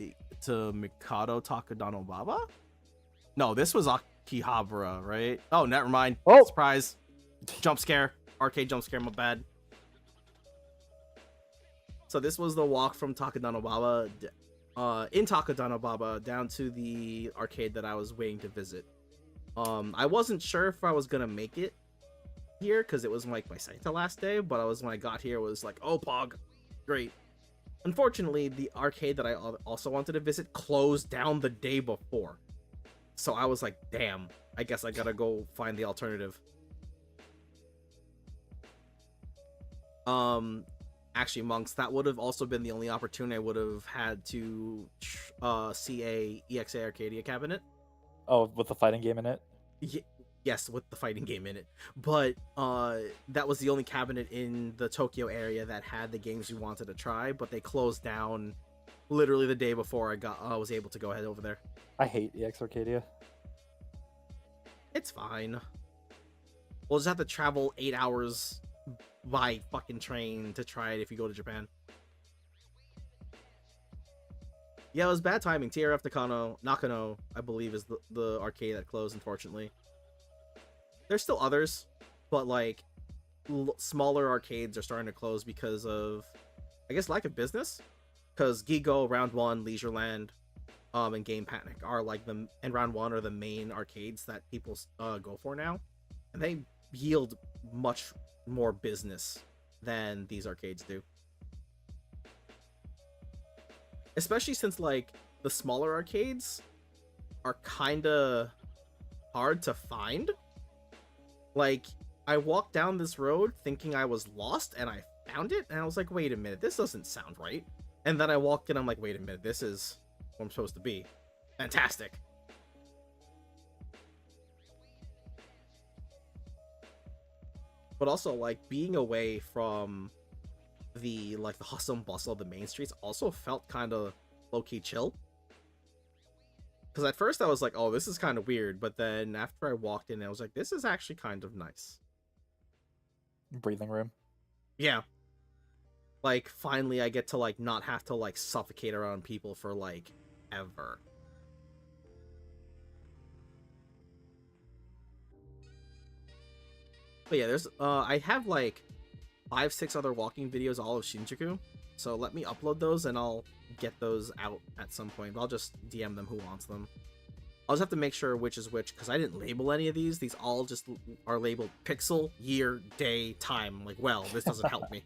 Speaker 6: Mikado Takadano Baba? No, this was Akihabara, right? Oh, never mind.
Speaker 3: Oh!
Speaker 6: Surprise. Jump scare. Arcade jump scare, my bad. So this was the walk from Takadano Baba, in Takadano Baba, down to the arcade that I was waiting to visit. I wasn't sure if I was gonna make it here, because it was like my second to last day, but when I got here, it was like, oh, Pog, great. Unfortunately, the arcade that I also wanted to visit closed down the day before. So I was like, damn, I guess I gotta go find the alternative. Actually, Monks, that would have also been the only opportunity I would have had to see a EXA Arcadia cabinet.
Speaker 3: Oh, with the fighting game in it?
Speaker 6: Yes, with the fighting game in it. But that was the only cabinet in the Tokyo area that had the games we wanted to try, but they closed down literally the day before I was able to go ahead over there.
Speaker 3: I hate EX Arcadia.
Speaker 6: It's fine. We'll just have to travel 8 hours by fucking train to try it if you go to Japan. Yeah, it was bad timing. TRF Nakano, I believe, is the arcade that closed, unfortunately. There's still others, but like smaller arcades are starting to close because of, I guess, lack of business. Because Gigo, Round 1, Leisureland, and Game Panic are like and Round 1 are the main arcades that people go for now, and they yield much more business than these arcades do. Especially since like the smaller arcades are kind of hard to find. Like, I walked down this road thinking I was lost, and I found it, and I was like, wait a minute, this doesn't sound right. And then I walked in, I'm like, wait a minute, this is where I'm supposed to be. Fantastic. But also, like, being away from the hustle and bustle of the main streets also felt kind of low-key chill. Because at first I was like, oh, this is kind of weird. But then after I walked in, I was like, this is actually kind of nice.
Speaker 3: Breathing room.
Speaker 6: Yeah. Like, finally I get to, like, not have to, like, suffocate around people for, like, ever. But yeah, there's, I have, like, 5-6 other walking videos all of Shinjuku. So let me upload those and I'll get those out at some point. I'll just DM them who wants them. I'll just have to make sure which is which, because I didn't label any of these. These all just are labeled pixel, year, day, time. I'm like, well, this doesn't help me.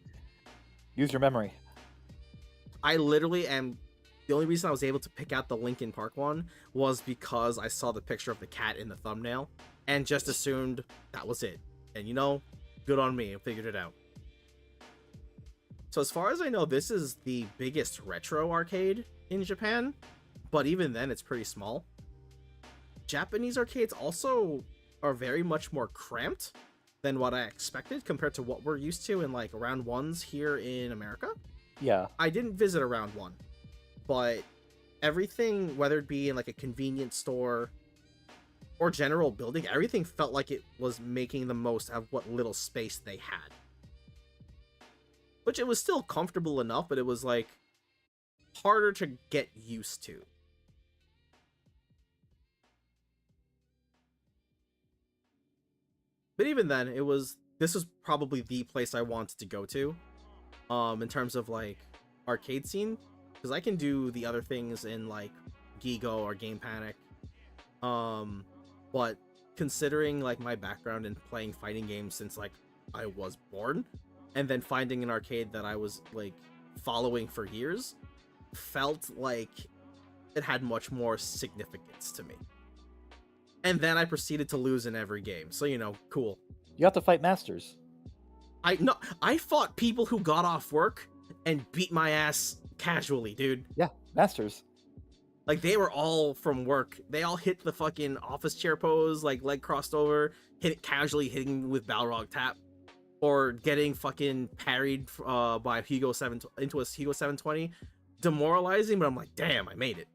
Speaker 3: Use your memory.
Speaker 6: I literally am... The only reason I was able to pick out the Linkin Park one was because I saw the picture of the cat in the thumbnail and just assumed that was it. And you know, good on me. I figured it out. So as far as I know, this is the biggest retro arcade in Japan, but even then it's pretty small. Japanese arcades also are very much more cramped than what I expected compared to what we're used to in like Round 1s here in America.
Speaker 3: Yeah.
Speaker 6: I didn't visit a Round 1, but everything, whether it be in like a convenience store or general building, everything felt like it was making the most of what little space they had. Which it was still comfortable enough, but it was like harder to get used to. But even then, this was probably the place I wanted to go to, in terms of like arcade scene, because I can do the other things in like Gigo or Game Panic, but considering like my background in playing fighting games since like I was born, and then finding an arcade that I was like following for years, felt like it had much more significance to me. And then I proceeded to lose in every game. So, you know, cool.
Speaker 3: You have to fight masters.
Speaker 6: I fought people who got off work and beat my ass casually, dude.
Speaker 3: Yeah, masters.
Speaker 6: Like, they were all from work. They all hit the fucking office chair pose, like leg crossed over, hit it casually, hitting with Balrog tap, or getting fucking parried by Hugo 7 into a Hugo 720. Demoralizing, but I'm like, damn, I made it.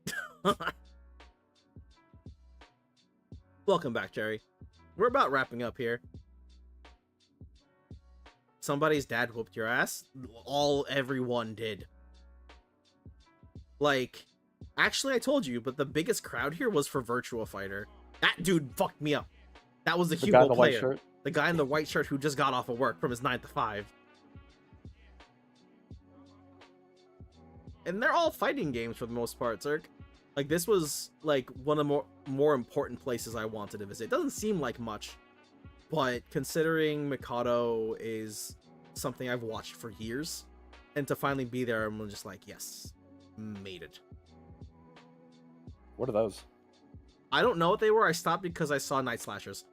Speaker 6: Welcome back, Jerry. We're about wrapping up here. Somebody's dad whooped your ass? Everyone did. Like, actually I told you, but the biggest crowd here was for Virtua Fighter. That dude fucked me up. That was the
Speaker 3: guy
Speaker 6: Hugo
Speaker 3: in the white
Speaker 6: player.
Speaker 3: shirt?
Speaker 6: The guy in the white shirt who just got off of work from his 9 to 5. And they're all fighting games for the most part, Zerk. Like, this was, like, one of the more important places I wanted to visit. It doesn't seem like much, but considering Mikado is something I've watched for years, and to finally be there, I'm just like, yes, made it.
Speaker 3: What are those?
Speaker 6: I don't know what they were. I stopped because I saw Night Slashers.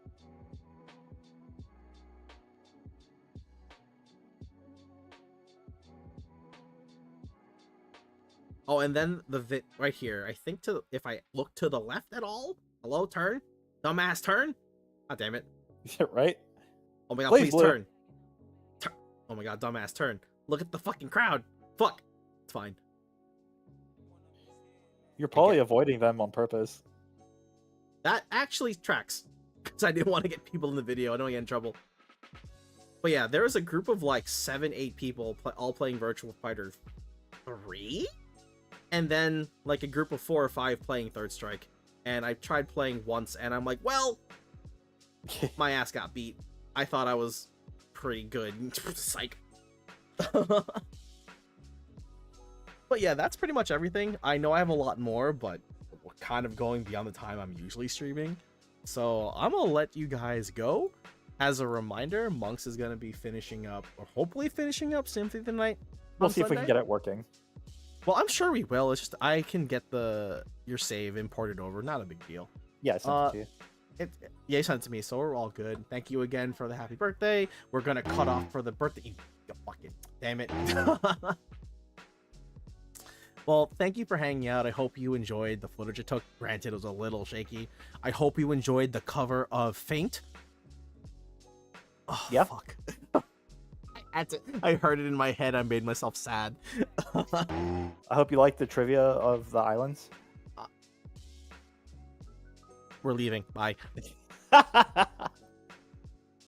Speaker 6: Oh, and then right here, I think if I look to the left at all, hello, turn, dumbass turn, God damn it.
Speaker 3: Right?
Speaker 6: Oh my god,
Speaker 3: Please,
Speaker 6: please
Speaker 3: Blue.
Speaker 6: turn. Turn. Oh my god, dumbass, turn. Look at the fucking crowd. Fuck. It's fine.
Speaker 3: You're probably avoiding them on purpose.
Speaker 6: That actually tracks. Because I didn't want to get people in the video. I don't get in trouble. But yeah, there was a group of like 7-8 people all playing Virtual Fighter 3? And then like a group of 4 or 5 playing Third Strike. And I tried playing once and I'm like, well, my ass got beat. I thought I was pretty good. Psych. But yeah, that's pretty much everything. I know I have a lot more, but we're kind of going beyond the time I'm usually streaming. So I'm gonna let you guys go. As a reminder, Monks is gonna be finishing up, or hopefully finishing up Symphony of the Night.
Speaker 3: We'll
Speaker 6: on
Speaker 3: see if we can
Speaker 6: Sunday.
Speaker 3: get it working.
Speaker 6: Well, I'm sure we will. It's just I can get your save imported over. Not a big deal.
Speaker 3: Yeah, I sent it to you.
Speaker 6: Yeah, you sent it to me, so we're all good. Thank you again for the happy birthday. We're gonna cut off for the birthday. You fucking damn it. Well, thank you for hanging out. I hope you enjoyed the footage I took. Granted, it was a little shaky. I hope you enjoyed the cover of Faint. Oh,
Speaker 3: Yeah.
Speaker 6: fuck. I heard it in my head. I made myself sad.
Speaker 3: I hope you like the trivia of the islands.
Speaker 6: We're leaving. Bye.